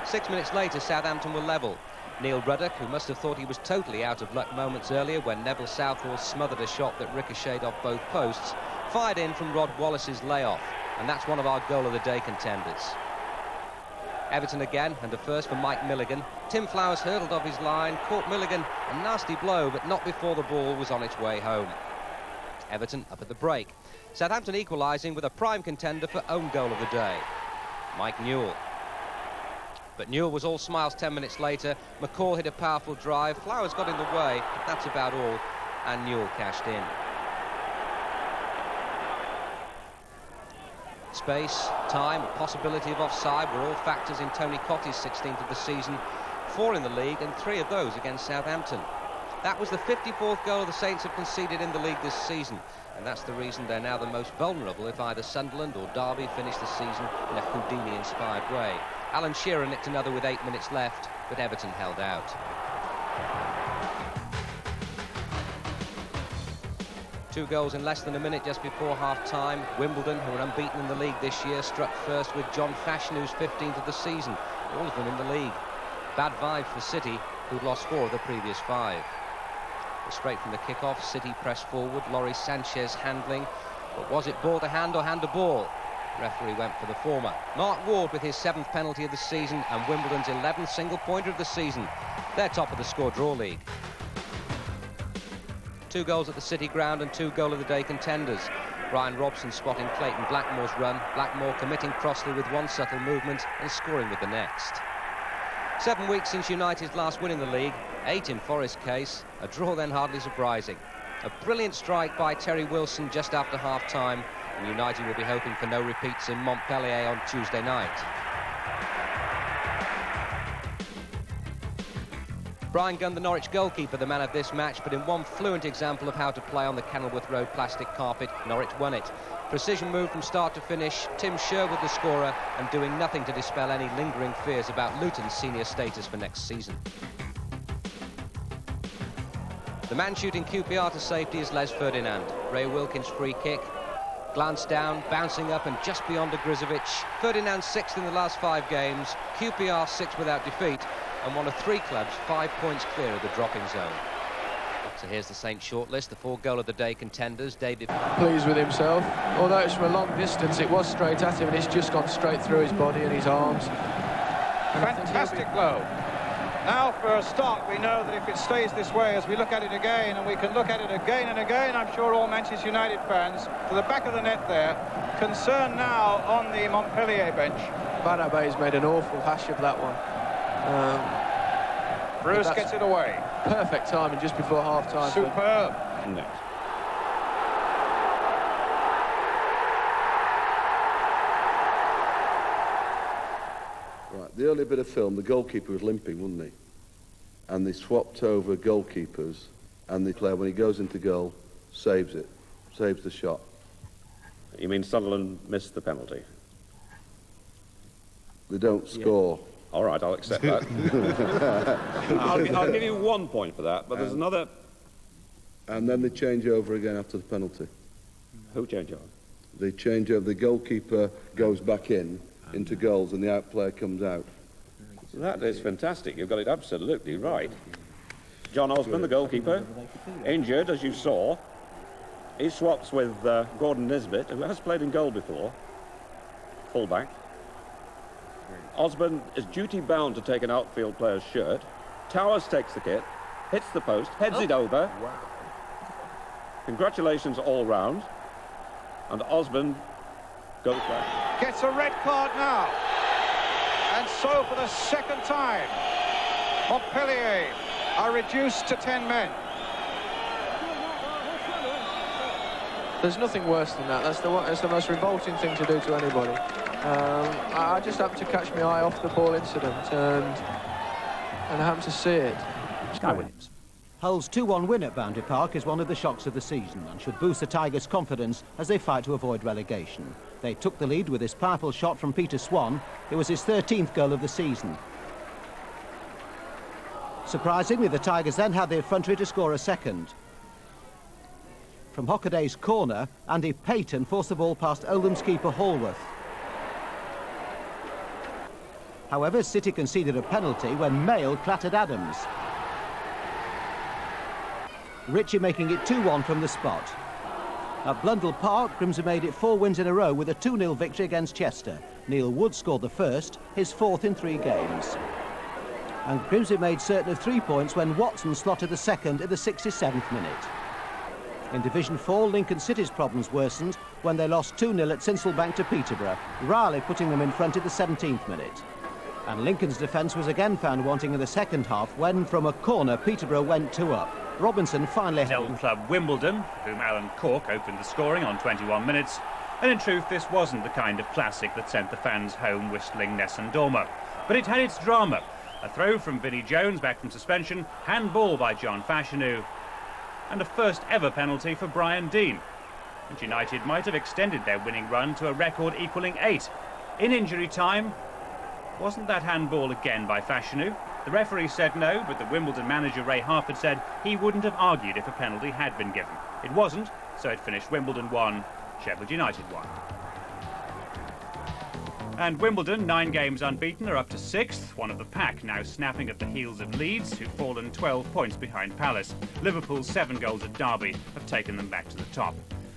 6 minutes later, Southampton were level. Neil Ruddock, who must have thought he was totally out of luck moments earlier when Neville Southall smothered a shot that ricocheted off both posts, fired in from Rod Wallace's layoff, and that's one of our goal of the day contenders. Everton again, and a first for Mike Milligan. Tim Flowers hurdled off his line, caught Milligan, a nasty blow, but not before the ball was on its way home. Everton up at the break. Southampton equalising with a prime contender for own goal of the day, Mike Newell. But Newell was all smiles 10 minutes later. McCall hit a powerful drive. Flowers got in the way, but that's about all, and Newell cashed in. Space, time, possibility of offside were all factors in Tony Cotty's 16th of the season, 4 in the league and 3 of those against Southampton. That was the 54th goal the Saints have conceded in the league this season, and that's the reason they're now the most vulnerable if either Sunderland or Derby finish the season in a Houdini-inspired way. Alan Shearer nicked another with 8 minutes left, but Everton held out. 2 goals in less than a minute just before half-time. Wimbledon, who are unbeaten in the league this year, struck first with John Fashion, who's 15th of the season. All of them in the league. Bad vibe for City, who'd lost 4 of the previous 5. But straight from the kick-off, City pressed forward. Loris Sanchez handling. But was it ball to hand or hand to ball? Referee went for the former. Mark Ward with his 7th penalty of the season and Wimbledon's 11th single-pointer of the season. They're top of the score-draw league. 2 goals at the City ground and 2 goal-of-the-day contenders. Brian Robson spotting Clayton Blackmore's run. Blackmore committing Crossley with 1 subtle movement and scoring with the next. 7 weeks since United's last win in the league, 8 in Forest's case. A draw then hardly surprising. A brilliant strike by Terry Wilson just after half-time, and United will be hoping for no repeats in Montpellier on Tuesday night. Brian Gunn, the Norwich goalkeeper, the man of this match, but in one fluent example of how to play on the Kenilworth Road plastic carpet, Norwich won it. Precision move from start to finish, Tim Sherwood the scorer, and doing nothing to dispel any lingering fears about Luton's senior status for next season. The man shooting QPR to safety is Les Ferdinand. Ray Wilkins' free kick. Glance down, bouncing up and just beyond Ogrizovic. Ferdinand 6th in the last 5 games. QPR 6th without defeat. And one of 3 clubs 5 points clear of the dropping zone. So here's the Saints shortlist, the 4 goal of the day contenders. David... Pleased with himself. Although it's from a long distance, it was straight at him and it's just gone straight through his body and his arms. Fantastic blow. Now for a start, we know that if it stays this way as we look at it again, and we can look at it again and again, I'm sure all Manchester United fans, to the back of the net there, concerned now on the Montpellier bench. Badabay's made an awful hash of that one. Bruce gets it away. Perfect timing just before half-time. Superb. No. Right, the early bit of film, the goalkeeper was limping, wasn't he? And they swapped over goalkeepers, and the player, when he goes into goal, saves it, saves the shot. You mean Sunderland missed the penalty? They don't score. Yeah. All right, I'll accept that. I'll give you 1 point for that, but there's another... And then they change over again after the penalty. Who change over? They change over, the goalkeeper goes back into goals, and the out player comes out. That is fantastic. You've got it absolutely right. John Osborne, the goalkeeper, injured, as you saw. He swaps with Gordon Nisbet, who has played in goal before, full-back. Osborne is duty-bound to take an outfield player's shirt. Towers takes the kit, hits the post, heads it over. Wow. Congratulations all round. And Osborne goes back. Gets a red card now. And so for the second time, Montpellier are reduced to 10 men. There's nothing worse than that. That's the most revolting thing to do to anybody. I just happened to catch my eye off the ball incident and I happened to see it. Sky Williams. Hull's 2-1 win at Boundary Park is one of the shocks of the season and should boost the Tigers' confidence as they fight to avoid relegation. They took the lead with this powerful shot from Peter Swan. It was his 13th goal of the season. Surprisingly, the Tigers then had the effrontery to score a second. From Hockaday's corner, Andy Payton forced the ball past Oldham's keeper Hallworth. However, City conceded a penalty when Mayle clattered Adams. Ritchie making it 2-1 from the spot. At Blundell Park, Grimsby made it 4 wins in a row with a 2-0 victory against Chester. Neil Wood scored the first, his 4th in 3 games. And Grimsby made certain of 3 points when Watson slotted the second in the 67th minute. In Division 4, Lincoln City's problems worsened when they lost 2-0 at Sincilbank to Peterborough, Raleigh putting them in front in the 17th minute. And Lincoln's defence was again found wanting in the second half when, from a corner, Peterborough went 2 up. Robinson finally... Old club Wimbledon, whom Alan Cork opened the scoring on 21 minutes. And in truth, this wasn't the kind of classic that sent the fans home whistling Nessun Dorma. But it had its drama. A throw from Vinnie Jones back from suspension, handball by John Fashanu, and a first ever penalty for Brian Dean. And United might have extended their winning run to a record equalling 8. In injury time, wasn't that handball again by Fashanu? The referee said no, but the Wimbledon manager Ray Harford said he wouldn't have argued if a penalty had been given. It wasn't, so it finished Wimbledon 1, Sheffield United 1. And Wimbledon, 9 games unbeaten, are up to 6th, one of the pack now snapping at the heels of Leeds, who've fallen 12 points behind Palace. Liverpool's 7 goals at Derby have taken them back to the top.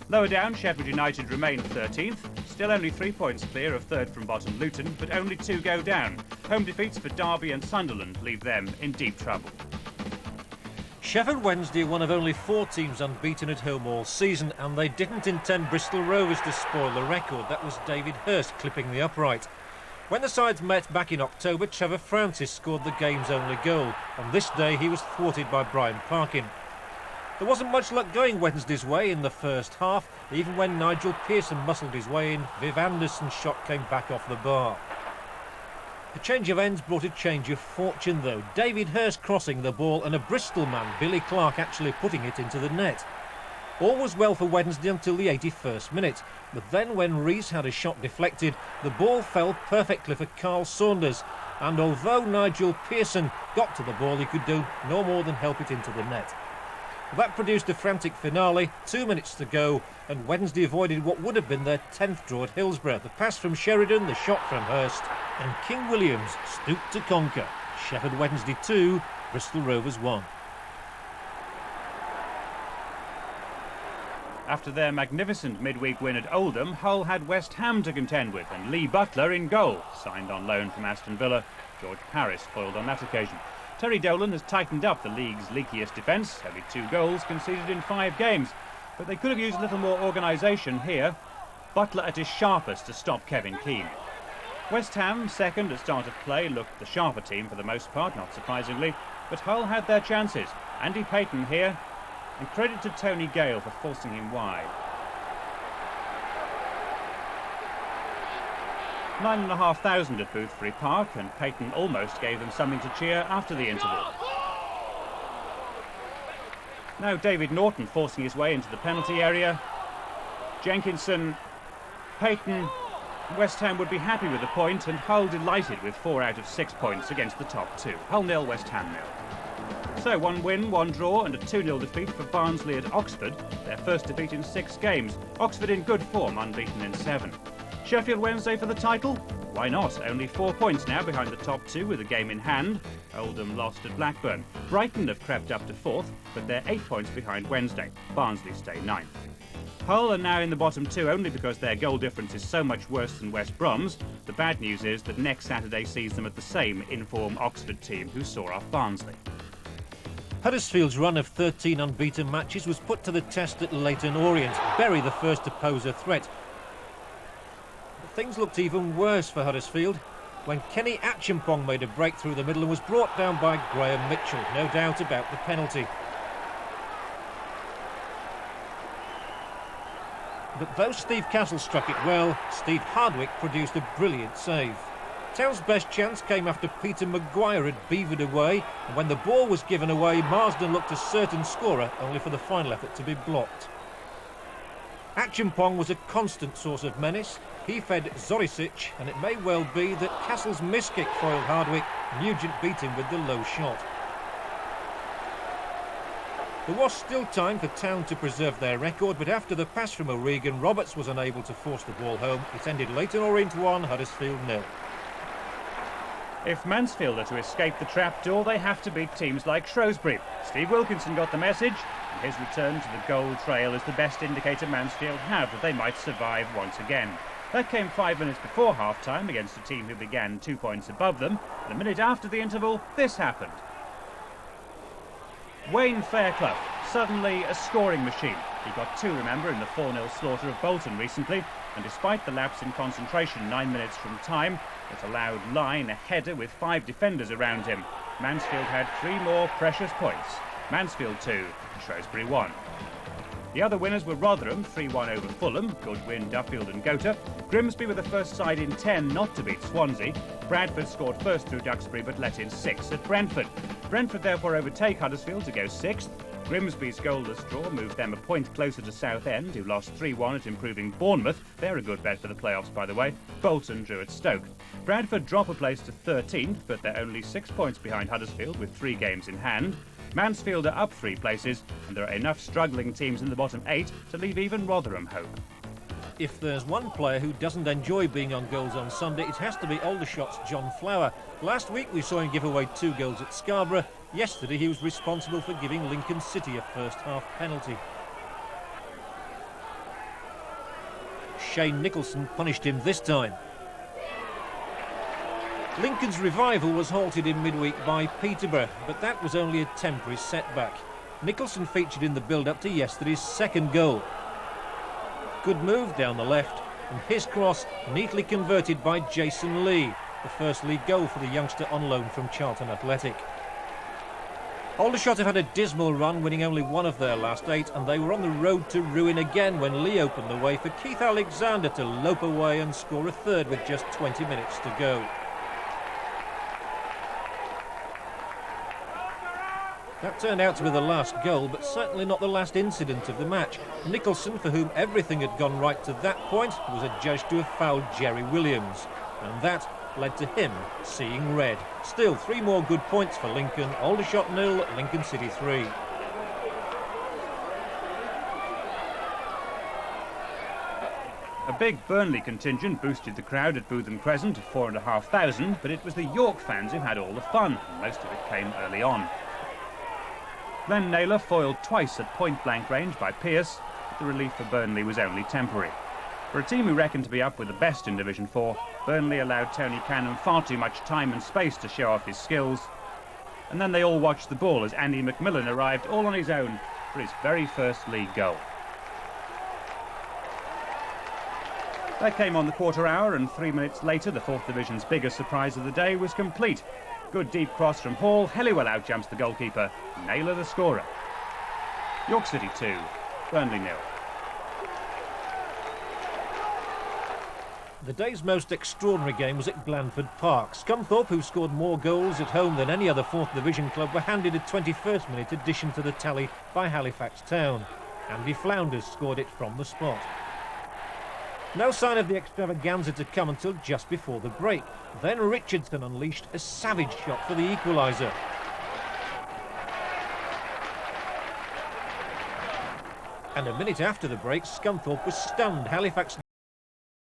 Lower down, Sheffield United remain 13th, still only 3 points clear of third from bottom Luton, but only 2 go down. Home defeats for Derby and Sunderland leave them in deep trouble. Sheffield Wednesday are one of only 4 teams unbeaten at home all season, and they didn't intend Bristol Rovers to spoil the record. That was David Hurst clipping the upright. When the sides met back in October, Trevor Francis scored the game's only goal. On this day, he was thwarted by Brian Parkin. There wasn't much luck going Wednesday's way in the first half. Even when Nigel Pearson muscled his way in, Viv Anderson's shot came back off the bar. The change of ends brought a change of fortune, though. David Hurst crossing the ball and a Bristol man, Billy Clark, actually putting it into the net. All was well for Wednesday until the 81st minute. But then when Rees had a shot deflected, the ball fell perfectly for Carl Saunders. And although Nigel Pearson got to the ball, he could do no more than help it into the net. That produced a frantic finale, 2 minutes to go, and Wednesday avoided what would have been their 10th draw at Hillsborough. The pass from Sheridan, the shot from Hurst, and King Williams stooped to conquer. Sheffield Wednesday 2, Bristol Rovers 1. After their magnificent midweek win at Oldham, Hull had West Ham to contend with, and Lee Butler in goal. Signed on loan from Aston Villa, George Parris foiled on that occasion. Terry Dolan has tightened up the league's leakiest defence, only 2 goals conceded in 5 games. But they could have used a little more organisation here. Butler at his sharpest to stop Kevin Keane. West Ham, second at start of play, looked the sharper team for the most part, not surprisingly, but Hull had their chances. Andy Payton here, and credit to Tony Gale for forcing him wide. 9,500 at Boothbury Park, and Payton almost gave them something to cheer after the interval. Now David Norton forcing his way into the penalty area. Jenkinson, Payton, West Ham would be happy with the point, and Hull delighted with 4 out of 6 points against the top 2. Hull 0, West Ham 0. So 1 win, 1 draw and a 2-0 defeat for Barnsley at Oxford, their first defeat in 6 games. Oxford in good form, unbeaten in 7. Sheffield Wednesday for the title? Why not? Only 4 points now behind the top 2 with a game in hand. Oldham lost at Blackburn. Brighton have crept up to 4th, but they're 8 points behind Wednesday. Barnsley stay 9th. Hull are now in the bottom 2 only because their goal difference is so much worse than West Brom's. The bad news is that next Saturday sees them at the same in-form Oxford team who saw off Barnsley. Huddersfield's run of 13 unbeaten matches was put to the test at Leyton Orient. Bury the first to pose a threat. But things looked even worse for Huddersfield when Kenny Acheampong made a break through the middle and was brought down by Graham Mitchell. No doubt about the penalty. But though Steve Castle struck it well, Steve Hardwick produced a brilliant save. Town's best chance came after Peter Maguire had beavered away, and when the ball was given away, Marsden looked a certain scorer, only for the final effort to be blocked. Acheampong was a constant source of menace. He fed Zorisic, and it may well be that Castle's miskick foiled Hardwick. Nugent beat him with the low shot. There was still time for Town to preserve their record, but after the pass from O'Regan, Roberts was unable to force the ball home. It ended Leyton Orient 1, Huddersfield 0. If Mansfield are to escape the trapdoor, they have to beat teams like Shrewsbury. Steve Wilkinson got the message, and his return to the goal trail is the best indicator Mansfield have that they might survive once again. That came 5 minutes before half-time against a team who began 2 points above them, and a minute after the interval, this happened. Wayne Fairclough, suddenly a scoring machine. He got 2, remember, in the 4-0 slaughter of Bolton recently, and despite the lapse in concentration 9 minutes from time, it allowed Lyne a header with 5 defenders around him. Mansfield had 3 more precious points. Mansfield 2, Shrewsbury 1. The other winners were Rotherham, 3-1 over Fulham, Goodwin, Duffield and Gota. Grimsby were the first side in 10 not to beat Swansea. Bradford scored first through Duxbury but let in 6 at Brentford. Brentford therefore overtake Huddersfield to go 6th. Grimsby's goalless draw moved them a point closer to Southend, who lost 3-1 at improving Bournemouth. They're a good bet for the playoffs, by the way. Bolton drew at Stoke. Bradford drop a place to 13th, but they're only 6 points behind Huddersfield with 3 games in hand. Mansfield are up 3 places, and there are enough struggling teams in the bottom 8 to leave even Rotherham hope. If there's one player who doesn't enjoy being on goals on Sunday, it has to be Aldershot's John Flower. Last week we saw him give away 2 goals at Scarborough. Yesterday he was responsible for giving Lincoln City a first-half penalty. Shane Nicholson punished him this time. Lincoln's revival was halted in midweek by Peterborough, but that was only a temporary setback. Nicholson featured in the build-up to yesterday's 2nd goal. Good move down the left, and his cross neatly converted by Jason Lee, the first league goal for the youngster on loan from Charlton Athletic. Aldershot have had a dismal run, winning only 1 of their last 8, and they were on the road to ruin again when Lee opened the way for Keith Alexander to lope away and score a 3rd with just 20 minutes to go. That turned out to be the last goal, but certainly not the last incident of the match. Nicholson, for whom everything had gone right to that point, was adjudged to have fouled Jerry Williams, and that led to him seeing red. Still, 3 more good points for Lincoln. Aldershot 0, Lincoln City 3. A big Burnley contingent boosted the crowd at Bootham Crescent to 4,500, but it was the York fans who had all the fun, and most of it came early on. Glenn Naylor foiled twice at point-blank range by Pearce. the relief for Burnley was only temporary. For a team who reckoned to be up with the best in Division 4, Burnley allowed Tony Cannon far too much time and space to show off his skills. And then they all watched the ball as Andy McMillan arrived all on his own for his very first league goal. That came on the quarter hour, and 3 minutes later the 4th Division's biggest surprise of the day was complete. Good deep cross from Hall, Helliwell outjumps the goalkeeper, Naylor the scorer. York City 2, Burnley 0. The day's most extraordinary game was at Blandford Park. Scunthorpe, who scored more goals at home than any other 4th Division club, were handed a 21st minute addition to the tally by Halifax Town. Andy Flounders scored it from the spot. No sign of the extravaganza to come until just before the break. Then Richardson unleashed a savage shot for the equaliser. And a minute after the break, Scunthorpe was stunned. Halifax